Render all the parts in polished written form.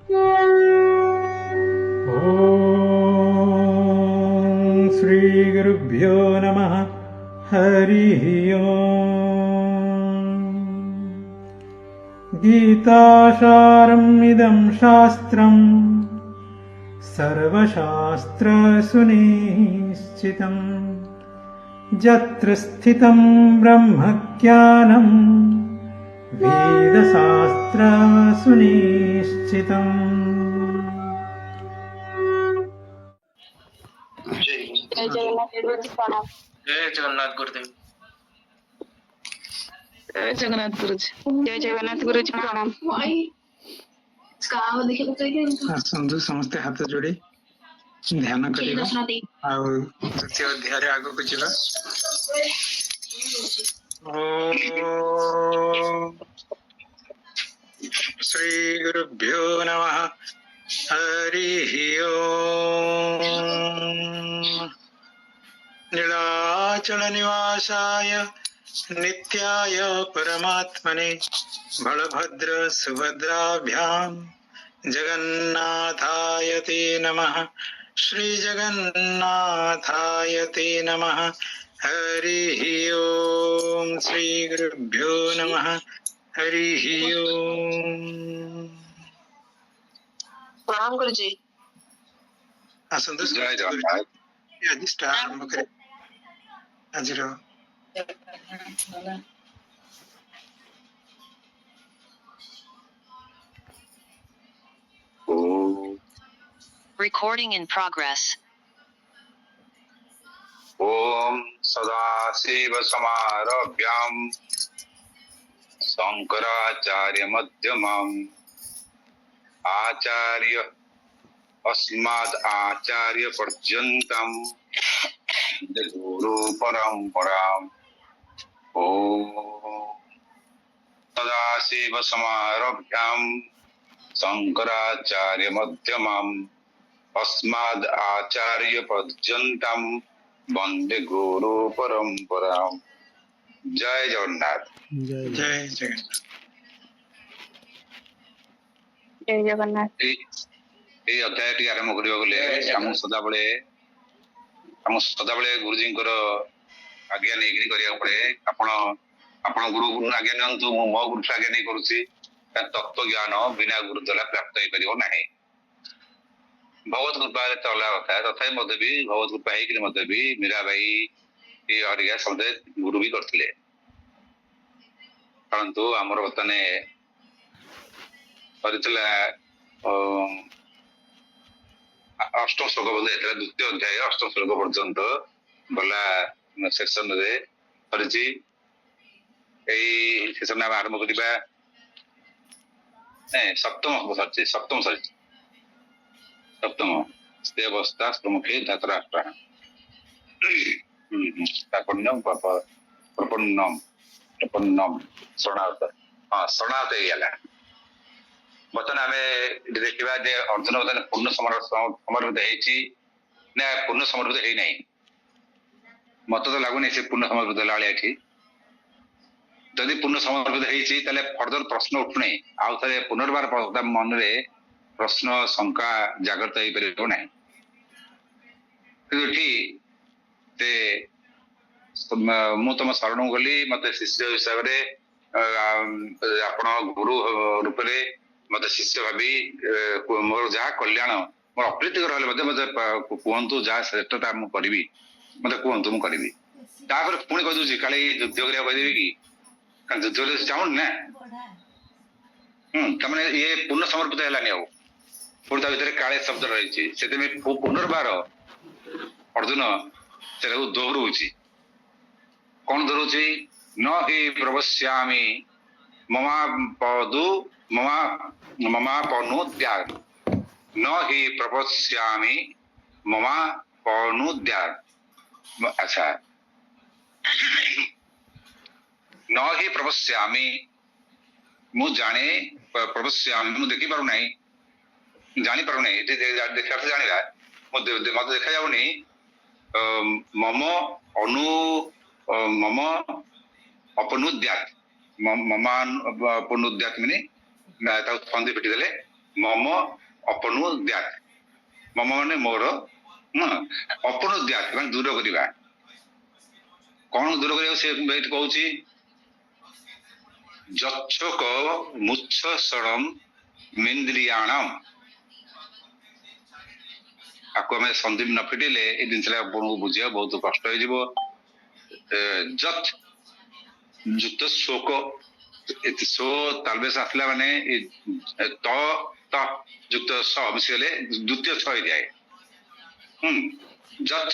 ॐ श्रीगुरुभ्यो नमः। हरिः ओम्। गीतासारम् इदं शास्त्रम् सर्वशास्त्रसुनिश्चितम् यत्र स्थितं ब्रह्मज्ञानम् वेदशास्त्रसुनिश्चितम्। जय जगन्नाथ गुरुदेव। जय जगन्नाथ गुरुजी। जय जगन्नाथ गुरुजी प्रणाम। ଆସନ୍ତୁ ସମସ୍ତେ ହାତ ଯୋଡ଼ି ଧ୍ୟାନ କରିବା ଆଉ ଦ୍ୱିତୀୟ ଅଧ୍ୟାୟରେ ଆଗକୁ ଯିବା। ଓମ୍ ଶ୍ରୀ ଗୁରୁଭ୍ୟୋ ନମଃ। ହରିଃ ଓମ୍। ନୀଳାଚଳ ନିବାସାୟ नित्याय परमात्मने बलभद्र सुभद्राभ्यां जगन्नाथाय ते नमः। श्री जगन्नाथाय ते नमः। हरिः ओम। श्री गुरुभ्यो नमः। हरिः ओम। प्रणाम गुरुजी। आसନ୍ତୁ ଆଜି ଷ୍ଟାର୍ଟ ଆରମ୍ଭ କରିବା ଆଜିର। Recording in progress. ओम सदाशिव समारभ्याम शंकराचार्य मध्यमम् आचार्य अस्मद् आचार्य पर्यन्तम् गुरु परम्पराम्। ओम सदाशिव समारभ्याम शंकराचार्य मध्यमम् अस्मद् आचार्य पर्यन्तम् वंदे गुरु परम्पराम्। जय जगन्नाथ। जय जगन्नाथ। जय जगन्नाथ। এই ଅଧ୍ୟାୟଟି ଆରମ୍ଭ କରିବାକୁ ଗଲେ ଆମକୁ ସଦାବେଳେ ଗୁରୁଜୀଙ୍କର ଆଜ୍ଞା ନେଇକି କରିବାକୁ ପଡେ। ଆପଣ ଗୁରୁ ଆଜ୍ଞା ନିଅନ୍ତୁ, ମୁଁ ମୋ ଗୁରୁ ଆଜ୍ଞା ନେଇ କରୁଛି। ତତ୍ଵ ଜ୍ଞାନ ବିନା ଗୁରୁ ଦ୍ୱାରା ପ୍ରାପ୍ତ ହେଇପାରିବ ନାହିଁ। ଭଗବତ କୃପାରେ ତ ଅଲଗା କଥା, ତଥାପି ମଧ୍ୟ ବି ଭଗବତ କୃପା ହେଇକିରି ମଧ୍ୟ ବି ମୀରାବାଇ ହରିକା ସମସ୍ତେ ଗୁରୁ ବି କରିଥିଲେ। ପରନ୍ତୁ ଆମର ବର୍ତ୍ତମାନ କରିଥିଲା ଅଷ୍ଟମ ଶ୍ଲୋକ ବୋଧେ ହେଇଥିଲା, ଦ୍ୱିତୀୟ ଅଧ୍ୟାୟ ଅଷ୍ଟମ ଶ୍ଲୋକ ପର୍ଯ୍ୟନ୍ତ ଗଲା ସେସନରେ କରିଛି। ଏଇ ସେସନ ଆମେ ଆରମ୍ଭ କରିବା ସପ୍ତମ ସରିଛି। सप्तम स्तेवस्था प्रमुखे धातराष्ट्र प्रपन्नम शरणागत। हाँ शरणागत ହେଇଗଲା। ବର୍ତ୍ତମାନ ଆମେ ଦେଖିବା ଯେ ଅର୍ଜୁନ ବର୍ତ୍ତମାନ ପୂର୍ଣ୍ଣ ସମର୍ପିତ ହେଇଛି ନା ପୂର୍ଣ୍ଣ ସମର୍ପିତ ହେଇନାହିଁ। ମତେ ତ ଲାଗୁନି ସେ ପୂର୍ଣ୍ଣ ସମର୍ପିତ ହେଲା ଭଳିଆ ଏଠି। ଯଦି ପୂର୍ଣ୍ଣ ସମର୍ପିତ ହେଇଛି ତାହେଲେ ଫର୍ଦର ପ୍ରଶ୍ନ ଉଠୁନାହିଁ। ଆଉ ଥରେ ପୁନର୍ବାର ମନରେ ପ୍ରଶ୍ନ ଶଙ୍କା ଜାଗ୍ରତ ହେଇପାରିବ ନାହିଁ। କିନ୍ତୁ ଏଠି ମୁଁ ତମ ଶରଣକୁ ଗଲି, ମତେ ଶିଷ୍ୟ ହିସାବରେ ଆପଣ ଗୁରୁ ରୂପରେ ମତେ ଶିଷ୍ୟ ଭାବି ମୋର ଯାହା କଲ୍ୟାଣ ମୋର ଅପ୍ରୀତିକର ହେଲେ ମଧ୍ୟ ମତେ କୁହନ୍ତୁ, ଯାହା ଶ୍ରେଷ୍ଠତା ମୁଁ କରିବି ମତେ କୁହନ୍ତୁ, ମୁଁ କରିବି। ତାପରେ ପୁଣି କହିଦଉଛି କାଳେ ଯୁଦ୍ଧ କରିବାକୁ କହିଦେବି କି? କାରଣ ଯୁଦ୍ଧ କରିବାକୁ ଚାହୁଁନି ନା। ତାମାନେ ଇଏ ପୂର୍ଣ୍ଣ ସମର୍ପିତ ହେଲାନି ଆଉ। ପୁଣି ତା ଭିତରେ କାଳେ ଶବ୍ଦ ରହିଛି, ସେଥିପାଇଁ ପୁନର୍ବାର ଅର୍ଜୁନ ସେଟାକୁ ଦୋହରଉଛି। କଣ ଦୋହରଉଛି? ନ ହି ପ୍ରବଶ୍ୟାମି ମମାପନୁଦ୍ୟାତ୍ ନ ହି ପ୍ରବଶ୍ୟାମି ମମାପନୁଦ୍ୟାତ୍। ଆଚ୍ଛା, ନ ହି ପ୍ରବଶ୍ୟାମି ମୁଁ ଜାଣେ, ପ୍ରବଶ୍ୟାମି ମୁଁ ଦେଖିପାରୁନାହିଁ, ଜାଣିପାରୁନାହିଁ। ଦେଖିବାର ଜାଣିଲା ମତେ ଦେଖାଯାଉନି। ମମ ଅପନୁଦ୍ୟାତ୍, ମମା ଅପନୁଦ୍ୟାତ୍ ମାନେ ତାକୁ ଫନ୍ଦି ପିଟି ଦେଲେ मम अपनुद्यात् मम माने मोर अपनुद्यात् माने दूर करिबा कौन दूर करिया से बैठ कहूची जच्छक मुच्छ सणम मिंद्रियाणम आपको हमें संदीप न फिटिले ए जिनसला आपको बुझिया बहुत कष्ट हो जीवो जत जुक्त शोक एति सो तालबेस आसला माने त त जुक्त स मिसले द्वितीय छ जाए जत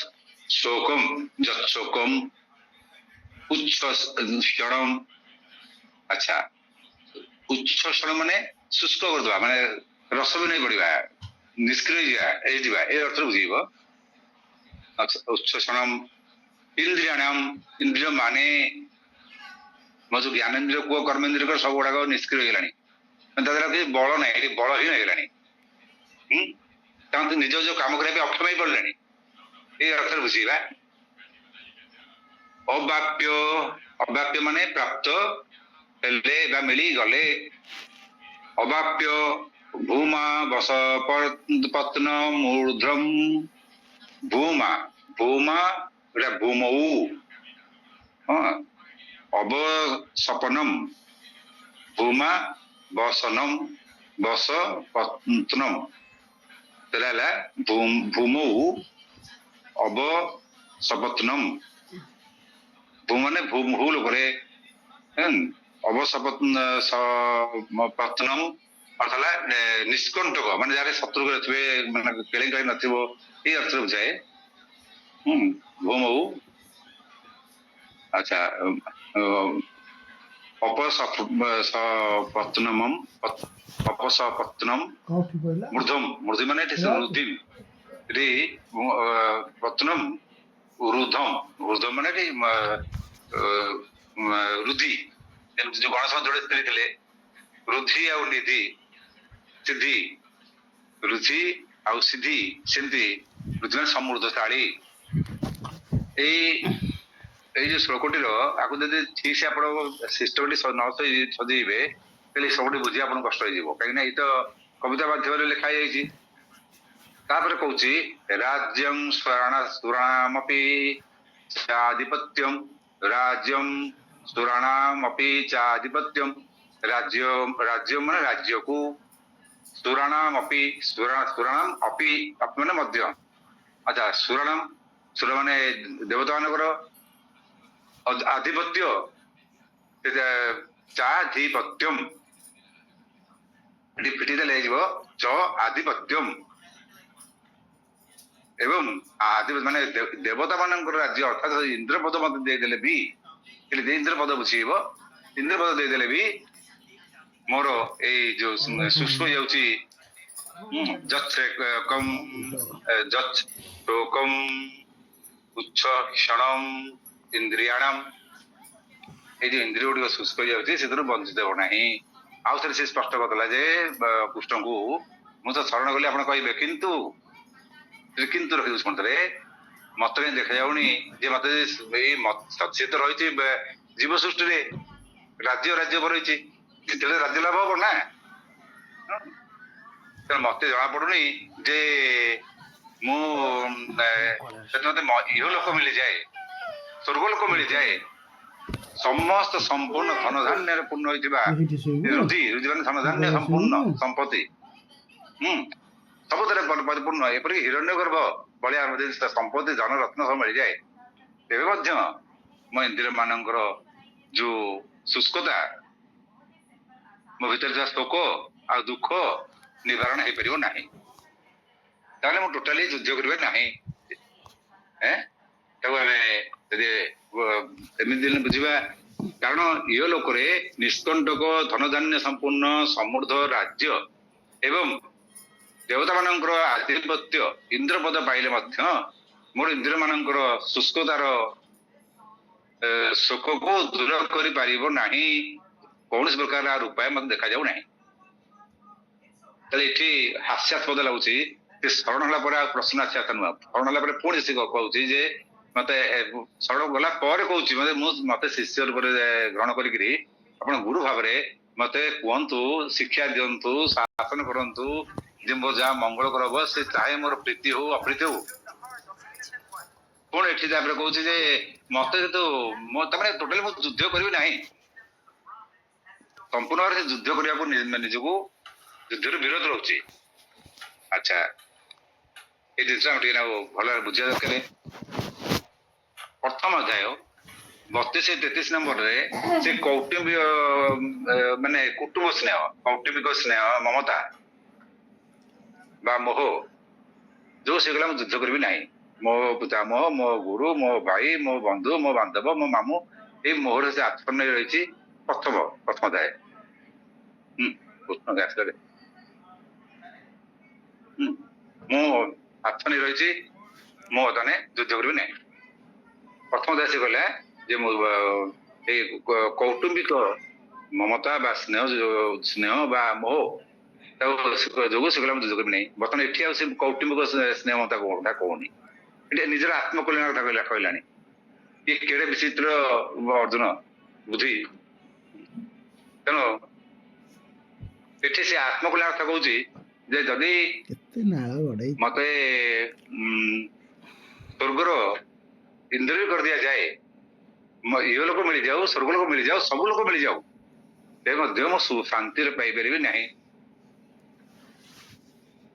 शोकम उच्च क्षणम अच्छा उच्च क्षण माने शुष्क कर दवा माने रस भी नहीं पड़िबा निष्क्रिय जा ए अर्थ बुझीब उच्च क्षणम इंद्रियाणाम इंद्रिय माने मो जो ज्ञानेन्द्रिय को कर्मेन्द्रिय को सब गुड़ाक निष्क्रिय होगलानी कि बल ना बलहीन होगलानी निज जो काम करने अक्षम ही पड़े ये अर्थ बुझीबा अवाप्य अवाप्य माने प्राप्त हेले बा मिली गले अवाप्य भूमा बस पत्न मूर्ध्रम भूमा भूमा भूमौ अवसपनम भूमा वसनम बस पत्नम तेला भूमौ अवसपत्नम भूम माने भूल करे अवसपत्नम अर्थात निष्कंटक माने जारे शत्रु थे माने केलेंकाई नथिबो ये अर्थ बुझाए भूमौ अच्छा अपसपत्नम अपसपत्नम मूर्धम मूर्धि माने रुद्धि रे पत्नम ऊर्ध्वम ऊर्ध्वम माने रुद्धि जो गणेश जोड़े स्त्री थे रुद्धि आ निधि सिद्धि रुद्धि आ सिद्धि सिद्धि रुद्धि माने समृद्धशाली जो श्लोकटीर आपको जब ठीक से आप सिस्टमेटिक न सजेबे सब बुझे आप कष्ट हो कहीं ये तो कविता माध्यम लिखा जाइए कहूँ राज्यं सुराणामपि चाधिपत्यम राज्यं सुराणामपि चाधिपत्यम राज्य राज्य माने राज्य को सुराणामपि सुराणाम अपि माने मध्य अच्छा सुराणाम सुर माने देवता मानकर आधिपत्य चाधिपत्यम फिटिदेले च आधिपत्यम एवं आधिपत्य माने देवता मानकर राज्य अर्थात इंद्रपद मत देदेले भी इंद्रपद बुझीब इंद्रपद देदेले भी मोर ए जो सूक्ष्म जाउची जच्छकम जच्छोकम उच्च क्षणम इंद्रियाणम ये जो इंद्रिय गुड़ शुष्क जाऊँगी से वंचित हो ना आउ थे से स्पष्ट करदेला जे कृष्ण को मुझे शरण कली आप कहे किंतु किंतु रखी शुणते मत कहीं देखा जाऊनी जे मत सी तो रही जीव सृष्टि राज्य राज्य रही राज्य लाभ हम ना मत जना पड़ूनी जे मत इह लोक मिल जाए स्वर्ग लोक मिल जाए समस्त संपूर्ण धन धान्य पूर्ण होता रुधि रुधि मान धन धान्य संपूर्ण संपत्ति सब परिपूर्ण एपरिक हिरण्य गर्भ भाया संपत्ति धन रत्न सब मिल जाए तेरे मो इंद्रिय मानकर जो शुष्कता मो भीतर शोक आ दुख निवारण हो पार ना ताले मु टोटाली युद्ध करेंगे ना बुझा कारण ये लोक निष्कंटक धन धान्य संपूर्ण समृद्ध राज्य एवं देवता मानकर आधिपत्य इंद्रपद पाइले मोर इंद्रिय मानकर शुष्कतार शोक को दूर कर कौन प्रकार उपाय मत देखा जाऊ ना ये हास्यास्पद लगुच शरण होला प्रश्न आसा नुह शरण होला पुणी से कहूँ जे मत शरण गला कहूँ मत शिष्य रूप ग्रहण कर गुरु भाव मते कहतु शिक्षा दिंतु शासन करतु जे मोर जहाँ मंगल करब से चाहे मोर प्रीति हो अप्रीति हो पुणी एठी तापर कहूँ जे मत तो तमें टोटाली मुझे युद्ध करी ना संपूर्ण भाव युद्ध करने निजक युद्ध विरोध रोचे अच्छा ये जिन भल बुझा दरकार प्रथम अध्याय 32-33 नंबर से कौटुंबिक माने कुटुंब स्नेह कौटुंबिक स्नेह ममता बा मोह जो सेगला युद्ध करी ना मो पिता मोह मो गुरु मो भाई मो बंधु मो बांधव मो मामू ये मोहर से आत्मन्न रही प्रथम अध्याय मो आत्मनि रही मो तने युद्ध करी ना प्रथम अध्याय से गले जे कौटुंबिक ममता बा स्नेह स्नेह बा मोह जो सेगला युद्ध करी ना बर्तमान एटी कौटुंबिक स्नेह ममता कथा कहूनी निजर आत्मकल्याण कथा कहला ये केड़े विचित्र अर्जुन बुद्धि तेणु एठी से आत्मकल्याण कथा कहूँ जे जदि मत स्वर्गर इंद्रिय कर दिया जाए ये लोक मिल जाऊ स्वर्ग लोक मिल जाऊ सब लोक मिल जाऊ शांति पाई ना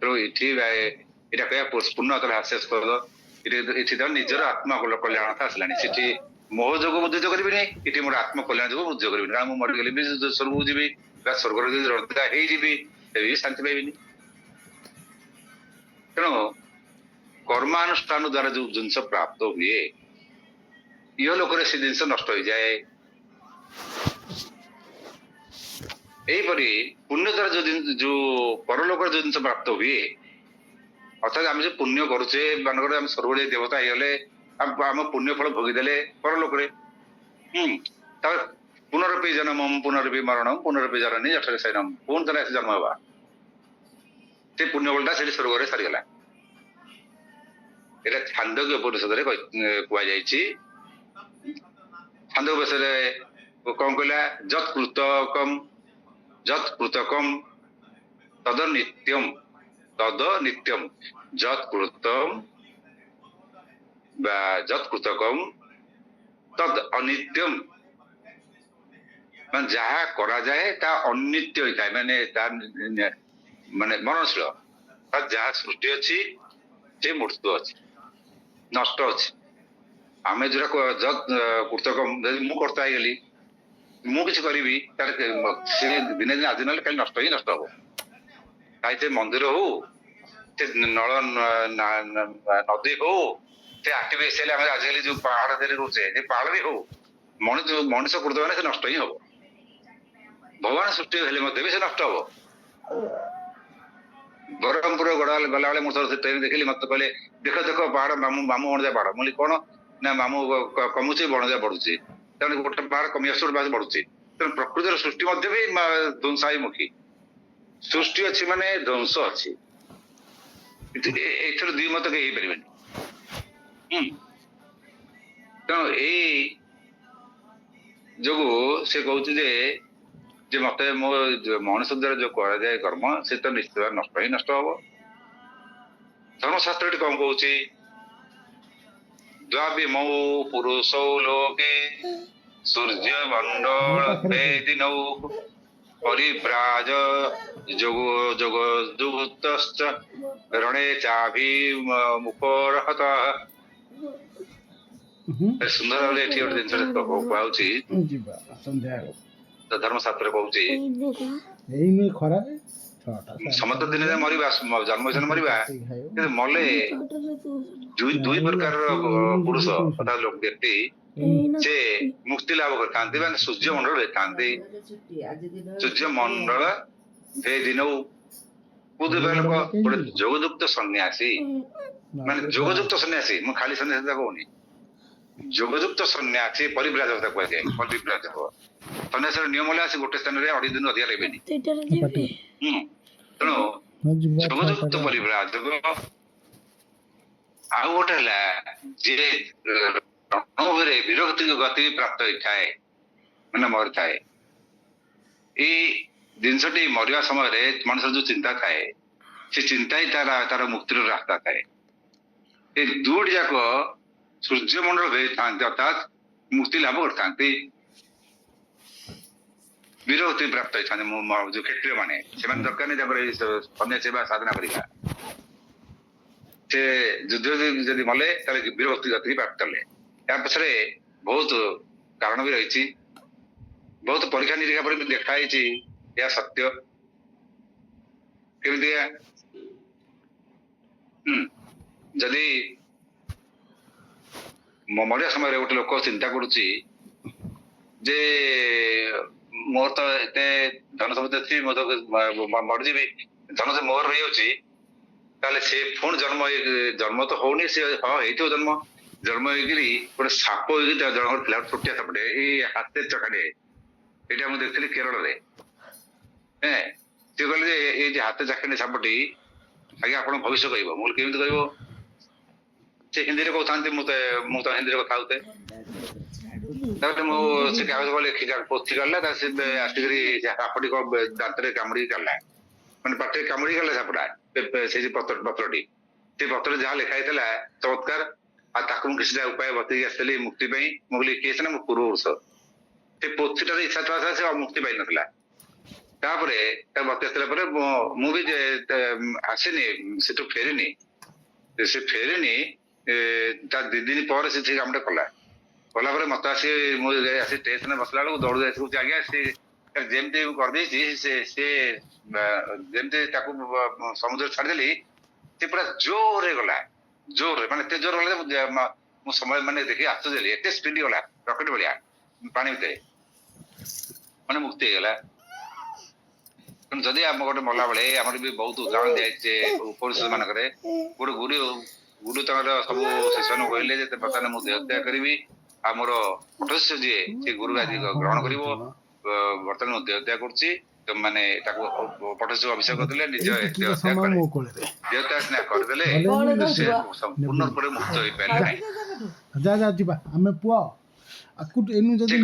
तो ये कह पूर्ण हास्यास्पद ये निजर आत्मा कल्याण था आसला मोह जो बुद्ध करी ये मोर आत्म कल्याण जो बुद्ध करी मरीगली भी स्वर्ग जी स्वर्ग जी शांति पाइबी तेणु कर्मानुष्ठान द्वारा जो जिनस प्राप्त हुए ये लोक से जिन नष्ट हो जाए यहीपरि पुण्य द्वारा जो परलोक जो जिन प्राप्त हुए अर्थात आम जो पुण्य करुचे मानक स्वर्ग देवता होगले आम पुण्य फल भोगीदे परलोक पुनरपि जन्मम पुनरपि मरणम पुनरपि जननी जठरे शयनम पुणी थे जन्म हवा से पुण्य फलटा से स्वर्ग में सारीगला ये छांदोग्य उपनिषद कहुई छांदोग्य विषय कौन कहला जत्कृतकम तद नित्यम जत्कृतकम तद अनित्यम मान जहा करा जाए ता अनित्य होता है माने मननशील जहा सृष्टि अच्छी से मृत्यु अच्छी नष्ट अच्छी आम जो कृतकम मु कर्ता गली मुझे करी दिने दिन आज ना कल नष्ट ही नष्ट हम चाहे मंदिर हो नल नदी हो आर्टिफिशियल आजिकल जो पहाड़ रोचे पहाड़ भी हो मनुष्य कृत मैंने से नष्ट ही हम भगवान सृष्टि भी से नष्ट हम बरहमपुर गला मुझे ट्रेन देखिली मत कहले देख देख पहाड़ मामू मामू बणजा पहाड़ मुझे कौन ना मामू कमुचे बणजा बढ़ुचे तेणु गोटे पहाड़ कमी आस बढ़ुचे तेणु प्रकृतिर सृष्टि भी ध्वंसामुखी सृष्टि अच्छी माने ध्वंस अच्छी एथर दुई मत कहीं पारे तेणु जो से कहूँ जे मत मो मनुष्य द्वारा जो करा जाए कर्म से तो निश्चित नष्ट ही नष्ट हम धर्मशास्त्र कौन कहूँ द्वाविमौ पुरुषौ लोके सूर्य मंडल दिनौ परिव्राज जोगो जोगो जुगुतश्च रणे चाभि मुखरहत सुंदर भाव जिन धर्मशास्त्र कहूँ समस्त दिन मरवा जन्म मरवा मले दुई प्रकार पुरुष अर्थात लोक व्यक्ति से मुक्ति लाभ करते सूर्य मंडल था सूर्य मंडल हे दिन लोक गोटे जोगयुक्त सन्यासी मान जोगयुक्त सन्यासी मुझे खाली सन्यासी कहूनी जोगयुक्त सन्यासी परिव्राजक कहुए परिव्राजक सन्यासी नियम है गोटे स्थान में 2.5 दिन अधिक रही तेणु जोगयुक्त परिव्राजक आउ गोटे जे रणभूमि विरक्ति गति प्राप्त होता है मैंने मरी थाए ଏଇ ଜିନିଷଟି ମରିବା ସମୟରେ ମଣିଷର ଯୋଉ ଚିନ୍ତା ଥାଏ ସେ ଚିନ୍ତା ହିଁ ତାର ମୁକ୍ତିର ରାସ୍ତା ଥାଏ। ଏ ଦୁଇଟି ଯାକ ସୂର୍ଯ୍ୟମଣ୍ଡଳରେ ଥାନ୍ତି ଅର୍ଥାତ୍ ମୁକ୍ତି ଲାଭ କରିଥାନ୍ତି। ବୀରଗତି ପ୍ରାପ୍ତ ହେଇଥାନ୍ତି ଯୋଉ କ୍ଷତ୍ରିୟ ମାନେ ସେମାନେ ଦରକାର ନାହିଁ ତାଙ୍କର ଏଇ ସନ୍ନ୍ୟାସ ସେବା ସାଧନା କରିବା। ସେ ଯୁଦ୍ଧ ଯଦି ମଲେ ତାହେଲେ ବୀରଗତି ଗତିକି ପ୍ରାପ୍ତ ହେଲେ। ୟା ପଛରେ ବହୁତ କାରଣ ବି ରହିଛି, ବହୁତ ପରୀକ୍ଷା ନିରୀକ୍ଷା ପରେ ବି ଦେଖା ହେଇଛି ଏହା ସତ୍ୟ। କେମିତିକା ଯଦି ମରିବା ସମୟରେ ଗୋଟେ ଲୋକ ଚିନ୍ତା କରୁଛି ଯେ ମୋର ତ ଏତେ ଧନ ସମ୍ପତ୍ତି ଅଛି, ମୁଁ ତ ମରିଯିବି, ଧନ ମୋର ରହିଯାଉଛି, ତାହେଲେ ସେ ପୁଣି ଜନ୍ମ ତ ହଉନି, ସେ ହଁ ହେଇଥିବ ଜନ୍ମ ହେଇକିରି ଗୋଟେ ସାପ ହେଇକି ଜଣଙ୍କର ଥିଲା ଛୋଟିଆ ସାପଟେ ଏଇ ହାତେ ଚକାଟେ। ଏଇଟା ମୁଁ ଦେଖିଥିଲି କେରଳରେ। ସେ କହିଲେ ଯେ ଏଇ ଯେ ହାତେ ଚାଖଣ୍ଡେ ସାପଟି ଆଜ୍ଞା ଆପଣ ଭବିଷ୍ୟ କହିବ। ମୁଁ କେମିତି କହିବ? ସେ ହିନ୍ଦୀରେ କହୁଥାନ୍ତି, ମୁଁ ତ ହିନ୍ଦୀରେ କଥା ହଉଥାଏ। ତାପରେ ମୁଁ ସେ କାଗଜ ପୋଥି କାଢିଲା, ତା ସେ ଆସିକିରି ସାପଟି ଦାନ୍ତରେ କାମୁଡିକି କାଢିଲା, ମାନେ ପାଟିରେ କାମୁଡିକି କାଢିଲା ସାପଟା। ସେ ଯେ ପତ୍ରଟି, ସେ ପତ୍ରରେ ଯାହା ଲେଖା ହେଇଥିଲା ଚମତ୍କାର। ଆଉ ତାକୁ ମୁଁ କିଛିଟା ଉପାୟ ବତେଇକି ଆସିଥିଲି ମୁକ୍ତି ପାଇଁ। ମୁଁ କହିଲି କିଏ ସିନା ମୋ ପୂର୍ବପୁରୁଷ। ସେ ପୋଥିଟାର ଇଚ୍ଛା ଥିଲା ସେ ମୁକ୍ତି ପାଇନଥିଲା। ତାପରେ ତାକୁ ବତେଇ ଆସିଲା ପରେ ମୁଁ ବି ଆସିନି, ସେଠୁ ଫେରିନି। ସେ ଫେରିନି, ତା 2 ଦିନ ପରେ ସେ କାମଟା କଲା ପରେ ମତେ ମୁଁ ଆସି ଷ୍ଟେସନରେ ବସିଲା ବେଳକୁ ଦୌଡ଼ି ଯାଇ କହୁଛି ଆଜ୍ଞା ସେ ଯେମିତି ମୁଁ କରିଦେଇଛି, ସେ ଯେମିତି ତାକୁ ସମୁଦ୍ରରେ ଛାଡିଦେଲି, ସେ ପୁରା ଜୋରରେ ଗଲା, ଜୋରରେ ମାନେ ଏତେ ଜୋର ଗଲା ଯେ ମୁଁ ସମୟ ମାନେ ଦେଖି ଆଶ୍ଚର୍ଯ୍ୟ ହେଲି, ଏତେ ସ୍ପିଡ ଗଲା ରକେଟ ଭଳିଆ ପାଣି ଭିତରେ, ମାନେ ମୁକ୍ତି ହେଇଗଲା। ଯଦି ଆମ ଗୋଟେ ମଲା ବେଳେ ଆମର ବି ବହୁତ ଉଦାହରଣ ଦିଆଯାଇଛି ଉପନିଷଦ ମାନଙ୍କରେ। ଗୋଟେ ଗୁରୁ ତାଙ୍କର ସବୁ ଶିଷ୍ୟମାନଙ୍କୁ କହିଲେ ଯେ ବର୍ତ୍ତମାନ ମୁଁ ଦେହତ୍ୟାଗ କରିବି, ଆଉ ମୋର ପଟଶିଷ୍ୟ ଯିଏ ସେ ଗୁରୁ ଆଜି ଗ୍ରହଣ କରିବ। ବର୍ତ୍ତମାନ ମୁଁ ଦେହତ୍ୟାଗ କରୁଛି, ମାନେ ତାକୁ ପଟଶିଷ୍ୟ ଅଭିଷେକ କରିଦେଲେ, ନିଜ ଦେହତ୍ୟାଗ କଲେ। ଦେହତ୍ୟାଗ ସିନା କରିଦେଲେ ସେ ସମ୍ପୂର୍ଣ୍ଣ ରୂପରେ ମୁକ୍ତ ହେଇପାରିଲେ ନାହିଁ। ଯିବା ଆମେ ପୁଅ ଆକୁ ଏନୁ ଯଦି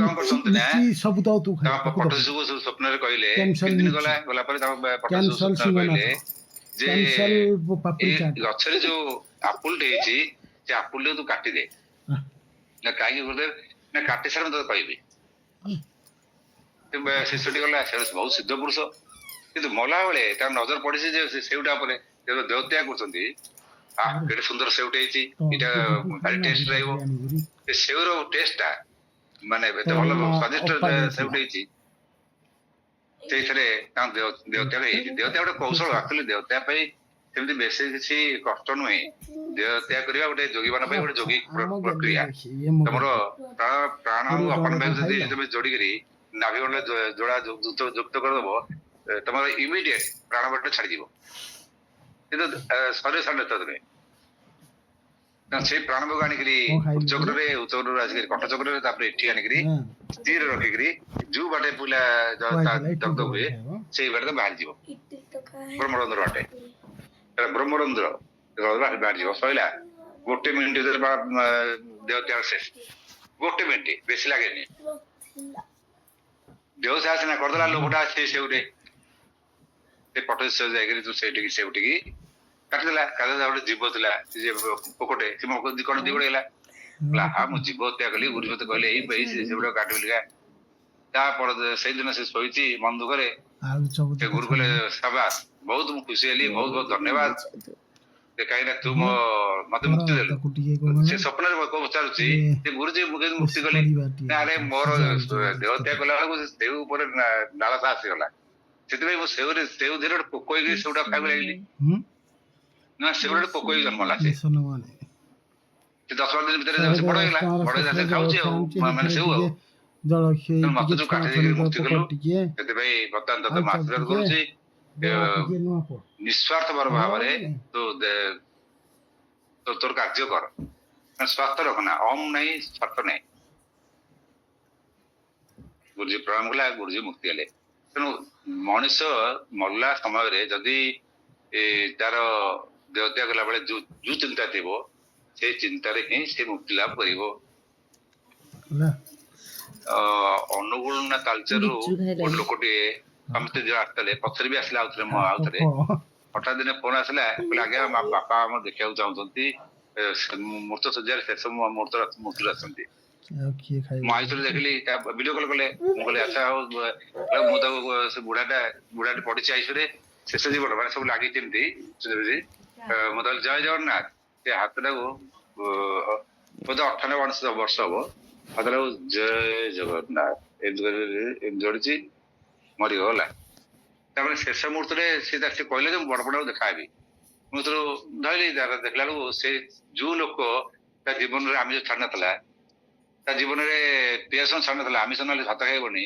ସବୁ ତ ତୁ ପଟଶିଷ୍ୟକୁ ସ୍ୱପ୍ନରେ କହିଲେ, କିଛି ଦିନ ଗଲା ପରେ ତାଙ୍କ ପଟଶିଷ୍ୟ ସ୍ୱପ୍ନରେ କହିଲେ ଯେ ଏଇ ଗଛରେ ଯୋଉ ଆପୁଲଟେ ହେଇଛି ସେ ଆପୁଲଟେ ତୁ କାଟିଦେ। ନା କାହିଁକି ଗୁରୁଦେବ? ନା କାଟି ସାର ମୁଁ ତତେ କହିବି। ଶିଶୁଟି ଗଲା, ସେ ବହୁତ ସିଦ୍ଧ ପୁରୁଷ, କିନ୍ତୁ ମଲା ବେଳେ ତାର ନଜର ପଡିଛି ଯେ ସେଉଟା ଉପରେ ଦେହତ୍ୟାଗ କରୁଛନ୍ତି। କେତେ ସୁନ୍ଦର ସେଉଟେ ହେଇଛି, ଏଇଟା ଭାରି ଟେଷ୍ଟ ରହିବ। ସେ ସେଉର ଟେଷ୍ଟଟା ମାନେ ଏତେ ଭଲ ସ୍ୱାଦିଷ୍ଟ ସେଉଟେ ହେଇଛି, ସେଇଥିରେ ତାଙ୍କ ଦେହତ୍ୟାଗ ହେଇଛି। ଦେହତ୍ୟାଗ ଗୋଟେ କୌଶଳ, ଆକ୍ଚୁଆଲି ଦେହତ୍ୟାଗ ପାଇଁ ସେମିତି ବେଶୀ କିଛି କଷ୍ଟ ନୁହେଁ। ଦେହତ୍ୟାଗ କରିବା ଗୋଟେ ଯୋଗୀମାନ ପାଇଁ ଗୋଟେ ଯୋଗୀ ପ୍ରକ୍ରିୟା। ତମର ପ୍ରାଣ ଆଉ ଅପାନ ବାୟୁ ଯଦି ତମେ ଯୋଡିକିରି ନାଭି ମଣ୍ଡଳରେ ଯୋଡା ଯୁକ୍ତ କରିଦବ, ତମର ଇମିଡିଏଟ ପ୍ରାଣ ବାଟ ଛାଡିଯିବ, କିନ୍ତୁ ଶରୀର ଛାଡି ନଥିବ ତମେ। ସେଇ ପ୍ରାଣକୁ ଆଣିକିରି ଉଚ୍ଚକ୍ରରେ ଆସିକିରି କଣ୍ଠ ଚକ୍ରରେ, ତାପରେ ଏଠି ଆଣିକିରି ସ୍ଥିର ରଖିକିରି ଯୋଉ ବାଟେ ପିଲା ଦଗ୍ଧ ହୁଏ ସେଇ ବାଟେ ବାହାରିଯିବ, ବ୍ରହ୍ମରନ୍ଧ୍ର ବାଟେ। ବ୍ରହ୍ମରନ୍ଧ୍ର ବାହାରିଯିବ, ସଇଲା। 1 ମିନିଟ ଭିତରେ ଦେହ ତ୍ୟାଗ ଶେଷ। 1 ମିନିଟ, ବେଶୀ ଲାଗେନି। ଦେହ ସାହା ସିନା କରିଦେଲା, ଲୋଭଟା ଅଛି ସେଉଟେ, ସେ ପଟଶିଷ୍ୟ ଯାଇକିରି ତୁ ସେଉଟିକି କାଟିଦେଲା। ଗୋଟେ ଜୀବ ଥିଲା, ପୋକଟେ, ସେ କଣ ଦିଗଡ଼ ହେଲା, ମୁଁ ଜୀବ ହତ୍ୟା କଲି। ଗୁରୁ ମତେ କହିଲେ ଏଇ ସେଗୁଡା କାଟି ବୋଲିକା। ତାପରେ ସେଇଦିନ ସେ ଶୋଇଛି ମନ ଦୁଃଖରେ। ସେ ଗୁରୁ କହିଲେ ସାବାସ, ବହୁତ ମୁଁ ଖୁସି ହେଲି, ବହୁତ ବହୁତ ଧନ୍ୟବାଦ, କାହିଁକିନା ତୁ ମତେ ମୁକ୍ତି ଦେଲୁ। ସେ ସ୍ୱପ୍ନରେ ପଚାରୁଛି ସେ ଗୁରୁଜୀ ମୁଁ କେମିତି ମୁକ୍ତି କଲି? ଆରେ ମୋର ଦେହ ତ୍ୟାଗ କଲା ବେଳକୁ ସେଉ ଉପରେ ଲାଳସା ଆସିଗଲା, ସେଥିପାଇଁ ମୁଁ ସେଉ ଧୀରେ ଗୋଟେ ପୋକ ହେଇକି ସେଗୁଡା ଖାଇବାକୁ ଲାଗିଲି। ନା ସେଗୁଡା ଗୋଟେ ପୋକ ହେଇକି ଜନ୍ମ ହେଲା। ସେ 10-12 ଦିନ ଭିତରେ ସେ ବଡ ହେଇଗଲା, ବଡ ହେଇଗଲା, ଖାଉଛି ଆଉ ମାନେ ସେଉ ଆଉ ମତେ ଯୋଉ କାଟି ଦେଇକି ମୁକ୍ତି କଲୁ, ସେଥିପାଇଁ ବର୍ତ୍ତମାନ ତତେ ମୁଁ ଆଶୀର୍ବାଦ କରୁଛି, ନିଃସ୍ୱାର୍ଥପର ଭାବରେ ତୋର କାର୍ଯ୍ୟ କର, ସ୍ୱାର୍ଥ ରଖନା, ଅହଂ ନାହିଁ, ସ୍ୱାର୍ଥ ନାହିଁ। ଗୁରୁଜୀ ପ୍ରଣାମ କଲା, ଗୁରୁଜୀ ମୁକ୍ତି ହେଲେ। ତେଣୁ ମଣିଷ ମଲା ସମୟରେ ଯଦି ତାର ଦେହତ୍ୟାଗ କଲା ବେଳେ ଯୋଉ ଚିନ୍ତା ଥିବ, ସେଇ ଚିନ୍ତାରେ ହିଁ ସେ ମୁକ୍ତି ଲାଭ କରିବ। ଅନୁଗୁଳ ନା ତାଳଚେରରୁ ଗୋଟେ ଲୋକଟିଏ ସମସ୍ତେ ଯୋଉ ଆସିଥିଲେ ପଛରେ ବି ଆସିଲେ ଆଉଥରେ ମୁଁ ଆଉଥରେ ହଠାତ୍ ଦିନେ ଫୋନ ଆସିଲା କହିଲେ ଆଜ୍ଞା ବାପା ଆମର ଦେଖିବାକୁ ଚାହୁଁଛନ୍ତି ମୂର୍ତ୍ତ ସଜ୍ଜାରେ ଶେଷ ମୂର୍ତ୍ତି ଅଛନ୍ତି। ଆଉ କିଏ ଖାଇବ? ମୁଁ ଆଇଥିଲି ଦେଖିଲି ଭିଡିଓ କଲ୍ କଲେ ମୁଁ କହିଲି ଆଚ୍ଛା ହଉ ମୁଁ ତାକୁ ସେ ବୁଢାଟେ ପଡିଛି ଆଇସୁରେ ଶେଷ ଜୀବନ ମାନେ ସବୁ ଲାଗିଛି ଏମିତି ମୁଁ କହିଲି ଜୟ ଜଗନ୍ନାଥ ସେ ହାତଟାକୁ ବୋଧେ 98 ବର୍ଷ ହବ ହାତଟାକୁ ଜୟ ଜଗନ୍ନାଥ ଏମିତି ଯୋଡିଛି ମରିଗଲା। ତାପରେ ଶେଷ ମୁହୂର୍ତ୍ତରେ ସେ କହିଲେ ଯେ ମୁଁ ବଡପଡାକୁ ଦେଖାହେବି ମୁଁ ଧରିଲି ଦେଖିଲା ବେଳକୁ ସେ ଯୋଉ ଲୋକ ତା ଜୀବନରେ ଆମିଷ ଛାଡି ନଥିଲା ତା ଜୀବନରେ ପିଆଜ ଛାଡି ନଥିଲା ଆମିଷ ନହେଲେ ଭାତ ଖାଇବନି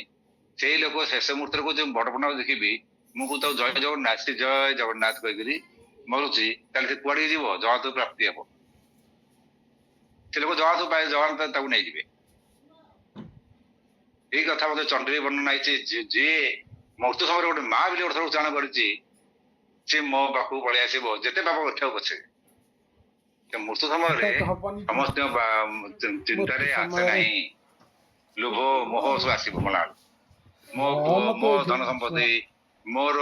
ସେଇ ଲୋକ ଶେଷ ମୁହୂର୍ତ୍ତରେ କହୁଛି ମୁଁ ବଡପଡାକୁ ଦେଖିବି ମୁଁ କହୁ ତାକୁ ଜୟ ଜଗନ୍ନାଥ ସେ ଜୟ ଜଗନ୍ନାଥ କହିକିରି ମରୁଛି ତାହେଲେ ସେ କୁଆଡେ ଯିବ ଜଗତ ପ୍ରାପ୍ତି ହବ ସେ ଲୋକ ଜଗନ୍ନାଥ ତାକୁ ନେଇଯିବେ। ଏଇ କଥା ମତେ ଚଣ୍ଡୀ ବର୍ଣ୍ଣନା ହେଇଛି ଯିଏ ମୃତ୍ୟୁ ସମୟରେ ଗୋଟେ ମା ବୋଲି ଗୋଟେ ଥର ଉଚ୍ଚାରଣ କରିଛି ସେ ମୋ ପାଖକୁ ପଳେଇ ଆସିବ ଯେତେ ପାପ କରିଥାଉ ପଛେ ସେ ମୃତ୍ୟୁ ସମୟରେ ସମସ୍ତଙ୍କ ଚିନ୍ତାରେ ଆଶା ନାହିଁ ଲୋଭ ମୋହ ସବୁ ଆସିବ ମଲା ମୋ ପୁଅ ମୋ ଧନ ସମ୍ପତ୍ତି ମୋର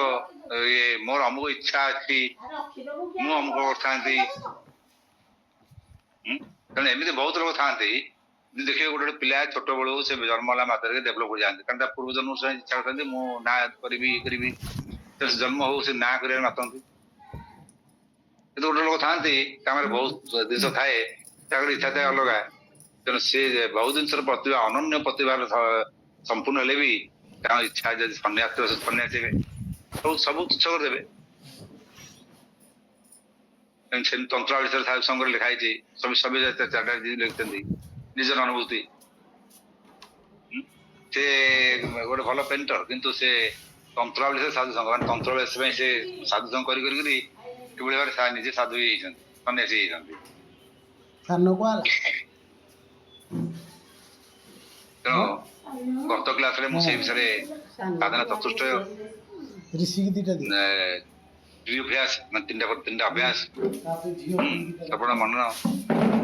ମୋର ଅମୁକ ଇଚ୍ଛା ଅଛି ମୁଁ ଅମୁକ କରିଥାନ୍ତି। ତେଣୁ ଏମିତି ବହୁତ ଲୋକ ଥାଆନ୍ତି ଦେଖିବେ ଗୋଟେ ପିଲା ଛୋଟ ବେଳୁ ସେ ଜନ୍ମ ହେଲା ମାତ୍ରକେ ଡେଭଲପ କରିଯାଆନ୍ତି କାରଣ ତା ପୂର୍ବ ଜନ୍ମ ଇଚ୍ଛା କରିଥାନ୍ତି ମୁଁ ନା କରିବି ଜନ୍ମ ହଉ ସେ ନା କରିବାକୁ ମାତନ୍ତି। କିନ୍ତୁ ଗୋଟେ ଲୋକ ଥାଆନ୍ତି ତାଙ୍କର ବହୁତ ଜିନିଷ ଥାଏ ତାଙ୍କର ଇଚ୍ଛା ଥାଏ ଅଲଗା ତେଣୁ ସେ ବହୁତ ଜିନିଷର ପ୍ରତିଭା ଅନନ୍ୟ ପ୍ରତିଭାର ସମ୍ପୂର୍ଣ୍ଣ ହେଲେ ବି ତାଙ୍କ ଇଚ୍ଛା ଯଦି ସନ୍ନ୍ୟାସ ସନ୍ନ୍ୟାସିବେ ସବୁ ତୁଚ୍ଛ କରିଦେବେ। ସେମିତି ତନ୍ତ୍ର ବିଷୟରେ ସାଧୁ ସଂଘରେ ଲେଖା ହେଇଛି ଚାଟାର୍ଜୀ ଲେଖିଛନ୍ତି ନିଜର ଅନୁଭୂତି। ସେ ଗୋଟେ ଭଲ ପେଣ୍ଟର କିନ୍ତୁ ସେ ତନ୍ତ୍ର ବିଷୟରେ ସାଧୁ ସଂଘ ମାନେ ତନ୍ତ୍ର ବିଷୟ ପାଇଁ ସେ ସାଧୁ ସଂଘ କରିକିରି କିଭଳି ଭାବରେ ନିଜେ ସାଧୁ ହେଇଯାଇଛନ୍ତି ସନ୍ନ୍ୟାସୀ ହେଇଯାଇଛନ୍ତି। ତେଣୁ ଗତ କ୍ଲାସରେ ମୁଁ ସେଇ ବିଷୟରେ ସାଧନା ଚତୁଷ୍ଟୟ ଅଭ୍ୟାସ ମାନେ ତିନିଟା ଅଭ୍ୟାସ ଶ୍ରବଣ ମନନ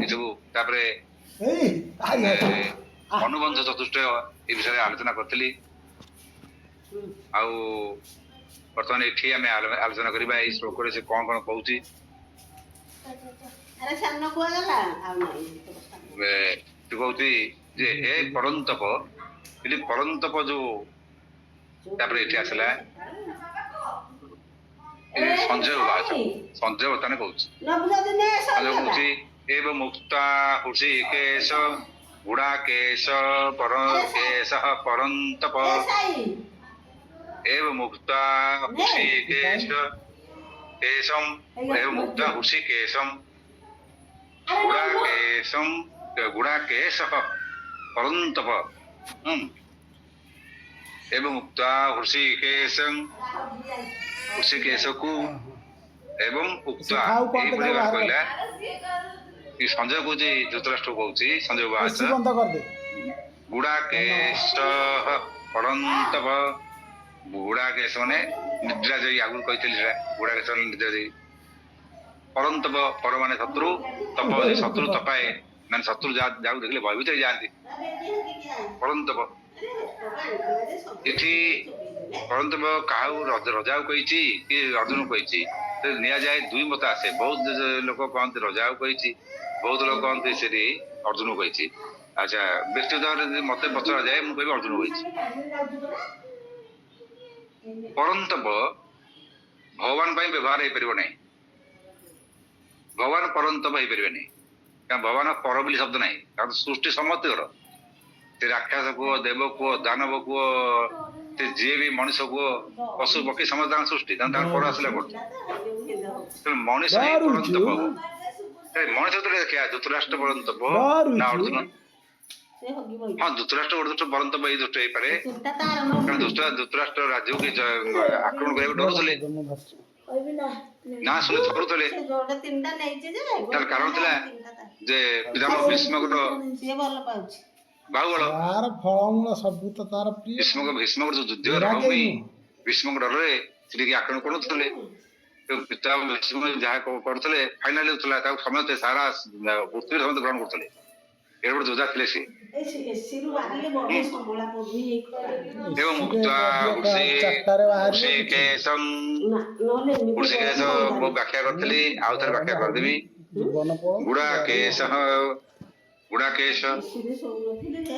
ଏସବୁ ତାପରେ ଅନୁବନ୍ଧ ଚତୁଷ୍ଟୟ ଏ ବିଷୟରେ ଆଲୋଚନା କରିଥିଲି। ଆଉ ବର୍ତ୍ତମାନ ଏଠି ଆମେ ଆଲୋଚନା କରିବା ଏଇ ଶ୍ଲୋକରେ ସେ କଣ କଣ କହୁଛି। ସେ କହୁଛି ଯେ ହେ ପରନ୍ତପ ଏଠି ପରନ୍ତପ ଯୋଉ ତାପରେ ଏଠି ଆସିଲା ସଞ୍ଜୟ ବର୍ତ୍ତମାନ କହୁଛି କହୁଛି ଏବ ମୁକ୍ତା ହୁଷି କେଶ ଗୁଡା କେଶ କେଶ ପରନ୍ତପ एव मुक्ता ऋषिकेशम एव मुक्ता ऋषिकेशम गुडाकेशः परन्तप एव मुक्ता ऋषिकेशम ऋषिकेशकु एवं उक्ता कहला कि संजय को धृतराष्ट्र कहूँ संजय गुडाकेशः परन्तप गुड़ाकेश मैंने निद्रा जयी आगुरी कही गुड़ाकेश निद्रा जयी परन्तप पर मान शत्रु तप शत्रु तपाए मान शत्रु जाऊ देखिले भयभीत जाती परन्तप इठी परन्तप क्या रजा कही कि अर्जुन कही निया जाए दुई मत आसे बहुत लोग कहते रजा कही बहुत लोग कहते से अर्जुन कही अच्छा व्यक्तिगत मत पचरा जाए मुझे कह अर्जुन कही परन्तप भगवान व्यवहार हो पार नहीं भगवान परन्तप हो पारे नहीं क्या भगवान पर बोली शब्द ना सृष्टि समस्तर से राक्षस कुह देव कुह दानव कुह से जी भी मनीष कुह पशु पक्षी समस्त सृष्टि पर आसला मनीष परन्तप मनीष देखा धृतराष्ट्र परन्तप ना अर्जुन हाँ धृतराष्ट्र गोटे परन्तप ये दुष्ट हो पारे धृतराष्ट्र राज्य की आक्रमण कर डरुले ना शुणी डरुले कारण था पितामह भीष्मक बाहुबल भीष्मक जो युद्ध भीष्मक डर से आक्रमण करुले पितामह भीष्म जहाँ करुले फाइनाल समस्त सारा पृथ्वी समस्त ग्रहण करुले एडे बड़े योद्धा थे एवं उक्त्वा ऋषिकेशं ऋषिकेश ମୁଁ ବ୍ୟାଖ୍ୟା କରିଥିଲି ଆଉ ଥରେ ବ୍ୟାଖ୍ୟା କରିଦେବି ଜୀବନ ପଳ ଗୁଡ଼ାକେଶ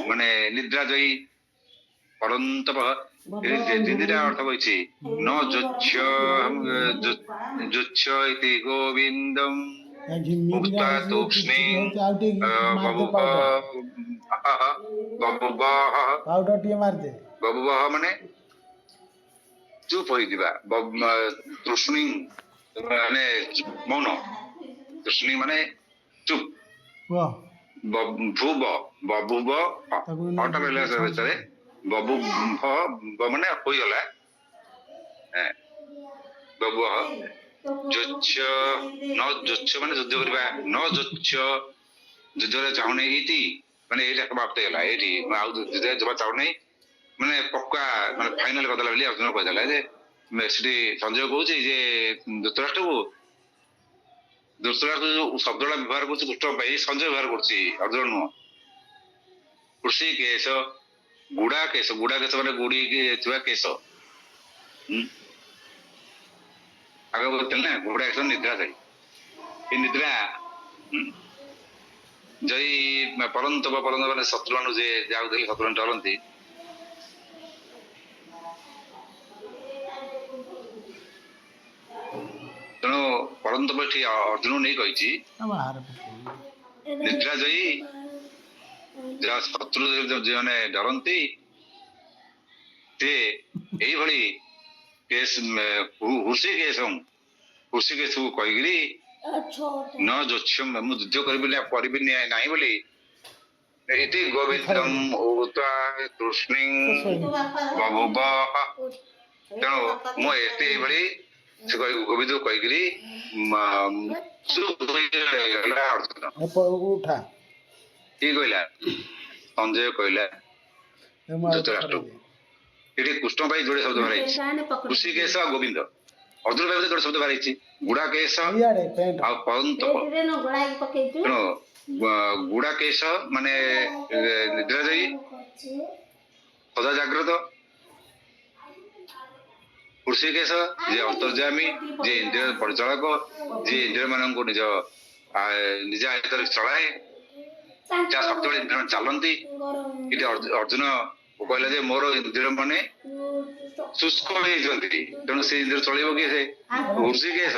ମାନେ ନିଦ୍ରାଜୟୀ ପରନ୍ତପ ତିନିଟା ଅର୍ଥ କହିଛି ନ ଯୁଚ୍ଛ ଇତି ଗୋବିନ୍ଦಂ ଉକ୍ତ୍वा ତୂକ୍ଷ୍ଣୀ ପାଉଡର ଟିକେ ମାରିଦେ ବବୁବହ ମାନେ ଚୁପ ହୋଇଯିବା ତୃଷ୍ଣୀ ମାନେ ମୌନ ତୃଷ୍ଣୀ ମାନେ ଚୁପ କୁହ ଭୁବ ବବୁବ ହଟା ରହିଲା ଭିତରେ ବବୁଭ ମାନେ ହୋଇଗଲା ବବୁହ ଯୁଚ୍ଛ ନ ଯୁଚ୍ଛ ମାନେ ଯୁଦ୍ଧ କରିବା ନ ଯୁଚ୍ଛ ଯୁଦ୍ଧରେ ଚାହୁଁନି ଇତି ମାନେ ଏଇଟା ସମାପ୍ତ ହେଇଗଲା ଏଇଠି ଆଉ ଯୁଦ୍ଧ ଜମା ଚାହୁଁନି ମାନେ ପକ୍କା ମାନେ ଫାଇନାଲ କରିଦେଲା ବୋଲି ଅର୍ଜୁନ କହିଦେଲା ଯେ ସେଠି ସଞ୍ଜୟ କହୁଛି ଯେ ଧୃତରାଷ୍ଟ୍ରକୁ ଯୋଉ ଶବ୍ଦଟା ବ୍ୟବହାର କରୁଛି କୃଷ୍ଣ ପାଇଁ ସଞ୍ଜୟ ବ୍ୟବହାର କରୁଛି ଅର୍ଜୁନ ନୁହଁ ଋଷିକେଶ ଗୁଡାକେଶ ମାନେ ଗୁଡିକି ଥିବା କେଶ ଆଗ କହୁଥିଲେ ନା ଗୁଡାକେଶ ନିଦ୍ରା ଯାଇ ଏ ନିଦ୍ରା ଜୟୀ ପରନ୍ତପ ମାନେ ଶତ୍ରୁଘ୍ନ ଯେ ଯାଉଥିଲେ ଶତ୍ରୁଘ୍ନ ଡରନ୍ତି ତେଣୁ ପରନ୍ତପ ଏଠି ଅର୍ଜୁନ ନେଇ କହିଛି ନିଦ୍ରା ଜୟୀ ଯାହା ଶତ୍ରୁ ଯେଉଁମାନେ ଡରନ୍ତି ସେ ଏଇଭଳି ହୃଷିକେଶକୁ କହିକିରି ନ ଯୋଚ୍ଛ ମୁଁ ଯୁଦ୍ଧ କରିବିନି ନାହିଁ ବୋଲି ଏଠି ଗୋବିନ୍ଦମ୍ ତୃଷ୍ଣୀ ବଭୁବ ତେଣୁ ମୁଁ ଏତେ ଏଇଭଳି ସେ ଗୋବିନ୍ଦ କହିକିରି ଉଠା କିଏ କହିଲା ସଞ୍ଜୟ କହିଲା ଧୃତରାଷ୍ଟ୍ରକୁ ଏଠି କୃଷ୍ଣ ପାଇଁ ଯୋଡେ ଶବ୍ଦ ବାହାରିଛି ଋଷିକେଶ ଆଉ ଗୋବିନ୍ଦ ଅର୍ଜୁନ ପାଇଁ ଯୋଡେ ଶବ୍ଦ ବାହାରିଛି ଗୁଡାକେଶ ଆଉ ପରନ୍ତପ ତେଣୁ ଗୁଡାକେଶ ମାନେ ନିଦ୍ରା ଯାଇ ସଦା ଜାଗ୍ରତ ଋଷିକେଶ ଯିଏ ଅନ୍ତର୍ଯାମୀ ଯିଏ ଇନ୍ଦ୍ରିୟ ପରିଚାଳକ ଯିଏ ଇନ୍ଦ୍ରିୟ ମାନଙ୍କୁ ନିଜ ଆୟତରେ ଚଳାଏ ଯାହା ସବୁବେଳେ ଇନ୍ଦ୍ରିୟ ଚାଲନ୍ତି ଏଠି ଅର୍ଜୁନ କହିଲା ଯେ ମୋର ଇନ୍ଦ୍ରିୟ ମାନେ ଶୁଷ୍କ ହେଇଯାଇଛନ୍ତି ତେଣୁ ସେ ଇନ୍ଦ୍ରିୟ ଚଳିବ କି ସେ ଋଷିକେଶ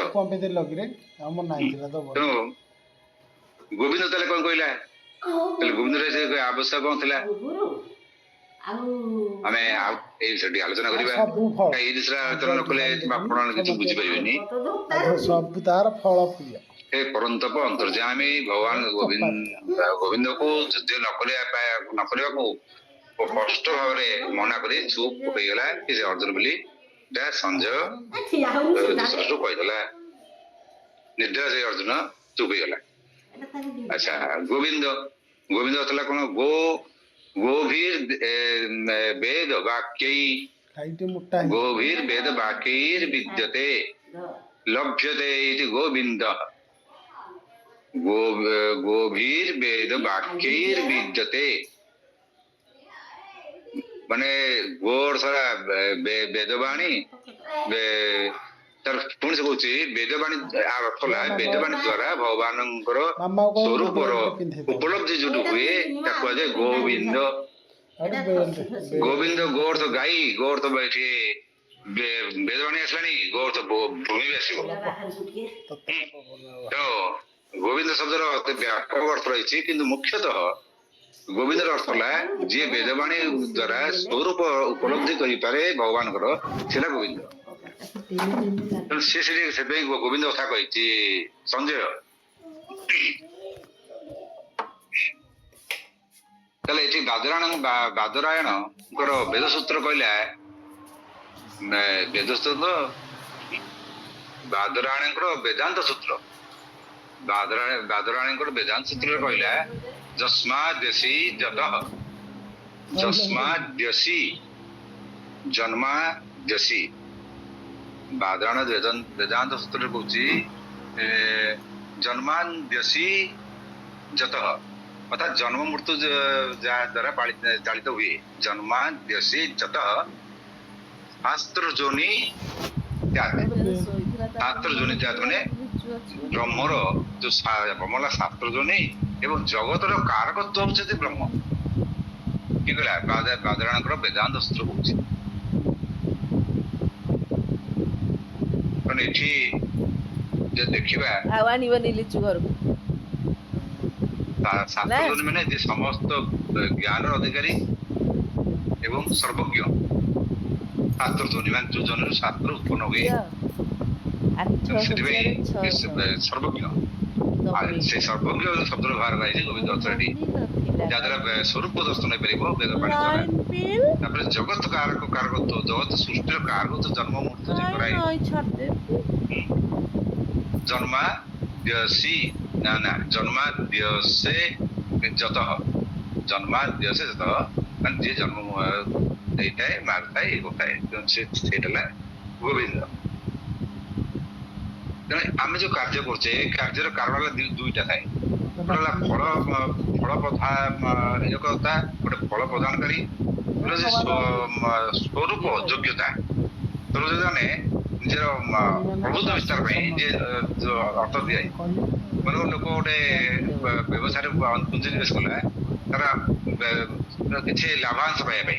ତେଣୁ ଗୋବିନ୍ଦ ତାହେଲେ କଣ କହିଲା ତାହେଲେ ଗୋବିନ୍ଦରେ ସେ ଆବଶ୍ୟକ କଣ ଥିଲା ଆମେ ଏଇ ବିଷୟରେ ଟିକେ ଆଲୋଚନା କରିବା ଏଇ ବିଷୟରେ ଆଲୋଚନା ନ କଲେ ଆପଣ କିଛି ବୁଝିପାରିବେନି ସବୁ ତାର ଫଳ ପ୍ରିୟ हे परंतप अंतर्जामी भगवान गोविंदକୁ ଯୁଦ୍ଧ ନ କରିବାକୁ ସ୍ପଷ୍ଟ ଭାବରେ ମନା କରି ଚୁପ୍ ହେଇଗଲା କି ସେ ଅର୍ଜୁନ ବୋଲି ସଞ୍ଜୟ କହିଦେଲା ନିଦ୍ରା ଯାଇ ଅର୍ଜୁନ ଚୁପ୍ ହେଇଗଲା ଆଚ୍ଛା ଗୋବିନ୍ଦ ଥିଲା କଣ गोभीर वेद वाक्यैर विद्यते लभ्यते इति गोविन्दः गोभीर वेद वाक्यैर विद्यते माने गोर सारा वेदवाणी तार पुणी से कहूँ वेदवाणी वेदवाणी द्वारा भगवान स्वरूप उपलब्धि जो हुए कहते गोविंद गोर तो गाई गोर तो बैठे वेदवाणी आसलानी गोर तो भूमि भी आसो तो गोविंद शब्द व्यापक अर्थ रही कि मुख्यतः गोविंद अर्थ है जी वेदवाणी द्वारा स्वरूप उपलब्धि करे भगवान गोविंद से गोविंद कथा कही संजय ये बादरायण वेदसूत्र कहला वेदसूत्र बादरायण वेदांत सूत्र बादरायण वेदांत सूत्र कहला जस्माद्यसी जतः जस्माद्यसी जन्माद्यसी बादरायण वेदांत सूत्र कहूँ जन्माद्यसी जतः अर्थात जन्म मृत्यु जहाँ द्वारा चालित हुए जन्माद्यसे जतः शास्त्र जोनि त्याग शास्त्र जोनि त्याग माने ब्रह्मर जो ब्रह्मला शास्त्र जोनि एवं जगतर कारकत्व होचे ब्रह्म कि कहला बादराणकर वेदांत सूत्र होचे कने एठी जे देखिबा आवानी बनी लिचु घर शास्त्र जोनि माने जे समस्त ज्ञान अधिकारी एवं सर्वज्ञ शास्त्र जोनि माने जो जन शास्त्र उत्पन्न हुए सर्वज्ञ से सर्वज्ञ शब्द व्यवहार कराई गोविंद अर्थटी जहाँ स्वरूप दर्शन हो वेद पाठ जगत कारक कारकत्व जगत सृष्टि कारकत्व जन्म मृत्यु कराई जन्माद्यसी ना ना जन्माद्यसे जतः जन्माद्यसे जतः मान जे जन्म देता है मारता है गोताए गोविंद आम जो कार्य करछे कार्यर कारण दुईटा थाए फल फल प्रधान एक होता गोटे फल प्रदानकारी स्वरूप योग्यता स्वरूप माने निजर प्रभुत्व विस्तार जो अर्थ दिए मन लोक गोटे व्यवसाय पुंजी निवेश कला तार किसी लाभांश पाइबा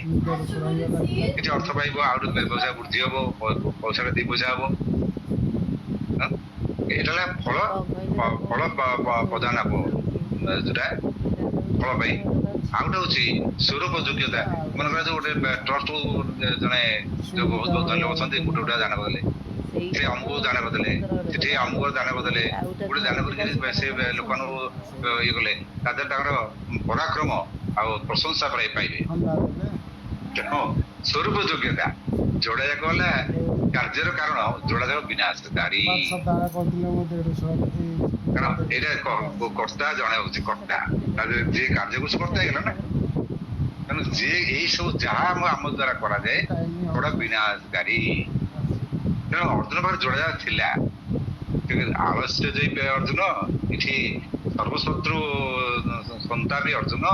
किसी अर्थ पाइब आ व्यवसाय वृद्धि हम पैसा दी पैसा हम এটা ফল ফল প্রদান হব যেটা ফল পাই ଆଉ ଗୋଟେ ହଉଛି ସ୍ୱରୂପ ଯୋଗ୍ୟତା ମନେକର ଯୋଉ ଗୋଟେ ଟ୍ରଷ୍ଟ ଜଣେ ଯୋଉ ବହୁତ ବହୁତ ଧନ୍ୟ ଅଛନ୍ତି ଗୋଟେ ଗୋଟେ ଦାନ କରିଦେଲେ ସେ ଆମକୁ ଦାନ କରିଦେଲେ ସେଠି ଆମକୁ ଦାନ କରିଦେଲେ ଗୋଟେ ଦାନ କରିକି ସେ ଲୋକମାନଙ୍କୁ ଇଏ କଲେ ତା ଦେହରେ ତାଙ୍କର ପରାକ୍ରମ ଆଉ ପ୍ରଶଂସା ପାଇବେ ତେଣୁ ସ୍ୱରୂପ ଯୋଗ୍ୟତା ଯୋଡା ଯାକ ହେଲା କାର୍ଯ୍ୟର କାରଣ ଯୋଡା ଯାକ ବିନାଶକାରୀ କାରଣ ଏଇଟା କର୍ତ୍ତା ଜଣେ ହଉଛି କର୍ତ୍ତା ଯିଏ କାର୍ଯ୍ୟକୁ ସେ କର୍ତ୍ତା ହେଇଗଲା ନା ତେଣୁ ଯିଏ ଏଇ ସବୁ ଯାହା ଆମ ଦ୍ଵାରା କରାଯାଏ ସେଗୁଡା ବିନାଶକାରୀ ତେଣୁ ଅର୍ଜୁନ ପାଖରେ ଯୋଡା ଯାକ ଥିଲା ଆଳସ୍ୟ ଯେ ଅର୍ଜୁନ ଏଠି ସର୍ବଶତ୍ରୁ ସନ୍ତାପୀ ଅର୍ଜୁନ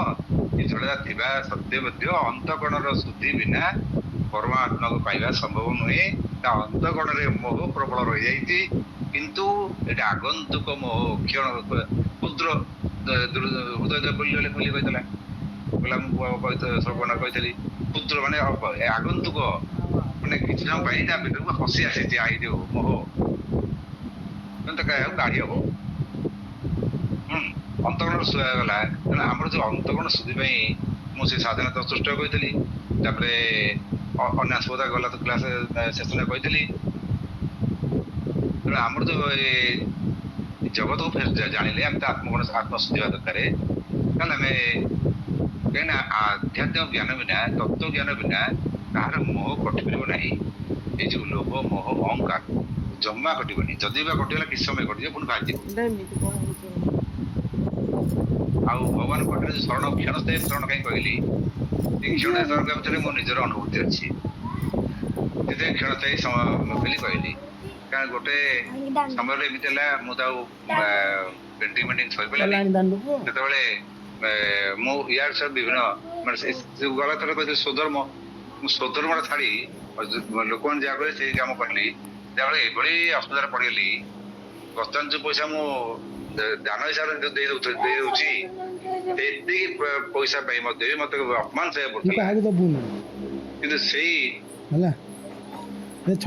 ଏ ଯୋଡା ଥିବା ସତ୍ୟ ମଧ୍ୟ ଅନ୍ତଃକରଣର ଶୁଦ୍ଧି ବିନା ପରମାତ୍ମାକୁ ପାଇବା ସମ୍ଭବ ନୁହେଁ ତା ଅନ୍ତଃକରଣରେ ମୋହ ପ୍ରବଳ ରହିଯାଇଛି କିନ୍ତୁ ଏଟା ଆଗନ୍ତୁକ ମୋହ କ୍ଷଣ କ୍ଷୁଦ୍ର ହୃଦୟ ଖୋଲି କହିଥିଲା କହିଲା ମୁଁ ଶ୍ରବଣ କହିଥିଲି କ୍ଷୁଦ୍ର ମାନେ ଆଗନ୍ତୁକ ମାନେ କିଛି ସମୟ ପାଇଁ ତା ଭିତରକୁ ହସି ଆସିଛି ଆଇ ଯୋଉ ମୋହ କାଢି ହବ ଅନ୍ତଃକରଣ ଗଲା ତେଣୁ ଆମର ଯୋଉ ଅନ୍ତଃକରଣ ଶୁଦ୍ଧି ପାଇଁ ମୁଁ ସେ ସ୍ୱାଧୀନତା ସୃଷ୍ଟି କହିଥିଲି ତାପରେ ଅନ୍ୟାସବତା ଗଲା ତ କ୍ଲାସ ଶେଷରେ କହିଥିଲି ତେଣୁ ଆମର ଯୋଉ ଜଗତକୁ ଜାଣିଲେ ଆମେ ତ ଆତ୍ମଶୁଦ୍ଧି ହେବା ଦରକାର ତାହେଲେ ଆମେ କାହିଁକିନା ଆଧ୍ୟାତ୍ମିକ ଜ୍ଞାନ ବିନା ତତ୍ତ୍ୱ ଜ୍ଞାନ ବିନା କାହାର ମୋହ କଟିପାରିବ ନାହିଁ ଏଇ ଯୋଉ ଲୋଭ ମୋହ ଅହଙ୍କାର ଜମା କଟିବନି ଯଦି ବା କଟିଗଲା କିଛି ସମୟ କଟିଯିବ ପୁଣି ବାହାରିଯିବ ଆଉ ଭଗବାନ ପାଖରେ ଯୋଉ ଶରଣ କ୍ଷଣସ୍ଥାୟୀ ଶରଣ କାହିଁ କହିଲି ଏ କ୍ଷଣସ୍ଥାୟୀ ଶରଣ ଭିତରେ ମୋ ନିଜର ଅନୁଭୂତି ଅଛି ସେଥିପାଇଁ କ୍ଷଣସ୍ଥାୟୀ ବୋଲି କହିଲି କାରଣ ଗୋଟେ ସମୟରେ ଏମିତି ହେଲା ମୁଁ ତାକୁ ପେଣ୍ଟିଂ ସରିପାରିଲାନି ସେତେବେଳେ ମୁଁ ୟାର ସବୁ ବିଭିନ୍ନ ମାନେ ଗଲା ଥର କହିଥିଲି ସ୍ୱଧର୍ମ ମୁଁ ସ୍ୱଧର୍ମଟା ଛାଡି ଲୋକମାନେ ଯାହା କରେ ସେଇ କାମ କଲି ଯାହାଫଳରେ ଏଭଳି ଅସୁବିଧାରେ ପଡିଗଲି ବର୍ତ୍ତମାନ ଯୋଉ ପଇସା ମୁଁ ଦାନ ହିସାବରେ ଦେଇଦଉଛି ଏତିକି ପଇସା ପାଇଁ ମଧ୍ୟ ମତେ ଅପମାନ ସହିବାକୁ ପଡୁଥିଲା କିନ୍ତୁ ସେଇ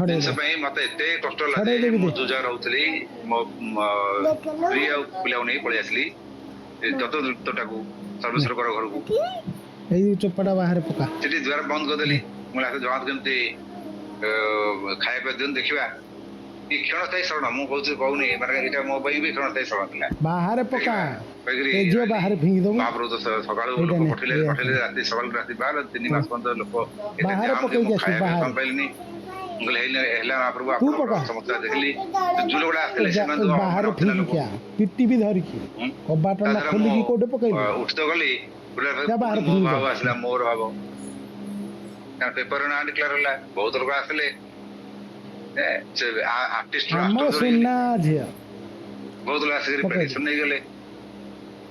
ଜିନିଷ ପାଇଁ ମତେ ଏତେ କଷ୍ଟ ଲାଗେ ମୁଁ ଯୋଉ ଜାଗା ରହୁଥିଲି ମୋ ସ୍ତ୍ରୀ ଆଉ ପିଲାକୁ ନେଇ ପଳେଇ ଆସିଲି ଦତ୍ତଟାକୁ ସର୍ବେଶ୍ୱର ଘରକୁ ସେଠି ଦ୍ୱାର ବନ୍ଦ କରିଦେଲି ମୁଁ ଜଣାନ୍ତୁ କେମିତି ଖାଇବା ଦିଅନ୍ତୁ ଦେଖିବା ଏ କ୍ଷଣସ୍ଥାୟୀ ଶରଣ ମୁଁ କହୁନି ମାନେ ଏଇଟା ମୋ ପାଇଁ ବି କ୍ଷଣସ୍ଥାୟୀ ଶରଣ ଥିଲା ମହାପ୍ରଭୁ ତ ସକାଳୁ ଲୋକ ପଠେଇଲେ ରାତି ସକାଳୁ ରାତି 3 ମାସ ପର୍ଯ୍ୟନ୍ତ ଲୋକ ଖାଇବା ପାଇଲିନି ହେଲା ମହାପ୍ରଭୁ ଆପଣ ସମସ୍ତେ ଦେଖିଲି ଯୋଉ ଲୋକଟା ଆସିଥିଲେ ସେମାନେ ଉଠିତ ଗଲି ଭାବ ଆସିଲା ମୋର ଭାବ ପେପର ନାଁ ଡିକ୍ଲାର ହେଲା ବହୁତ ଲୋକ ଆସିଲେ ବହୁତ ଲୋକ ଆସିକି ପେଟିସନ ନେଇଗଲେ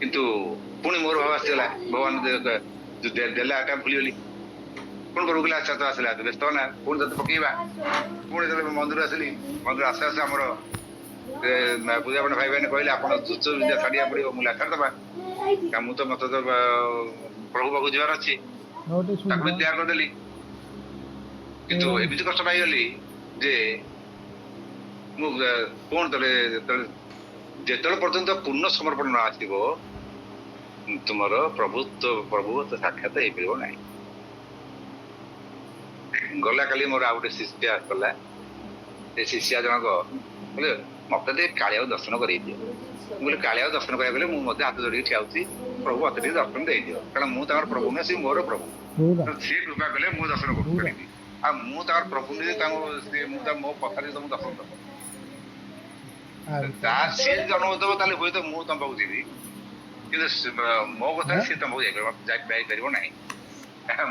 କିନ୍ତୁ ପୁଣି ମୋର ଭାବ ଆସିଗଲା ଭଗବାନ ଦେଲା ଏକା ଭୁଲିଗଲି ପୁଣି ଘରକୁ ଗଲେ ଆଚ୍ଛା ତ ଆସିଲା ବ୍ୟସ୍ତ ନା ପୁଣି ତତେ ପକେଇବା ପୁଣି ଯେତେବେଳେ ମନ୍ଦିର ଆସିଲି ମନ୍ଦିର ଆସ୍ତେ ଆସ୍ତେ ଆମର ପୂଜାପଣ୍ଡା ଭାଇ ଭାଇମାନେ କହିଲେ ଆପଣ ଯୁଚ ବିଦ୍ୟା ଛାଡ଼ିବାକୁ ପଡ଼ିବ ମୁଁ ଛାଡ଼ିଦେବା ମୁଁ ତ ମତେ ତ ପ୍ରଭୁ ପାଖକୁ ଯିବାର ଅଛି ତାକୁ ବି ତ୍ୟାଗ କରିଦେଲି କିନ୍ତୁ ଏମିତି କଷ୍ଟ ପାଇଗଲି ଯେ ମୁଁ କଣ ଯେତେବେଳେ ପର୍ଯ୍ୟନ୍ତ ପୂର୍ଣ୍ଣ ସମର୍ପଣ ନ ଆସିବ ତୁମର ପ୍ରଭୁ ସାକ୍ଷାତ ହେଇପାରିବ ନାହିଁ। ଗଲା କାଲି ମୋର ଆଉ ଗୋଟେ ଶିଷ୍ୟ ଆସିଥିଲା ସେ ଶିଷ୍ୟା ଜଣକ କହିଲେ ମତେ ଟିକେ କାଳିଆକୁ ଦର୍ଶନ କରେଇଦିଅ ମୁଁ କହିଲି କାଳିଆକୁ ଦର୍ଶନ କରିବାକୁ ଗଲେ ମୁଁ ମଧ୍ୟ ହାତ ଯୋଡ଼ିକି ଠିଆ ହଉଛି ପ୍ରଭୁ ମତେ ଟିକେ ଦର୍ଶନ ଦେଇଦିଅ କାରଣ ମୁଁ ତାଙ୍କର ପ୍ରଭୁ ନୁହେଁ ସେ ମୋର ପ୍ରଭୁ ସିଏ କୃପା କଲେ ମୁଁ ଦର୍ଶନ କରିବି ଆଉ ମୁଁ ତାଙ୍କର ପ୍ରଭୁ ନୁହେଁ ମୁଁ ମୋ କଥାରେ ତମକୁ ଦର୍ଶନ ଦବ ସିଏ ଜନ୍ମ ଦେବ ତାହେଲେ ହୁଏତ ମୁଁ ତମ ପାଖକୁ ଯିବି କିନ୍ତୁ ମୋ କଥାରେ ସିଏ ତମ ପାଖକୁ ଯାଇପାରିବ ନାହିଁ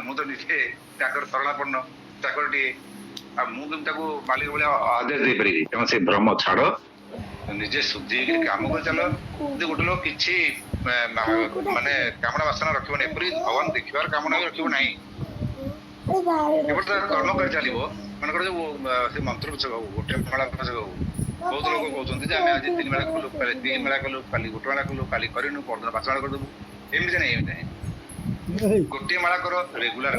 ମୁଁ ତ ନିଜେ ତାଙ୍କର ଶରଣାପନ୍ନ ଚାକରଟିଏ ଆଉ ମୁଁ କିନ୍ତୁ ତାକୁ ମାଲିକ ଭଳିଆ ଆଦେଶ ଦେଇପାରିବି ତେଣୁ ସେ ଭ୍ରମ ଛାଡ ନିଜେ ଶୁଦ୍ଧି ହେଇକି କାମ କରି ଚାଲ ଯଦି ଗୋଟେ ଲୋକ କିଛି ମାନେ କାମନା ବାସନା ରଖିବନି ଏପରି ଭଗବାନ ଦେଖିବାର କାମନା ବି ରଖିବ ନାହିଁ ଏପଟେ ତ କର୍ମ କରି ଚାଲିବ ମନେକର ଯୋଉ ସେ ମନ୍ତ୍ର ହଉ ଗୋଟେ ମାଳା ହଉ ବହୁତ ଲୋକ କହୁଛନ୍ତି ଯେ ଆମେ ଆଜି 3 ମେଳା କଲୁ କାଲି 3 ମେଳା କଲୁ କାଲି 1 ମେଳା କଲୁ କାଲି କରିନୁ ପରଦିନ 5 ମେଳା କରିଦେବୁ ଏମିତି ନାହିଁ ଏମିତି ନାହିଁ ଗୋଟିଏ ମାଳା କର ରେଗୁଲାର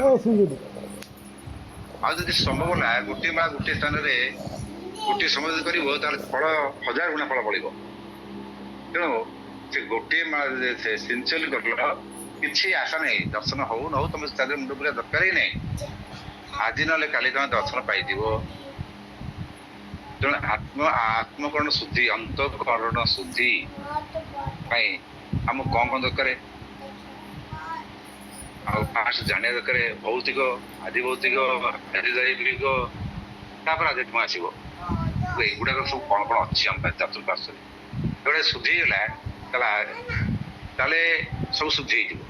ଆଉ ଯଦି ସମ୍ଭବ ହେଲା ଗୋଟିଏ ମାଳା ଗୋଟିଏ ସ୍ଥାନରେ ଗୋଟିଏ ସମୟ ଯଦି କରିବ ତାହେଲେ ଫଳ 1000 ଗୁଣା ଫଳ ପଳିବ ତେଣୁ ସେ ଗୋଟିଏ ମାଳା ସିନ୍ସିୟରଲି କରିଲ କିଛି ଆଶା ନାହିଁ ଦର୍ଶନ ହଉ ନ ହଉ ତମେ ତା ଦେହରେ ମୁଣ୍ଡ ପୁରା ଦରକାର ହିଁ ନାହିଁ ଆଜି ନହେଲେ କାଲି ତମେ ଦର୍ଶନ ପାଇଯିବ ତେଣୁ ଆତ୍ମକରଣ ଶୁଦ୍ଧି ଅନ୍ତଃକରଣ ଶୁଦ୍ଧି ପାଇଁ ଆମକୁ କଣ ଦରକାର ଆଉ ଫାଷ୍ଟ ଜାଣିବା ଦରକାର ଭୌତିକ ଆଦି ଭୌତିକ ଆଦି ଦୈବିକ ତାପରେ ଆଧ୍ୟାତ୍ମ ଆସିବ ଏଗୁଡାକ ସବୁ କଣ କଣ ଅଛି ଆମ ଚତୁର୍ପାର୍ଶ୍ୱରେ ଏଗୁଡା ଶୁଦ୍ଧି ହେଇଗଲା ତାହେଲେ ସବୁ ଶୁଦ୍ଧି ହେଇଯିବ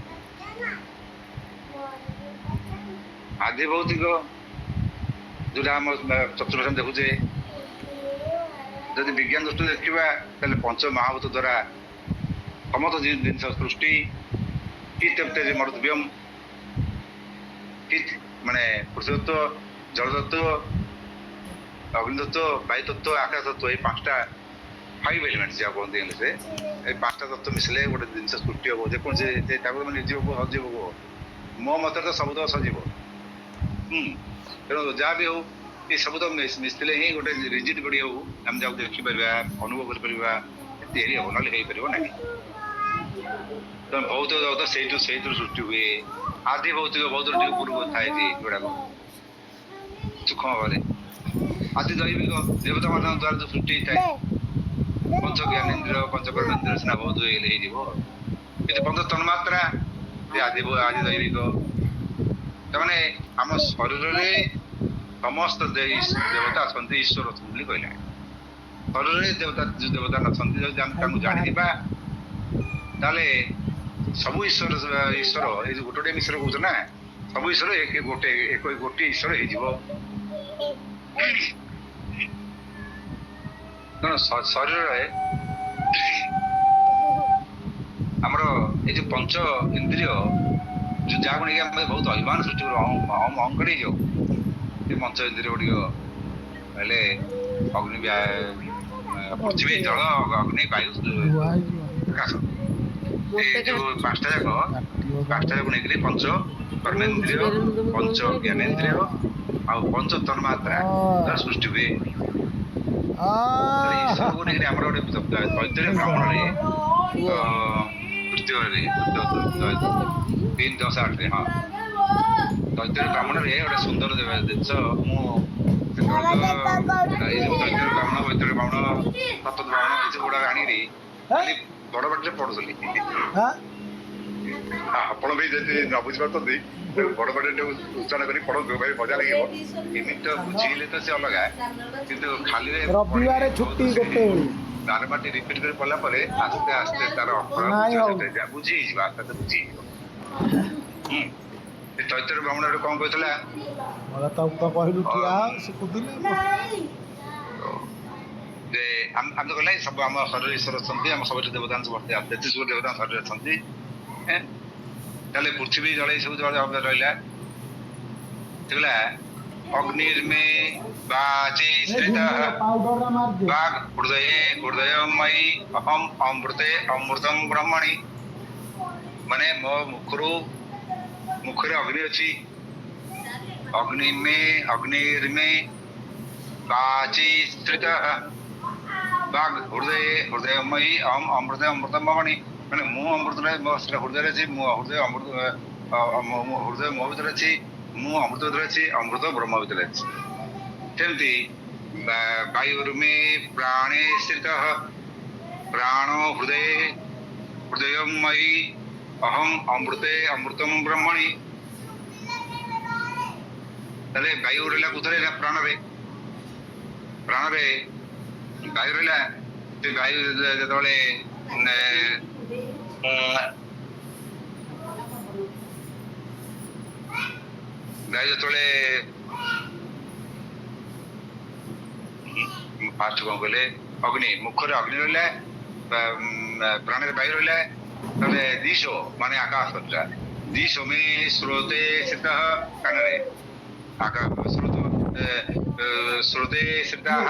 ଆଦି ଭୌତିକ ଯୋଉଟା ଆମ ଚତୁର୍ପାର୍ଶ୍ୱ ଦେଖୁଛେ ଯଦି ବିଜ୍ଞାନ ଦୃଷ୍ଟିରୁ ଦେଖିବା ତାହେଲେ ପଞ୍ଚ ମହାଭୂତ ଦ୍ୱାରା ସମସ୍ତ ଜିନିଷ ସୃଷ୍ଟି ମରୁଦ୍ଭ୍ୟମ୍ ମାନେ ପୃଥିବୀ ତତ୍ତ୍ୱ ଜଳ ତତ୍ତ୍ୱ ଅଗ୍ନି ତତ୍ତ୍ୱ ବାୟୁ ତତ୍ତ୍ୱ ଆକାଶ ତତ୍ତ୍ୱ ଏଇ 5ଟା 5 ଏଲିମେଣ୍ଟସ ଯାହା କୁହନ୍ତି ଇଂଲିଶରେ ଏଇ 5ଟା ତତ୍ତ୍ୱ ମିଶିଲେ ଗୋଟେ ଜିନିଷ ସୃଷ୍ଟି ହବ ଯେକୌଣସି ତାକୁ ତମେ ନିର୍ଜୀବ କୁହ ସଜୀବ କୁହ ମୋ ମତରେ ତ ସବୁ ତ ସଜୀବ ତେଣୁ ଯାହା ବି ହଉ ଏ ସବୁ ତ ମିଶିଲେ ହିଁ ଗୋଟେ ରିଜିଡ୍ ବଡି ହଉ ଆମେ ଯାହାକୁ ଦେଖିପାରିବା ଅନୁଭବ କରିପାରିବା ତିଆରି ହବ ନହେଲେ ହେଇପାରିବ ନାହିଁ ତମେ ଭୌତିକ ଜଗତ ସେଇଥିରୁ ସୃଷ୍ଟି ହୁଏ ଆଦି ଭୌତିକ ଟିକେ ପୂର୍ବ ଥାଏ ଯେ ଏଗୁଡାକ ସୂକ୍ଷ୍ମ ଭାବରେ ଆଦି ଦୈବିକ ଦେବତା ମାନଙ୍କ ଦ୍ୱାରା ଯୋଉ ସୃଷ୍ଟି ହେଇଥାଏ ପଞ୍ଚ ଜ୍ଞାନେନ୍ଦ୍ରିୟ ପଞ୍ଚକର୍ମେନ୍ଦ୍ରିୟ ସିନା ବହୁତ ହେଇଯିବ କିନ୍ତୁ ପଞ୍ଚ ତନ୍ମାତ୍ରା ଆଦି ଦୈବିକ ତାମାନେ ଆମ ଶରୀରରେ ସମସ୍ତ ଦେବତା ଅଛନ୍ତି ଈଶ୍ୱର ଅଛନ୍ତି ବୋଲି କହିଲେ ଶରୀରରେ ଦେବତା ନଛନ୍ତି ଯଦି ଆମେ ତାଙ୍କୁ ଜାଣିଥିବା ତାହେଲେ ସବୁ ଈଶ୍ୱର ଏଇ ଯୋଉ ଗୋଟେ ଈଶ୍ୱର କହୁଛ ନା ସବୁ ଈଶ୍ୱର ଗୋଟିଏ ଈଶ୍ୱର ହେଇଯିବ ତେଣୁ ଶରୀରରେ ଆମର ଏଇ ଯୋଉ ପଞ୍ଚ ଇନ୍ଦ୍ରିୟ ଯାହାକୁ ନେଇକି ଆମେ ବହୁତ ଅଭିମାନ ସୃଷ୍ଟି କରୁ ଅହଂକାରୀ ଯାଉ ଏ ପଞ୍ଚ ଇନ୍ଦ୍ରିୟ ଗୁଡ଼ିକ ହେଲେ ଅଗ୍ନି ପୃଥିବୀ ଜଳ ଅଗ୍ନି ବାୟୁ ଆକାଶ ଏ ଯୋଉ 5ଟା ଯାକ ନେଇକିରି ପଞ୍ଚ କର୍ମେନ୍ଦ୍ରିୟ ପଞ୍ଚ ଜ୍ଞାନେନ୍ଦ୍ରିୟ ଆଉ ପଞ୍ଚ ତନ୍ମାତ୍ରା ସୃଷ୍ଟି ହୁଏ ଏସବୁକୁ ନେଇକିରି ଆମର ଗୋଟେ ତୈତ୍ତିରୀୟ ବ୍ରାହ୍ମଣରେ ତୃତୀୟରେ 3:10:8 ହଁ ତୈତ୍ତିରୀୟ ବ୍ରାହ୍ମଣରେ ଗୋଟେ ସୁନ୍ଦର ଜିନିଷ ମୁଁ ଏଇ ଯୋଉ ତୈତ୍ତିରୀୟ ବ୍ରାହ୍ମଣ ବୈତରଣୀ ବ୍ରାହ୍ମଣ ସତତ ବ୍ରାହ୍ମଣ ଏସବୁ ଗୁଡାକ ଆଣିକିରି ବଡ ବାଟରେ ପଢୁଥିଲି ଆପଣ ବି ଯଦି ନ ବୁଝିପାରୁଛନ୍ତି ବଡ ବାଟରେ ଉଚ୍ଚାରଣ କରି ପଢନ୍ତୁ ଭାଇ ମଜା ଲାଗିବ ଏମିତି ତ ବୁଝିଲେ ତ ସେ ଅଲଗା କିନ୍ତୁ ଖାଲିରେ ରବିବାର ଛୁଟି ଗୋଟେ ବାରବାଟି ରିପିଟ କରି ପଢିଲା ପରେ ଆସ୍ତେ ଆସ୍ତେ ତାର ବୁଝି ହେଇଯିବ ଆସ୍ତେ ଆସ୍ତେ ବୁଝି ହେଇଯିବ ସେ ତୈତ୍ତିରୀୟ ବ୍ରାହ୍ମଣ କଣ କହିଥିଲା ଯେ ଆମେ ତ କହିଲେ ସବୁ ଆମ ଶରୀର ଈଶ୍ୱର ଅଛନ୍ତି, ଆମ ସବୁ ଦେବତା ସବୁ 33 କୋଟି ଦେବତା ଶରୀର ଅଛନ୍ତି। ତାହେଲେ ପୃଥିବୀ ଜଳ ସବୁ ଜଳ ରହିଲା ଠିକଲା। ଅଗ୍ନିର୍ମେ ବାଚି ସ୍ଥିତଃ ବାଗ୍ ହୃଦये ହୃଦୟମୟୀ ଅହମ୍ ଅମୃତେ ଅମୃତମ୍ ବ୍ରହ୍ମଣି। ମାନେ ମୋ ମୁଖରେ ଅଗ୍ନି ଅଛି। ଅଗ୍ନିର୍ମେ ବାଚି ସ୍ଥିତଃ ବାଗ୍ ହୃଦये ହୃଦୟମୟୀ ଅହମ୍ ଅମୃତେ ଅମୃତମ୍ ବ୍ରହ୍ମଣି। ମାନେ ମୁଁ ଅମୃତରେ ମୋ ହୃଦୟରେ ଅଛି, ମୁଁ ହୃଦୟ ଅମୃତ ହୃଦୟ ମୋ ଭିତରେ ଅଛି, ମୁଁ ଅମୃତ ଭିତରେ ଅଛି, ଅମୃତ ବ୍ରହ୍ମ ଭିତରେ ଅଛି। ସେମିତି ବାୟୁର୍ମେ ପ୍ରାଣେ ସ୍ଥିତଃ ପ୍ରାଣ ହୃଦये ହୃଦୟମୟୀ ଅହମ୍ ଅମୃତେ ଅମୃତମ୍ ବ୍ରହ୍ମଣି। ତାହେଲେ ବାୟୁ ରହିଲା କୋଉଥିରେ? ପ୍ରାଣରେ। ପ୍ରାଣରେ ବାୟୁ ରହିଲା। ସେ ବାୟୁ ଯେତେବେଳେ ବାୟୁ ଯେତେବେଳେ ଫାଷ୍ଟ କଣ କହିଲେ? ଅଗ୍ନି, ମୁଖରେ ଅଗ୍ନି ରହିଲା, ପ୍ରାଣରେ ବାୟୁ ରହିଲା। ତାହେଲେ ଦିଶୋ ମାନେ ଆକାଶ ରହିଲା। ଦିଶୋ ମେ ସ୍ରୋତେ ସ୍ଥିତଃ କାନରେ ସ୍ରୋତେ ସ୍ଥିତଃ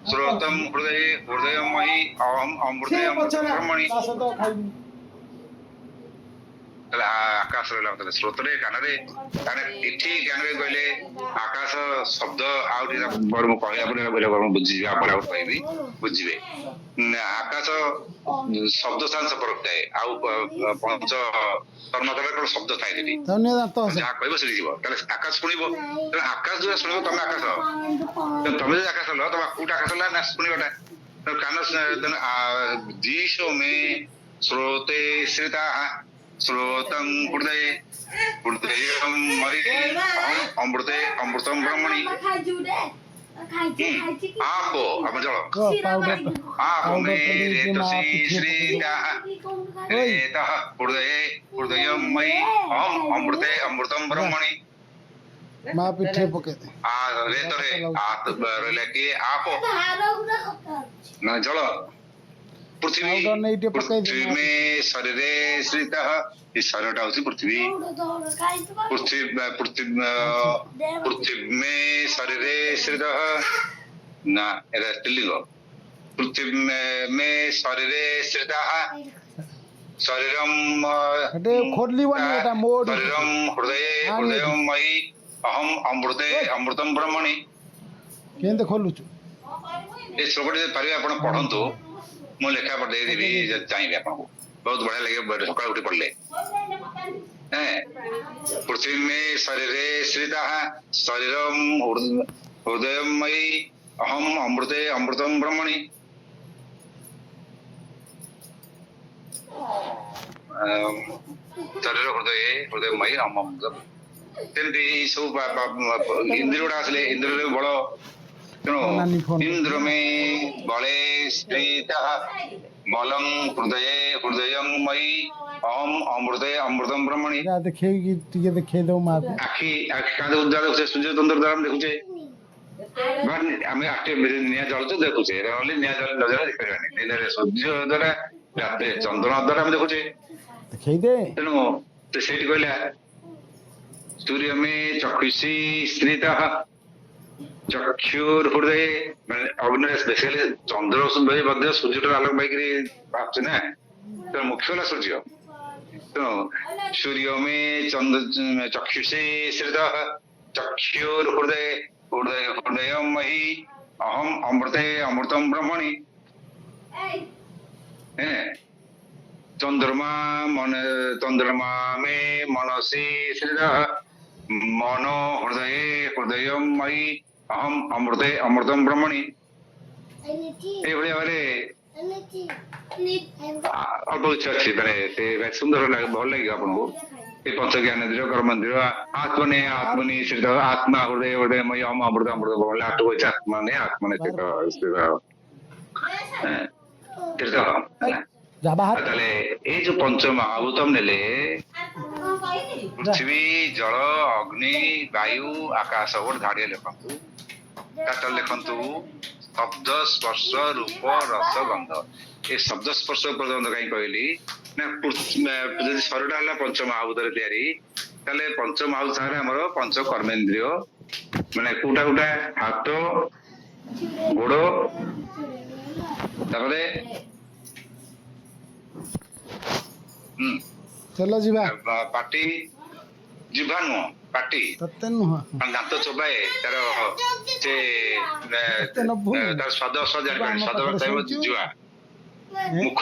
ସ୍ରୋତମ୍ ହୃଦये ହୃଦୟମୟୀ ଅହମ୍ ଅମୃତେ ଅମୃତମ୍ ବ୍ରହ୍ମଣି। ତାହେଲେ ଆକାଶ ରହିଲା। ତାହେଲେ ସ୍ରୋତରେ କାନରେ, ଏଠି କାନରେ କହିଲେ ଆକାଶ ଶବ୍ଦ ଆଉ ଟିକେ ମୁଁ କହିଲା ପରେ ବୁଝିଯିବେ, ଆପଣ ଆଉ କହିବି ବୁଝିବେ। ଆକାଶ ଶବ୍ଦ ସ୍ଥାନ ସମ୍ପର୍କ ଥାଏ, ଆଉ ପଞ୍ଚ ତନ୍ମତରେ କେବଳ ଶବ୍ଦ ଥାଏ ସେଠି। ଯାହା କହିବ ସେଠି ଯିବ। ତାହେଲେ ଆକାଶ ଶୁଣିବ। ଆକାଶ ଯୋଉଟା ଶୁଣିବ ତମେ ଆକାଶ, ତମେ ଯଦି ଆକାଶ ହେଲ ତମେ କୋଉଟା ଆକାଶ ହେଲା ନା ଶୁଣିବାଟା। କାନ ଦିଶୋ ମେ ଶ୍ରୋତେ ସ୍ଥିତାଃ ଶ୍ରୋତଂ ହୃଦये ହୃଦୟମୟୀ ଅମୃତେ ଅମୃତମ୍ ବ୍ରହ୍ମଣି। ଆପୋ ଆମ ଜଳ ଆପୋ ମେ ରେତସୀ ଶ୍ରୀତାଃ ରେତଃ ହୃଦये ହୃଦୟମୟୀ ଅହମ୍ ଅମୃତେ ଅମୃତମ୍ ବ୍ରହ୍ମଣି। ମା ପିଠେ ପକେଇଦେ। ରେତରେ ରହିଲା କି ଆପୋ ମାନେ ଜଳ। ପୃଥିବୀ ମେ ଶରୀରେ ସ୍ଥିତଃ, ଏ ଶରୀରଟା ହଉଛି ପୃଥିବୀ। ପୃଥିବୀ ମେ ଶରୀରେ ସ୍ଥିତଃ ନା ଏଟା ସ୍ତ୍ରୀଲିଙ୍ଗ। ପୃଥିବୀ ମେ ଶରୀରେ ସ୍ଥିତଃ ଶରୀରମ୍ ଶରୀରମ୍ ହୃଦये ହୃଦୟମୟୀ ଅହମ୍ ଅମୃତେ ଅମୃତମ୍ ବ୍ରହ୍ମଣି। କେମିତି ଖୋଲୁଛୁ? ଏ ଶ୍ଲୋକଟି ପାରିବେ ଆପଣ ପଢନ୍ତୁ। ମୁଁ ଲେଖା ଦେଇଦେବି ଯଦି ଚାହିଁବେ ଆପଣଙ୍କୁ, ବହୁତ ବଢିଆ ଲାଗିବ ସକାଳୁ ଉଠି ପଢିଲେ। ପୃଥିବୀ ମେ ଶରୀରେ ସ୍ଥିତଃ ଶରୀରମ୍ ହୃଦୟମୟୀ ଅହମ୍ ଅମୃତେ ଅମୃତମ୍ ବ୍ରହ୍ମଣି। ଶରୀର ହୃଦୟ ହୃଦୟମୟୀ ଅହମ୍ ଅମୃତ। ସେମିତି ଏଇ ସବୁ ଇନ୍ଦ୍ରିୟ ଗୁଡା ଆସିଲେ ଇନ୍ଦ୍ରିୟରେ ବଳ। ତେଣୁ ଇନ୍ଦ୍ର ମେ ବଳେ ସ୍ଥିତଃ ବଲଂ ହୃଦये ହୃଦୟମୟୀ ଅହମ୍ ଅମୃତେ ଅମୃତମ୍ ବ୍ରହ୍ମଣି। ଦେଖେଇକି ଟିକେ ଦେଖେଇଦବ ମାକୁ। ଆଖି କାନ୍ଦ ଦେଖୁଛେ, ସୂର୍ଯ୍ୟ ତନ୍ତ୍ର ଦ୍ୱାରା ଆମେ ଦେଖୁଛେ। ଆମେ ନିଆଁ ଜଳୁଛୁ ଦେଖୁଛେ, ନିଆଁ ଜଳ ଦେଖିପାରିବାନି। ସୂର୍ଯ୍ୟ ଦ୍ୱାରା ରାତିରେ ଚନ୍ଦ୍ର ଦ୍ୱାରା ଆମେ ଦେଖୁଛେ। ଦେଖେଇଦେ। ତେଣୁ ସେଇଠି କହିଲା ସୂର୍ଯ୍ୟ ମେ ଚକ୍ଷୁଷୀ ସ୍ଥିତଃ ଚକ୍ଷୁର୍ ହୃଦये, ମାନେ ଅଗ୍ନିରେ ସ୍ପେସିଆଲି ଚନ୍ଦ୍ର ମଧ୍ୟ ସୂର୍ଯ୍ୟଠାରୁ ଆଲୋକ ପାଇକିରି ବାହାରୁଛି ନା। ତେଣୁ ମୁଖ୍ୟ ହେଲା ସୂର୍ଯ୍ୟ। ତେଣୁ ସୂର୍ଯ୍ୟ ମେ ଚକ୍ଷୁଷୀ ସ୍ଥିତଃ ଚକ୍ଷୁର୍ ହୃଦये ହୃଦୟମୟୀ ଅହମ୍ ଅମୃତେ ଅମୃତମ୍ ବ୍ରହ୍ମଣି। ଚନ୍ଦ୍ରମା ମେ ମନସୀ ସ୍ଥିତଃ ମନୋ ହୃଦये ହୃଦୟମୟୀ ଅହମ୍ ଅମୃତେ ଅମୃତମ୍ ବ୍ରହ୍ମଣି। ଏଇଭଳି ଭାବରେ ଅଳ୍ପ କିଛି ଅଛି, ମାନେ ସେ ସୁନ୍ଦର ଭଲ ଲାଗିବ ଆପଣଙ୍କୁ। ଏ ପଞ୍ଚ ଜ୍ଞାନେନ୍ଦ୍ରିୟ କର୍ମେନ୍ଦ୍ରିୟ ଆତ୍ମନେ ଆତ୍ମନି ସ୍ଥିତ ଆତ୍ମା ହୃଦୟ ହୃଦୟମୟୀ ଅହମ୍ ଅମୃତ ଅମୃତ ବ୍ରହ୍ମଣି। ଆଠୁ ଅଛି ଆତ୍ମନେ ଆତ୍ମନେ ସ୍ଥିତ। ତାହେଲେ ଏଇ ଯୋଉ ପଞ୍ଚ ମହାଭୂତମ୍ ନେଲେ ପୃଥିବୀ ଜଳ ଅଗ୍ନି ବାୟୁ ଆକାଶ, ଗୋଟେ ଧାଡିଆ ଲେଖନ୍ତୁ। ତାପରେ ଲେଖନ୍ତୁ ଶବ୍ଦ ସ୍ପର୍ଶ ରୂପ ରସ ଗନ୍ଧ। ଏ ଶବ୍ଦ ସ୍ପର୍ଶ ପର୍ଯ୍ୟନ୍ତ କାହିଁ କହିଲି ନା ଯଦି ଶରୀରଟା ହେଲା ପଞ୍ଚମହାଭୂତରେ ତିଆରି ତାହେଲେ ପଞ୍ଚମହାଭୂତ ସାଙ୍ଗରେ ଆମର ପଞ୍ଚ କର୍ମେନ୍ଦ୍ରିୟ ମାନେ କୋଉଟା କୋଉଟା ହାତ ଗୋଡ ତାପରେ ଚାଲ ଯିବା ପାଟି ଜିଭା ନୁହଁ ପାଟି ତତେ ନୁହଁ ଦାନ୍ତ ଚୋବାଏ ତାର ସେ ତାର ସ୍ୱାଦ ଜାଣିପାରେ ସ୍ୱାଦ ଜିଭା ମୁଖ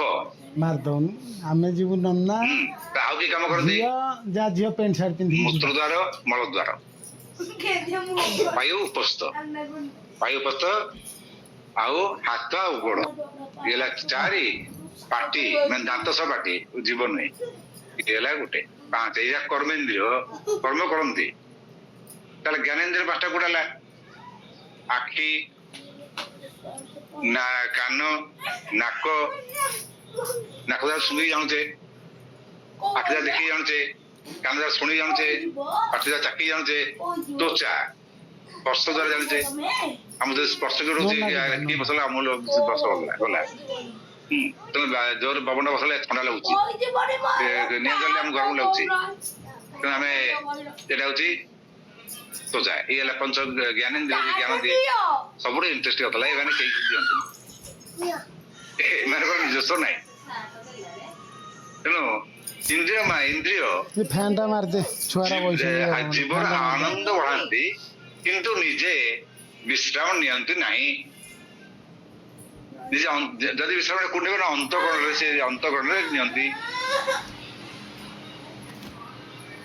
ମାରିଦଉନି ଆମେ ଯିବୁ ନନା ଆଉ କି କାମ କରନ୍ତି ଯାହା ଝିଅ ପ୍ୟାଣ୍ଟ ସାର୍ଟ ପିନ୍ଧିକି ମୂତ୍ରଦ୍ୱାର ମଳଦ୍ୱାର ବାୟୁ ଉପସ୍ଥ ଆଉ ହାତ ଆଉ ଗୋଡ ଇଏ ହେଲା 4 ପାଟି ମାନେ ଦାନ୍ତ ସହ ପାଟି ଜୀବ ନୁହେଁ ଇଏ ହେଲା ଗୋଟେ 5 ଏଇଟା କର୍ମେନ୍ଦ୍ରିୟ କର୍ମ କରନ୍ତି। ତାହେଲେ ଜ୍ଞାନେନ୍ଦ୍ରିୟ 5ଟା କୋଉଟା ହେଲା ଆଖି ନା କାନ ନାକ ଦ୍ୱାରା ଶୁଣିକି ଜାଣୁଛେ ଆଖି ଦ୍ୱାରା ଦେଖିକି ଜାଣୁଛେ କାନ ଦ୍ୱାରା ଶୁଣିକି ଜାଣୁଛେ ପାଟି ଦ୍ୱାରା ଚାକିକି ଜାଣୁଛେ ତ୍ୱଚା ସ୍ପର୍ଶ ଦ୍ୱାରା ଜାଣୁଛେ ଆମ ଯଦି ସ୍ପର୍ଶ କରୁଛି କି ବସଲା ଅମୂଲ ବସ ଗଲା ତେଣୁ ଜୋର ପବନ ବସଲେ ଥଣ୍ଡା ଲାଗୁଛି ନିଆଁ ଜଳିଲେ ଆମକୁ ଗରମ ଲାଗୁଛି ତେଣୁ ଆମେ ଏଇଟା ହଉଛି ତ୍ୱଚା ଇଏ ହେଲା ପଞ୍ଚ ଜ୍ଞାନେନ୍ଦ୍ରିୟ ଜ୍ଞାନ ଦିଏ ସବୁଠୁ ଇଣ୍ଟରେଷ୍ଟ କଥା ଏମାନେ କେହି ଦିଅନ୍ତିନି ଏମାନଙ୍କର ନିଜସ୍ୱ ନାହିଁ। ତେଣୁ ଇନ୍ଦ୍ରିୟ ଫ୍ୟାନ୍ ଟା ମାରିଦେ ଛୁଆରା ଜୀବନ ଆନନ୍ଦ ବଢାନ୍ତି କିନ୍ତୁ ନିଜେ ବିଶ୍ରାମ ନିଅନ୍ତି ନାହିଁ। ନିଜେ ଯଦି ବିଶ୍ରାମ କୋଉଠି ଅନ୍ତଃକରଣରେ ସେ ଅନ୍ତଃକରଣରେ ନିଅନ୍ତି।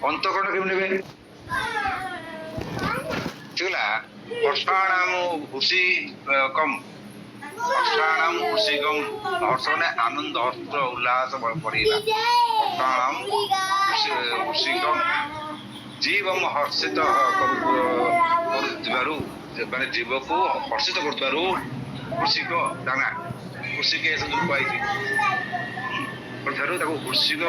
ଅନ୍ତଃକରଣ କେମିତି ନେବେ ଠିକଲା ହର୍ଷାଣାମ ଖୁସି କମ୍ ହର୍ଷାଣାମ ଖୁସି କମ୍ ହର୍ଷ ମାନେ ଆନନ୍ଦ ହର୍ଷ ଉଲ୍ଲାସ ପଡିଲା ହର୍ଷାଣାମ ଖୁସି କମ୍ ଜୀବମ ହର୍ଷିତ କରୁଥିବାରୁ ମାନେ ଜୀବକୁ ହର୍ଷିତ କରୁଥିବାରୁ କୃଷିକ ଦାନା କୃଷିକ ଏସବୁ ପାଇଛି ତାକୁ କୃଷିକ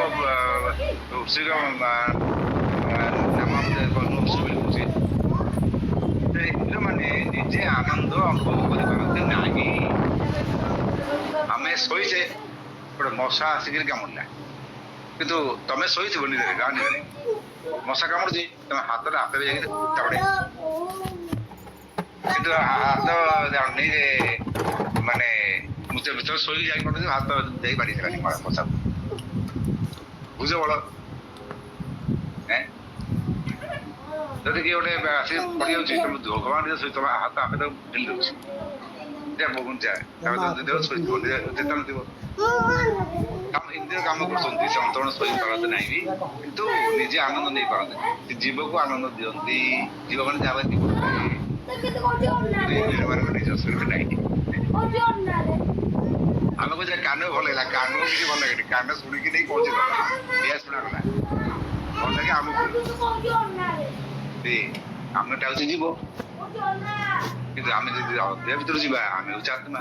ନାମ କହୁଛି ମାନେ ନିଜେ ଆନନ୍ଦ ଅନୁଭବ କରିପାରନ୍ତି ନାହିଁ। ଆମେ ଶୋଇଛେ ଗୋଟେ ମଶା ଆସିକିରି କାମୁଡ଼ିଲା କିନ୍ତୁ ତମେ ଶୋଇଥିବ ନିଜରେ ଗାଁ ନିଜରେ ମଶା କାମୁଡୁଛି ତମେ ହାତରେ ହାତରେ ଯାଇକି ତାପରେ କିନ୍ତୁ ହାତ ନେଇ ମାନେ ଭିତରେ ଶୋଇକି ଯାଇପାରୁଛି ହାତ ଦେଇ ପାରିଥିଲାନି ମଶାକୁ ବୁଝ ବଳ ଯଦି କିଏ ଗୋଟେ ଆସିକି ପଡ଼ିଯାଉଛି ତମେ ଭଗବାନ ତମେ ହାତ ଆପେ ତାକୁ ଢିଲି ଦଉଛି ଇନ୍ଦ୍ରିୟ କାମ କରୁଛନ୍ତି ସେ ଅନ୍ତରଣ ଶୋଇପାରନ୍ତି ନାହିଁ କିନ୍ତୁ ନିଜେ ଆନନ୍ଦ ନେଇପାରନ୍ତି ସେ ଜୀବକୁ ଆନନ୍ଦ ଦିଅନ୍ତି ଜୀବ ମାନେ ଯାହା ଜୀବନ ନିଜ ଶରୀର ନାହିଁ। ଆମେ କହୁଛେ କାନ ଭଲ ଲାଗିଲା କାନକୁ କିଛି ଭଲ ଲାଗେନି କାନ ଶୁଣିକି ନେଇ ପହଞ୍ଚିଗଲା ଏଇଆ ଶୁଣାଗଲା ଭଲ ଲାଗେ ଆମକୁ ଆମଟା ହଉଛି ଯିବ କିନ୍ତୁ ଆମେ ଯଦି ଦେହ ଭିତରୁ ଯିବା ଆମେ ହଉଛି ଆତ୍ମା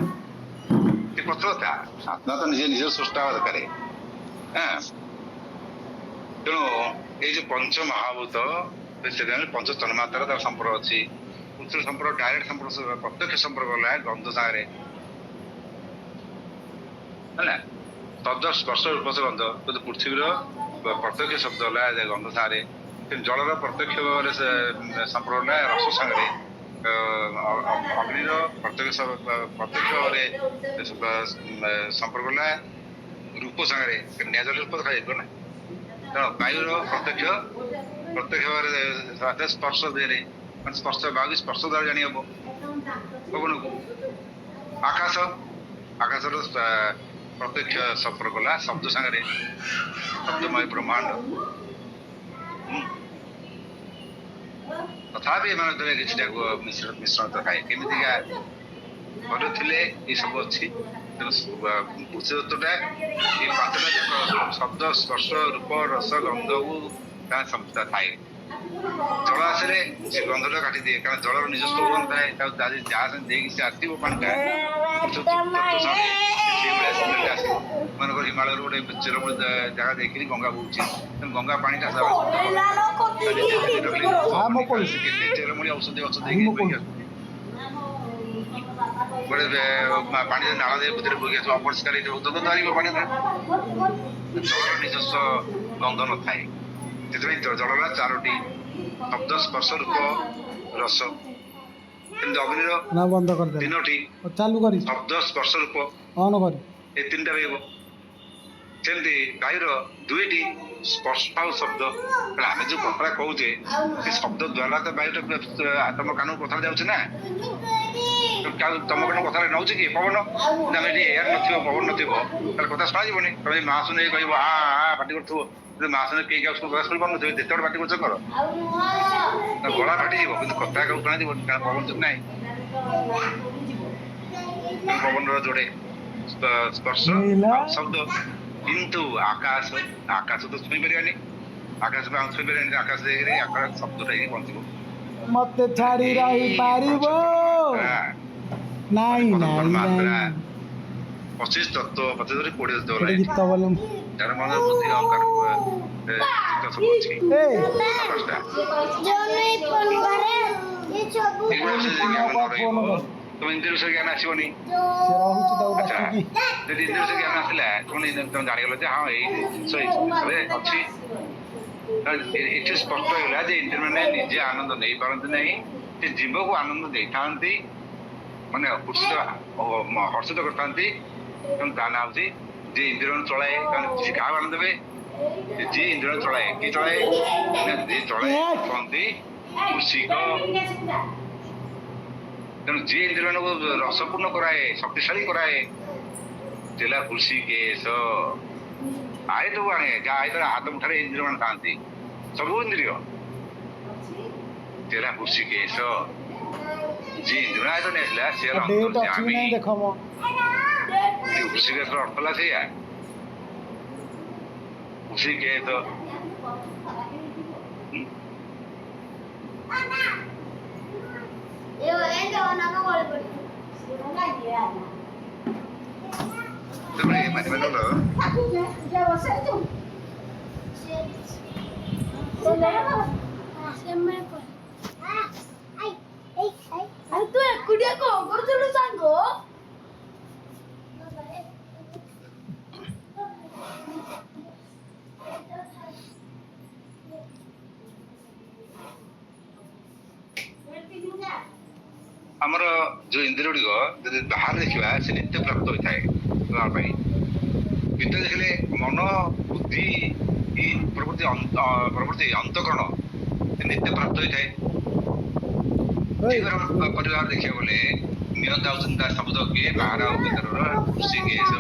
ସେ ପଥ କଥା ଆତ୍ମା ତ ନିଜେ ନିଜର ସୃଷ୍ଟି ହେବା ଦରକାର। ତେଣୁ ଏଇ ଯୋଉ ପଞ୍ଚ ମହାଭୂତ ସେଥିପାଇଁ ପଞ୍ଚ ତନ୍ମାତ୍ରା ତାର ସମ୍ପର୍କ ଅଛି ପୃଥିବୀ ସମ୍ପର୍କ ଡାଇରେକ୍ଟ ସମ୍ପର୍କ ପ୍ରତ୍ୟକ୍ଷ ସମ୍ପର୍କ ହେଲା ଗନ୍ଧ ସାଙ୍ଗରେ ହେଲା ଶବ୍ଦ ସ୍ପର୍ଶ ରୂପ ଗନ୍ଧ କିନ୍ତୁ ପୃଥିବୀର ପ୍ରତ୍ୟକ୍ଷ ଶବ୍ଦ ହେଲା ଗନ୍ଧ ସାଙ୍ଗରେ ଜଳର ପ୍ରତ୍ୟକ୍ଷ ଭାବରେ ସମ୍ପର୍କ ହେଲା ରସ ସାଙ୍ଗରେ ଅଗ୍ନିର ପ୍ରତ୍ୟକ୍ଷ ଭାବରେ ସମ୍ପର୍କ ହେଲା ରୂପ ସାଙ୍ଗରେ ନିଆଁ ଜଳ ରୂପ ଦେଖାଯାଇବ ନା ତେଣୁ ବାୟୁର ପ୍ରତ୍ୟକ୍ଷ ଭାବରେ ସ୍ପର୍ଶ ଦେହରେ ମାନେ ସ୍ପର୍ଶ ବାୟୁ ସ୍ପର୍ଶ ଦ୍ୱାରା ଜାଣି ହବ ପବନକୁ ଆକାଶର ପ୍ରତ୍ୟକ୍ଷ ସମ୍ପର୍କ ହେଲା ଶବ୍ଦ ସାଙ୍ଗରେ ଶବ୍ଦମୟ ବ୍ରହ୍ମାଣ୍ଡ ତଥାପି ଏମାନ ଭିତରେ କିଛିଟା ମିଶ୍ରଣ ଥାଏ କେମିତିକା ଘରେ ଥିଲେ ଏସବୁ ଅଛି ତେଣୁ ପୃଥ୍ୱୀତତ୍ତ୍ୱଟା ଏଇ 5ଟା ଯାକ ଶବ୍ଦ ସ୍ପର୍ଶ ରୂପ ରସ ଗନ୍ଧକୁ ତାହା ସଂସ୍ଥା ଥାଏ। ଜଳ ଆସିଲେ ସେ ଗନ୍ଧଟା କାଟିଦିଏ କାରଣ ଜଳର ନିଜସ୍ୱ ଗନ୍ଧ ଥାଏ ତାକୁ ଯାହା ଦେଇକି ସେ ଆସିବ ପାଣିଟା ଆସିବ ମନେକର ହିମାଳୟରୁ ଗୋଟେ ଚେରମୂଳି ଜାଗା ଦେଇକିରି ଗଙ୍ଗା ବହୁଛି ତେଣୁ ଗଙ୍ଗା ପାଣିଟା କେତେ ଚେରମୂଳି ଔଷଧି ଗଛ ଦେଇକି ଗୋଟେ ପାଣିରେ ନାଳ ଦେଇ ଭିତରେ ବୋହି ଆସିବ ଅପରିଷ୍କାର ହେଇଥିବ ଦୁଧ ଧରିବ ପାଣିରେ। ଜଳର ନିଜସ୍ୱ ଗନ୍ଧ ନଥାଏ। ସେଥିପାଇଁ ଜଳର 4ଟି ଶବ୍ଦ, ସ୍ପର୍ଶ, ରୂପ, ରସ। କିନ୍ତୁ ଅଗ୍ନିର ନା ବନ୍ଦ କରିଦେଲା 3ଟି ଚାଲୁ କରି ଶବ୍ଦ, ସ୍ପର୍ଶ, ରୂପ, ଅନ୍ କରି ଏ 3ଟା ରହିବ। ସେମିତି ବାୟୁର 2ଟି ସ୍ପର୍ଶ ଆଉ ଶବ୍ଦ। ଆମେ ଯୋଉ କଥା କହୁଛେ ସେ ଶବ୍ଦ ଦ୍ୱାରା ତ ବାୟୁଟା ତମ କାନକୁ କଥା ଯାଉଛି ନା। ତମ କାନ କଥା ନଉଛି କି ପବନ? ଆମେ ଯଦି ଏୟାର ନଥିବ, ପବନ ନଥିବ, ତାହେଲେ କଥା ଶୁଣାଯିବନି। ତମେ ମାଉସ ନେଇ କହିବ ଆ ପାଟି କରୁଥିବ, ମାଉସ ନେଇ କେହି କାହାକୁ କଥା ଶୁଣିପାରୁନଥିବ, ଯେତେବେଳେ ପାଟି କରୁଛ କର ଗଳା ଫାଟିଯିବ, କିନ୍ତୁ କଥା କାହାକୁ ଶୁଣାଯିବନି, କାରଣ ପବନ ତ ନାହିଁ। ପବନର ଯୋଡେ ସ୍ପର୍ଶ ଆଉ ଶବ୍ଦ। କିନ୍ତୁ ଆକାଶ ତ ଛୁଇଁପାରିବାନି, ଆକାଶକୁ ଆମେ ଛୁଇଁପାରିବାନି। ଆକାଶ ଦେଇକିରି ଆକାଶ ଶବ୍ଦଟା ହେଇକି ବଞ୍ଚିବ। ମତେ ଛାଡି ରହିପାରିବ ନାଇଁ ନାଇଁ ନାଇଁ 25 ତତ୍ତ୍ୱ 20 ତତ୍ତ୍ୱ ଗୋଟେ ଗୀତ ବୋଲେ ଯାର ମନ ବୁଦ୍ଧି ଅହଙ୍କାର ଚିତ୍ତ ସବୁ ଅଛି। ପାଞ୍ଚଟା ଏଗୁଡ଼ା ସେ ଜ୍ଞାନ ନ ରହିବ, ତମ ଇନ୍ଦ୍ରିୟ ବିଷୟ ଜ୍ଞାନ ଆସିବନି। ସେ ରହୁଛି ତାକୁ ଆଚ୍ଛା, ଡାକିକି ଯଦି ଇନ୍ଦ୍ରିୟ ବିଷୟ ଜ୍ଞାନ ଆସିଲା ତମେ ଜାଣିଗଲ ଯେ ହଁ ଏଇ ଜିନିଷ ଏଇ ଜିନିଷରେ ଅଛି। ଏଠି ସ୍ପଷ୍ଟ ହେଇଗଲା ଯେ ଇନ୍ଦ୍ରିୟ ମାନେ ନିଜେ ଆନନ୍ଦ ନେଇପାରନ୍ତି ନାହିଁ, ସେ ଜୀବକୁ ଆନନ୍ଦ ଦେଇଥାନ୍ତି, ମାନେ ହର୍ଷିତ କରିଥାନ୍ତି। ତା ନାଁ ହଉଛି ଯିଏ ଇନ୍ଦ୍ରିୟ ଚଳାଏ। ସେ କାହାକୁ ଆନନ୍ଦ ଦେବେ? ଯିଏ ଇନ୍ଦ୍ରିୟ ଚଳାଏ। କିଏ ଚଳାଏ? ଯିଏ ଚଳାଏ କହନ୍ତି କୃଷିକ। ତେଣୁ ଯିଏ ଇନ୍ଦ୍ରିୟ ମାନଙ୍କୁ ରସପୂର୍ଣ୍ଣ କରାଏ, ଶକ୍ତିଶାଳୀ କରାଏ, ହେଲା ହୃଷିକେଶ। ଆଏ ସବୁ ଆଣେ, ଯାହା ଆଏ ହାତ ମୁଠାରେ ଇନ୍ଦ୍ରିୟ ମାନେ ଥାନ୍ତି, ସବୁ ଇନ୍ଦ୍ରିୟ ତେରା ହୃଷିକେଶ। ଯିଏ ଇନ୍ଦ୍ରିୟ ଆୟତ ନେଇଥିଲା ସେ ହେଲା ଅନ୍ତର୍ଯ୍ୟାମୀ। ଦେଖ ମ ହୃଷିକେଶର ଅର୍ଥ ହେଲା ସେଇଆ। ହୃଷିକେଶ ତୁ ଏକୁଟିଆ କଣ କରୁଥିଲୁ ସାଙ୍ଗ? ଆମର ଯୋଉ ଇନ୍ଦ୍ରିୟ ଗୁଡିକ ଯଦି ବାହାରେ ଦେଖିବା ସେ ନିତ୍ୟ ପ୍ରାପ୍ତ ହୋଇଥାଏ ପାଇଁ। ଭିତରେ ଦେଖିଲେ ମନ, ବୁଦ୍ଧି, ପ୍ରଭୃତି ଅନ୍ତଃକରଣ ସେ ନିତ୍ୟ ପ୍ରାପ୍ତ ହୋଇଥାଏ। ପରିବାର ଦେଖିବାକୁ ଗଲେ ନିୟନ୍ତା ହଉଛନ୍ତି ତା ଶବ୍ଦ କିଏ? ବାହାର ଆଉ ଭିତରର ହୃଷିକେଶ।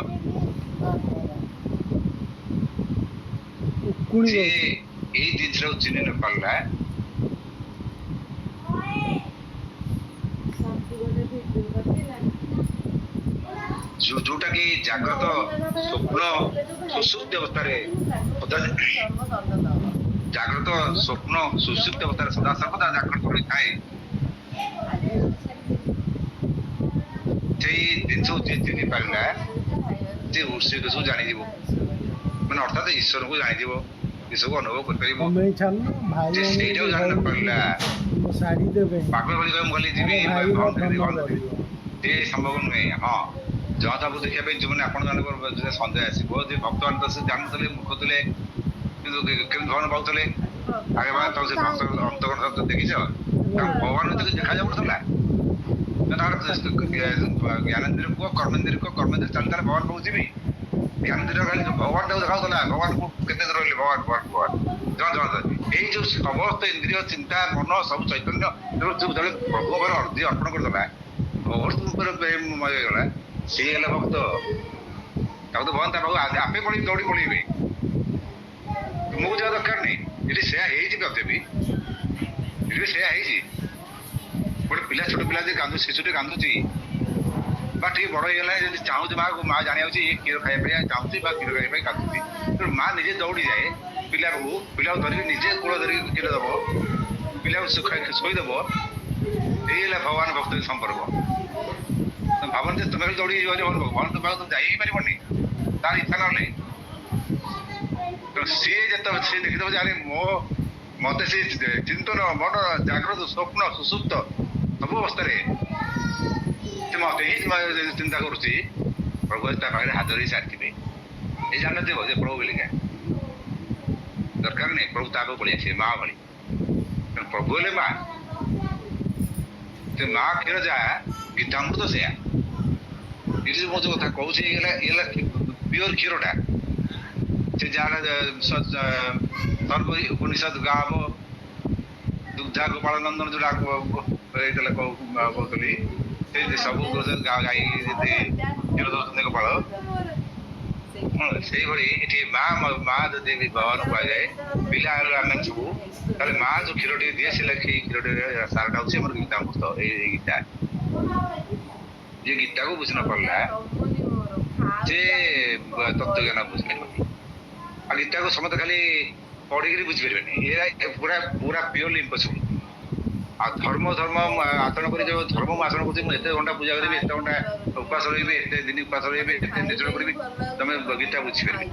ଯିଏ ଏଇ ଜିନିଷଟାକୁ ଚିହ୍ନି ନ ପାରିଲା, ଯୋଉଟା କି ଜାଗ୍ରତ, ସ୍ୱପ୍ନ, ସୁଷୁପ୍ତି ଅବସ୍ଥାରେ ଜାଗ୍ରତ, ସ୍ୱପ୍ନ, ସୁଷୁପ୍ତି ଅବସ୍ଥାରେ ସଦା ସର୍ବଦା ଜାଗ୍ରତ ହୋଇଥାଏ, ସେଇ ଜିନିଷକୁ ଯିଏ ଚିହ୍ନି ପାରିଲା ଯେ ହୃଷିକେଶକୁ ଜାଣିଯିବ, ମାନେ ଅର୍ଥାତ ଈଶ୍ୱରକୁ ଜାଣିଯିବ, ଈଶ୍ୱରକୁ ଅନୁଭବ କରିପାରିବ। ଯେ ସେଇଟାକୁ ଜାଣି ନ ପାରିଲା, ପାଗଳ ଭଳି କହିବ ମୁଁ ଖାଲି ଯିବି ସେ ସମ୍ଭବ ନୁହେଁ। ହଁ, ଜଗନ୍ନାଥଙ୍କୁ ଦେଖିବା ପାଇଁ ଯେଉଁମାନେ ଆପଣ ଜଣଙ୍କର ସନ୍ଦେହ ଆସିବ ଯେ ଭକ୍ତମାନେ ତ ସେ ଜାଣୁଥିଲେ, ମୂର୍ଖ ଥିଲେ, କିନ୍ତୁ କେମିତି ଭଗବାନ ପାଉଥିଲେ? ଆଗେ ତାଙ୍କୁ ସେ ଭକ୍ତ ଅନ୍ତଃକରଣ ଦେଖିଛ? ତାଙ୍କୁ ଭଗବାନ ଦେଖାଯାଉନଥିଲା। ଜ୍ଞାନେନ୍ଦ୍ରିୟ କୁହ, କର୍ମେନ୍ଦ୍ରିୟ କୁହ, କର୍ମେନ୍ଦ୍ରିୟ ଚାଲି ତାହେଲେ ଭଗବାନ ପାଖକୁ ଯିବି। ଜ୍ଞାନେନ୍ଦ୍ରିୟ ଖାଲି ଭଗବାନ ତାକୁ ଦେଖାଉଥିଲା, ଭଗବାନକୁ କେତେ ରହିଲେ ଭଗବାନ ଜଣ ଏଇ ଯୋଉ ସମସ୍ତ ଇନ୍ଦ୍ରିୟ, ଚିନ୍ତା, ମନ ସବୁ ଚୈତନ୍ୟ ଯେତେବେଳେ ପ୍ରଭୁ ଉପରେ ଅର୍ଜି ଅର୍ପଣ କରିଦେଲା, ଭଗବାନ ଉପରେ ପ୍ରେମମୟ ହେଇଗଲା, ସିଏ ହେଲେ ଭକ୍ତ। ତାକୁ ତ ଭଗବାନ ତା ପାଖକୁ ଆପେ ଦୌଡ଼ି ପଳେଇବେ, ତୁମକୁ ଯିବା ଦରକାର ନାହିଁ। ଏଠି ସେୟା ହେଇଛି ପ୍ରତ୍ୟେବି, ଏଠି ସେୟା ହେଇଛି। ଗୋଟେ ପିଲା, ଛୋଟ ପିଲା ଯେ କାନ୍ଦୁଛି, ଶିଶୁଟେ କାନ୍ଦୁଛି ବା ଟିକେ ବଡ ହେଇଗଲା, ଯଦି ଚାହୁଁଛି ମା ଜାଣିଯାଉଛି ଇଏ କ୍ଷୀର ଖାଇବା ପାଇଁ ଚାହୁଁଛି ବା କ୍ଷୀର ଖାଇବା ପାଇଁ କାନ୍ଦୁଛି, ତେଣୁ ମା ନିଜେ ଦୌଡ଼ିଯାଏ ପିଲାକୁ ଧରିକି ନିଜେ କୂଳ ଧରିକି କ୍ଷୀର ଦବ, ପିଲାକୁ ଶୋଇଦବ। ଏଇ ହେଲା ଭଗବାନ ଭକ୍ତ ସମ୍ପର୍କ। ଭାବନ୍ତି ଯେ ତୁମେ ଦୌଡ଼ି ଭଗବାନ ତ ପାଖକୁ ଯାଇ ହିଁ ପାରିବନି, ତାର ଇଚ୍ଛା ନହେଲେ। ସିଏ ଯେତେବେଳେ ସିଏ ଦେଖିଦବ ଯେ ଆରେ ମତେ ସେ ଚିନ୍ତନ, ମନ, ଜାଗ୍ରତ, ସ୍ୱପ୍ନ, ସୁସୁପ୍ତ ସବୁ ଅବସ୍ଥାରେ ସେ ମତେ ହିଁ ଚିନ୍ତା କରୁଛି ପ୍ରଭୁ ତା ପାଖରେ ହାତ ଧରି ସାରିଥିବେ ଏ ଜାଣିନଥିବ ଯେ ପ୍ରଭୁ ବୋଲିକା ଦରକାର ନାହିଁ ପ୍ରଭୁ ତା ପାଖକୁ ପଳେଇ ଆସିବେ ମା ଭଳି ପ୍ରଭୁ ହେଲେ ମା ସେ ମା କ୍ଷୀର ଯାହା ଗୀତାମୃତ ସେୟା ଏଠି ମୁଁ ଯୋଉ କଥା କହୁଛି ହେଲା ପିଓର କ୍ଷୀରଟା ସେ ଯାହା ଉପନିଷଦ ଗାଁ ହବ ଦୁଗ୍ଧା ଗୋପାଳ ନନ୍ଦନ ଯୋଉଟା ହେଇଥିଲା କହୁଥିଲି ସେ ସବୁ ଗାଈ ଯଦି କ୍ଷୀର ଦଉଛନ୍ତି ଗୋପାଳ ସେଇଭଳି ଏଠି ମା ଯଦି ବ୍ୟବହାର କରାଯାଏ ପିଲା ଆମେ ସବୁ ତାହେଲେ ମା ଯୋଉ କ୍ଷୀର ଟିକେ ଦିଏ ସେ ସେଇ କ୍ଷୀରଟିରେ ସାରଟା ହଉଛି ଆମର ଗୀତାମୃତ ଏଇ ଗୀତା ଯେ ଗୀତାକୁ ବୁଝି ନ ପାରିଲା ସେ ତତ୍ତ୍ୱଜ୍ଞାନ ବୁଝିପାରିବନି ଆଉ ଗୀତାକୁ ସମସ୍ତେ ଖାଲି ପଢିକିରି ବୁଝିପାରିବେନି ଏଇଟା ପୁରା ପୁରା ପିଓରଲି ଇମ୍ପସିବଲ ଆଉ ଧର୍ମ ଆଚରଣ କରି ଯୋଉ ଧର୍ମ ମୁଁ ଆଚରଣ କରୁଛି ମୁଁ ଏତେ ଘଣ୍ଟା ପୂଜା କରିବି ଏତେ ଘଣ୍ଟା ଉପାସ ରହିବି ଏତେ ଦିନ ଉପାସ ରହିବି ଏତେ ନିର୍ଜଳ କରିବି ତମେ ଗୀତା ବୁଝିପାରିବି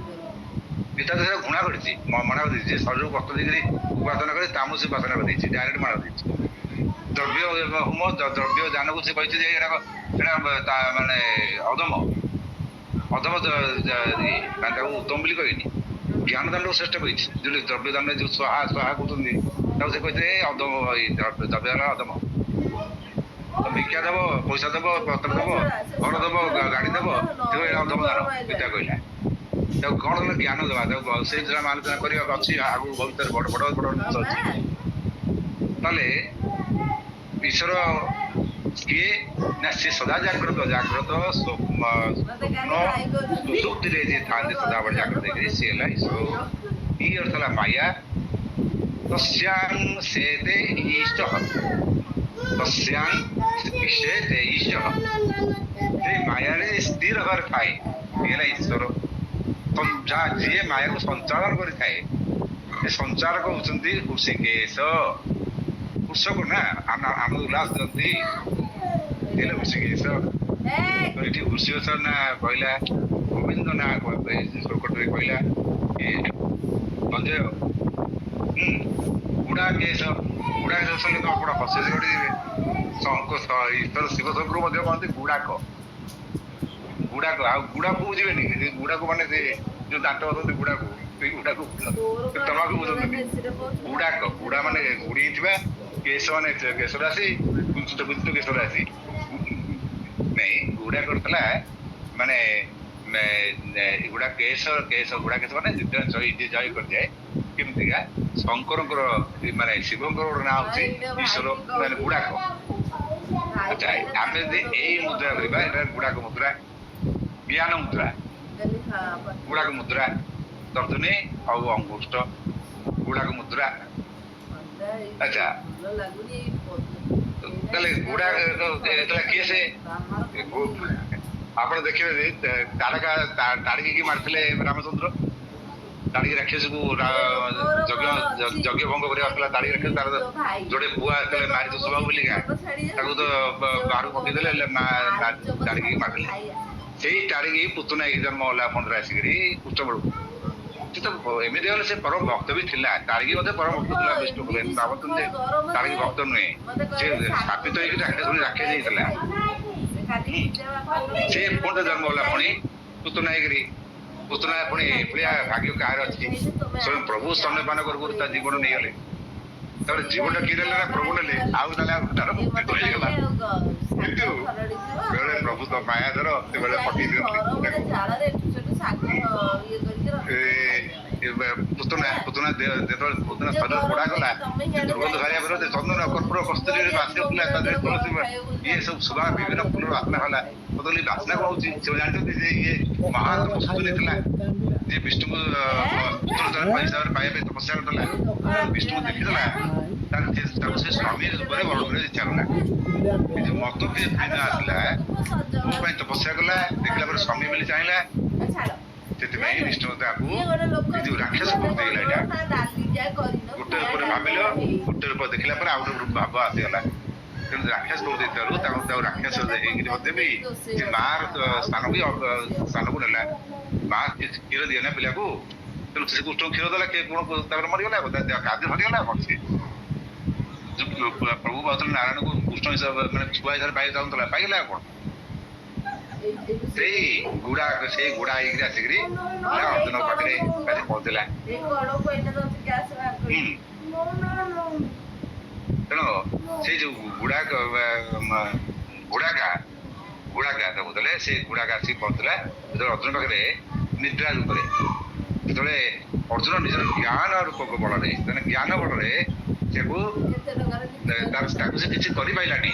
ଗୀତା ତ ସେଟା ଘୃଣା କରିଛି ମନା କରିଦେଇଛି ଯେ ଶରୀରକୁ କଷ୍ଟ ଦେଇକରି ଉପାସନା କରି ତାମସି ଉପାସନା କରିଦେଇଛି ଡାଇରେକ୍ଟ ମନା କରିଦେଇଛି ଦ୍ରବ୍ୟ ହୋମ ଦ୍ରବ୍ୟ ଦାନକୁ ସେ କହିଛି ଯେ ଏଟା ମାନେ ଅଧମ ତାକୁ ଉତ୍ତମ ବୋଲି କହିନି ଜ୍ଞାନ ଦାନକୁ ଶ୍ରେଷ୍ଠ କହିଛି ଯୋଉ ଦ୍ରବ୍ୟ ଦାନରେ ଯୋଉ ସ୍ୱାହା କହୁଛନ୍ତି ତାକୁ ସେ କହିছে ଅଧମ ଦ୍ରବ୍ୟ ଦାନ ଅଧମ ଭିକ୍ଷା ଦବ ପଇସା ଦବ ପତ୍ର ଦବ ଘର ଦବ ଗାଡି ଦବ ଏଇଟା ଅଧମ ଦାନ ଗୀତା କହିଲା ତାକୁ କଣ କଲେ ଜ୍ଞାନ ଦେବା ତାକୁ ସେଇ ଜିନିଷ ଆଲୋଚନା କରିବାକୁ ଅଛି ଆଗକୁ ଭବିଷ୍ୟତରେ ବଡ ବଡ ବଡ ଜିନିଷ ଅଛି ତାହେଲେ ଈଶ୍ୱର କିଏ ନା ସେ ସଦା ଜାଗ୍ରତ ସୁକ୍ତିରେ ଯିଏ ଥାନ୍ତି ସଦାବେଳେ ଜାଗ୍ରତ ହେଇକରି ସିଏ ହେଲା ଈଶ୍ୱର ଇ ଅର୍ଥ ହେଲା ମାୟା ତସ୍ୟାଂ ସେତେ ଇଷ୍ଟଃ ତସ୍ୟାଂ ସେତେ ଇଷ୍ଟଃ ସେ ମାୟାରେ ସ୍ଥିର ହେବାର ଥାଏ ସିଏ ହେଲା ଈଶ୍ୱର ଯିଏ ମାୟାକୁ ସଞ୍ଚାଳନ କରିଥାଏ ସେ ସଞ୍ଚାଳକ ହଉଛନ୍ତି ହୃଷିକେଶ କୃଷକ ନା ଆମ ଉଲ୍ଲାସ ଦିଅନ୍ତି ହେଲେ ହୃଷିକେଶ ଏଠି ହୃଷିକେଶ ନା କହିଲା ଗୋବିନ୍ଦ ନା ଶ୍ଳୋକଟିରେ କହିଲା ସଞ୍ଜୟ ଗୁଡାକେଶ ଶୁଣିଲେ ତ ଆପଣ ହସି ଗଡ଼ିଯିବେ ଈଶ୍ୱର ଶିବ ଶଙ୍କର ମଧ୍ୟ କହନ୍ତି ଗୁଡାକ ଆଉ ଗୁଡାକୁ ବୁଝିବେନି ଗୁଡାକୁ ମାନେ ସେ ଯୋଉ ଦାନ୍ତ ଅଛନ୍ତି ଗୁଡାକୁ ସେଇ ଗୁଡାକୁ ତମାକୁ ବୁଝନ୍ତୁନି ଗୁଡା ମାନେ ଗୁଡି ହେଇଥିବା କେଶ ମାନେ କେଶ ରାଶି କୁଞ୍ଚିତ କେଶ ରାଶି ନାଇଁ ଗୁଡା କରିଥିଲା ମାନେ ଗୁଡା କେଶ ଗୁଡା କେଶ ମାନେ ଜୟ କରିଯାଏ କେମିତିକା ଶଙ୍କରଙ୍କର ମାନେ ଶିବଙ୍କର ଗୋଟେ ନାଁ ହଉଛି ଈଶ୍ୱର ମାନେ ଗୁଡାକ ଆଚ୍ଛା ଆମେ ଯଦି ଏଇ ମୁଦ୍ରା କରିବା ଏଟା ଗୁଡାକ ମୁଦ୍ରା ଜ୍ଞାନ ମୁଦ୍ରା ଗୁଡାକ ମୁଦ୍ରା ତର୍ଜନୀ ଆଉ ଅଙ୍ଗୁଷ୍ଟ ଗୁଡାକ ମୁଦ୍ରା ଆଚ୍ଛା ତାହେଲେ ଗୁଡାକ କିଏ ସେ ଆପଣ ଦେଖିବେ ତାଡ଼ିକି ମାରିଥିଲେ ରାମଚନ୍ଦ୍ର ତାଡ଼ିକି ରାକ୍ଷସକୁ ଯଜ୍ଞ ଭଙ୍ଗ କରିବା ଥିଲା ତାଡ଼ିକି ରାକ୍ଷସ ତାର ଯୋଡେ ପୁଅ ଆସିଥିଲେ ମାରି ଦୋଷ ବୋଲିକା ତାକୁ ତ ବାହାରକୁ ପକେଇଦେଲେ ତାଡ଼ିକି ମାରିଥିଲେ ସେଇ ତାଡ଼ିକି ପୁତୁନା ହେଇକି ଜନ୍ମ ହେଲା ପଣ୍ଡରେ ଆସିକିରି କୃଷ୍ଣ ବେଳକୁ ସେ ତ ଏମିତି ହେଲେ ସେ ପରମ ଭକ୍ତ ବି ଥିଲା ତାଡ଼ିକି ମଧ୍ୟ ପରମ ଭକ୍ତ ଥିଲା ବିଷ୍ଣୁ ଭାବନ୍ତୁନି ଯେ ତାଡ଼ିକି ଭକ୍ତ ନୁହେଁ ସେ ସ୍ଥାପିତ ହେଇକି ରାକ୍ଷସ ହେଇଥିଲା ସେ ପୁଣି ଜନ୍ମ ହେଲା ପୁଣି ପୁତୁନା ହେଇକିରି ପୁତୁନା ପୁଣି ଏଭଳିଆ ଭାଗ୍ୟ କାହାର ଅଛି ସ୍ୱୟଂ ପ୍ରଭୁ ସ୍ତନ୍ୟପାନ କରୁ ତା ଜୀବନ ନେଇଗଲେ ତାପରେ ଜୀବନଟା କିଏ ନେଲେ ନା ପ୍ରଭୁ ନେଲେ ଆଉ ତାହେଲେ ତାର ମୁକ୍ତି ତ ହେଇଗଲା କିନ୍ତୁ ବେଳେ ପ୍ରଭୁ ତ ମାୟା ଧର ସେବେଳେ ପଠେଇ ଦିଅନ୍ତି ପୁତୁନା ଯେତେବେଳେ ପୁତୁନା ଶରୀର ପୋଡା ଗଲା ଦୁର୍ଗନ୍ଧ ବାହାରିବା ବିରୋଧରେ ଚନ୍ଦନ କର୍ପୂର କସ୍ତୁରୀରେ ବାସିଥିଲା ତା ଦେହରେ ତୁଳସୀ ଇଏ ସବୁ ସୁବା ବିଭିନ୍ନ ଫୁଲର ବାସ୍ନା ହେଲା ବଦଳି ବାସ୍ନା କଣ ହଉଛି ସେ ଜାଣିଛନ୍ତି ଯେ ଇଏ ମହାନ ପ୍ରସ୍ତୁତି ଥିଲା ଯେ ବିଷ୍ଣୁଙ୍କୁ ପୁତ୍ର ହିସାବରେ ପାଇବା ପାଇଁ ତପସ୍ୟା କରିଥିଲା ବିଷ୍ଣୁଙ୍କୁ ଦେଖିଥିଲା ତାକୁ ସେ ସ୍ୱାମୀ ରୂପରେ ବରଣ କରିବା ଇଚ୍ଛା କଲା କିନ୍ତୁ ମତ ବି ଆସିଲା ମୋ ପାଇଁ ତପସ୍ୟା କଲା ଦେଖିଲା ପରେ ସ୍ୱାମୀ ବୋଲି ଚାହିଁଲା ସେଥିପାଇଁ ବିଷ୍ଣୁ ତାକୁ ଯୋଉ ରାକ୍ଷସ ଭକ୍ତି ହେଇଗଲା ଏଇଟା ଗୋଟେ ରୂପରେ ଭାବିଲ ଗୋଟେ ରୂପ ଦେଖିଲା ପରେ ଆଉ ଗୋଟେ ଭାବ ଆସିଗଲା ତେଣୁ ରାକ୍ଷସ ଭକ୍ତି ଦେଇଥିବାରୁ ତାକୁ ରାକ୍ଷସ ହେଇକିରି ମଧ୍ୟ ବି ସେ ମାର ସ୍ଥାନକୁ ନେଲା ମା କ୍ଷୀର ଦିଏ ନା ପିଲାକୁ ତେଣୁ ସେ କୃଷ୍ଣଙ୍କୁ କ୍ଷୀର ଦେଲା କିଏ କଣ ତାପରେ ମରିଗଲା କାର୍ଯ୍ୟ ମରିଗଲା କଣ ସେ ପ୍ରଭୁ ଭାବୁଥିଲେ ନାରାୟଣକୁ କୃଷ୍ଣ ହିସାବରେ ମାନେ ଛୁଆ ହିସାବରେ ପାଇ ଚାହୁଁଥିଲା ପାଇଗଲା ଆଉ କଣ ସେଇ ଗୁଡା ହେଇକିରି ଆସିକିରି ଅର୍ଜୁନ ପାଖରେ ପହଞ୍ଚିଲା। ତେଣୁ ସେଇ ଯୋଉ ଗୁଡାକା କହୁଥିଲେ ସେ ଗୁଡାକା ଆସିକି ପହଞ୍ଚିଲା ଯେତେବେଳେ ଅର୍ଜୁନ ପାଖରେ ନିଦ୍ରା ରୂପରେ। ଯେତେବେଳେ ଅର୍ଜୁନ ନିଜର ଜ୍ଞାନ ରୂପକ ବଳରେ ଜ୍ଞାନ ବଳରେ ତାକୁ ସେ କିଛି କରିପାରିଲାନି,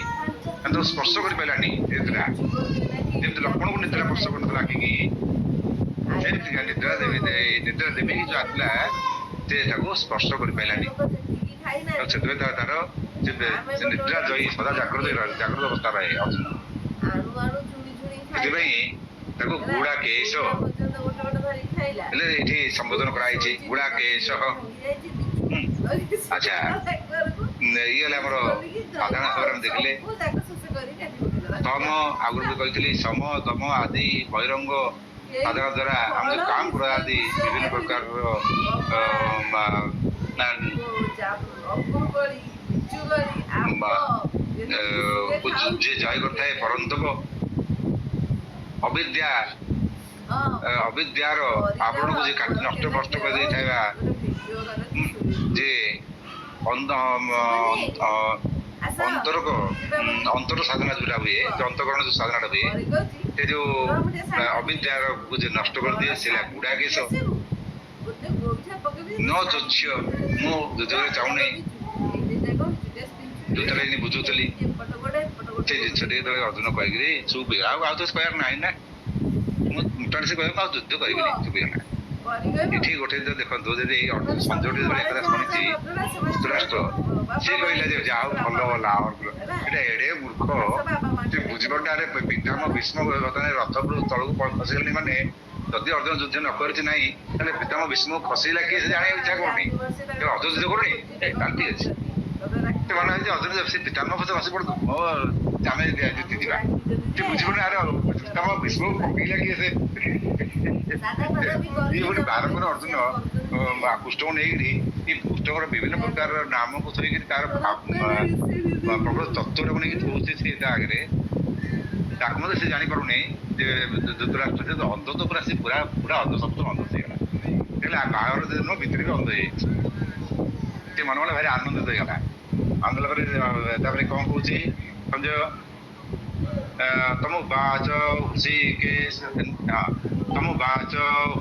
ତାକୁ ସ୍ପର୍ଶ କରିପାରିଲାନି। ଯେମିତି ଲକ୍ଷ୍ମଣକୁ ନିଦ୍ରା ସ୍ପର୍ଶ କରୁନଥିଲା ଆଖିକି, ସେମିତି ନିଦ୍ରା ଦେବୀ ଯୋଉ ଆସିଲା ସେ ତାକୁ ସ୍ପର୍ଶ କରିପାରିଲାନି। ସେଥିପାଇଁ ତାର ନିଦ୍ରା ଜୟୀ ସଦା ଜାଗ୍ରତ ଅବସ୍ଥା ରହେ ଅର୍ଜୁନ। ସେଥିପାଇଁ ତାକୁ ଗୁଡା କେଶ ହେଲେ ଏଠି ସମ୍ବୋଧନ କରାଯାଇଛି, ଗୁଡା କେଶ। ଆଚ୍ଛା, ଇଏ ହେଲା ଆମର ସାଧାରଣ ଭାବରେ ଆମେ ଦେଖିଲେ ତମ, ଆଗରୁ ବି କହିଥିଲି ସମ ଦମ ଆଦି ବୈରଙ୍ଗ ସାଧାରଣ ଦ୍ୱାରା ଆମେ ଯୋଉ କାମ କରୁ ଆଦି ବିଭିନ୍ନ ପ୍ରକାରର ଯିଏ ଜୟ କରିଥାଏ ପରନ୍ତକ ଅବିଦ୍ୟାର ଆପଣଙ୍କୁ ଯେ ନଷ୍ଟ କଷ୍ଟ କରିଦେଇଥାଏ ଯେ ଅନ୍ତର ସାଧନା ଯୋଉଟା ହୁଏ, ଅନ୍ତକରଣ ଯୋଉ ସାଧନାଟା ହୁଏ, ସେ ଯୋଉ ଅବିଦ୍ୟାର ଯେ ନଷ୍ଟ କରିଦିଏ ସେଟା ଗୁଡା କେଶ। ନ ଯୋଚ୍ଛ, ମୁଁ ଯୋଉଥିରେ ଚାହୁଁନି ଯୋଉଥିରେ ବୁଝୁଥିଲି ସେ ଜିନିଷଟି ଯେତେବେଳେ ଅର୍ଜୁନ କହିକିରି ଚୁପ୍ ଆଉ ତ କହିବାର ନାହିଁ ନା, ମୁଁ ସେ କହିବାକୁ ଆଉ ଯୁଦ୍ଧ କରିବିନି, ଚୁପ୍ ହେଇଗଲା। ଏଠି ଗୋଟେ ଦେଖନ୍ତୁ, ଯଦି ଏଇ ସଞ୍ଜୟଟି ଏକଥା ଶୁଣିଛି ଧୃତରାଷ୍ଟ୍ର, ସେ କହିଲା ଯେ ଯାହା ହଉ ଭଲ ହେଲା, ଏଟା ଏଡେ ମୂର୍ଖ ସେ ବୁଝିପାରୁନି। ଆରେ ପିତାମହ ଭୀଷ୍ମ ବର୍ତ୍ତମାନ ରଥରୁ ତଳକୁ ଖସିଗଲେଣି, ମାନେ ଯଦି ଅର୍ଜୁନ ଯୁଦ୍ଧ ନ କରିଛି ନାହିଁ ତାହେଲେ ପିତାମହ ଭୀଷ୍ମକୁ ଖସେଇଲା କିଏ ସେ ଜାଣିବାକୁ ଇଚ୍ଛା କରୁନି। ଅର୍ଜୁନ ଯୁଦ୍ଧ କରୁନି, ତାହେଲେ ଠିକ ଅଛି। ସେ ମନେ ହେଉଛି ଅର୍ଜୁନ ସେ ପିତାମହ ପଛେ ବସି ପଡନ୍ତୁ, ଆମେ ଜିତିଯିବା। ସେ ବୁଝିପାରୁନି ଆରେ ପିତାମହ ଭୀଷ୍ମକୁ ପକେଇଲା କିଏ ସେ। ଗୋଟେ ବାରମ୍ବାର ଅର୍ଜୁନ କୃଷ୍ଣଙ୍କୁ ନେଇକିରି କୃଷ୍ଣଙ୍କର ବିଭିନ୍ନ ପ୍ରକାର ନାମକୁ ଥୋଇକିରି ତାର ପ୍ରକୃତ ତତ୍ତ୍ୱଟାକୁ ନେଇକି ଥୋଉଛି ସେ ତା ଆଗରେ, ତାକୁ ମଧ୍ୟ ସେ ଜାଣିପାରୁନି ଯେ ଧୃତରାଷ୍ଟ୍ର ଅନ୍ଧ ତ ପୁରା ସେ ପୁରା ଅନ୍ଧ, ସବୁ ଅନ୍ଧ ହେଇଗଲା। ହେଲେ ବାହାଘର ଦିନ ଭିତରେ ବି ଅନ୍ଧ ହେଇଯାଇଛି। ସେ ମନେ ମନେ ଭାରି ଆନନ୍ଦିତ ହେଇଗଲା। ଆନନ୍ଦ ପରେ ତାପରେ କଣ କହୁଛି ସଞ୍ଜୟ, ତମ ବାଚ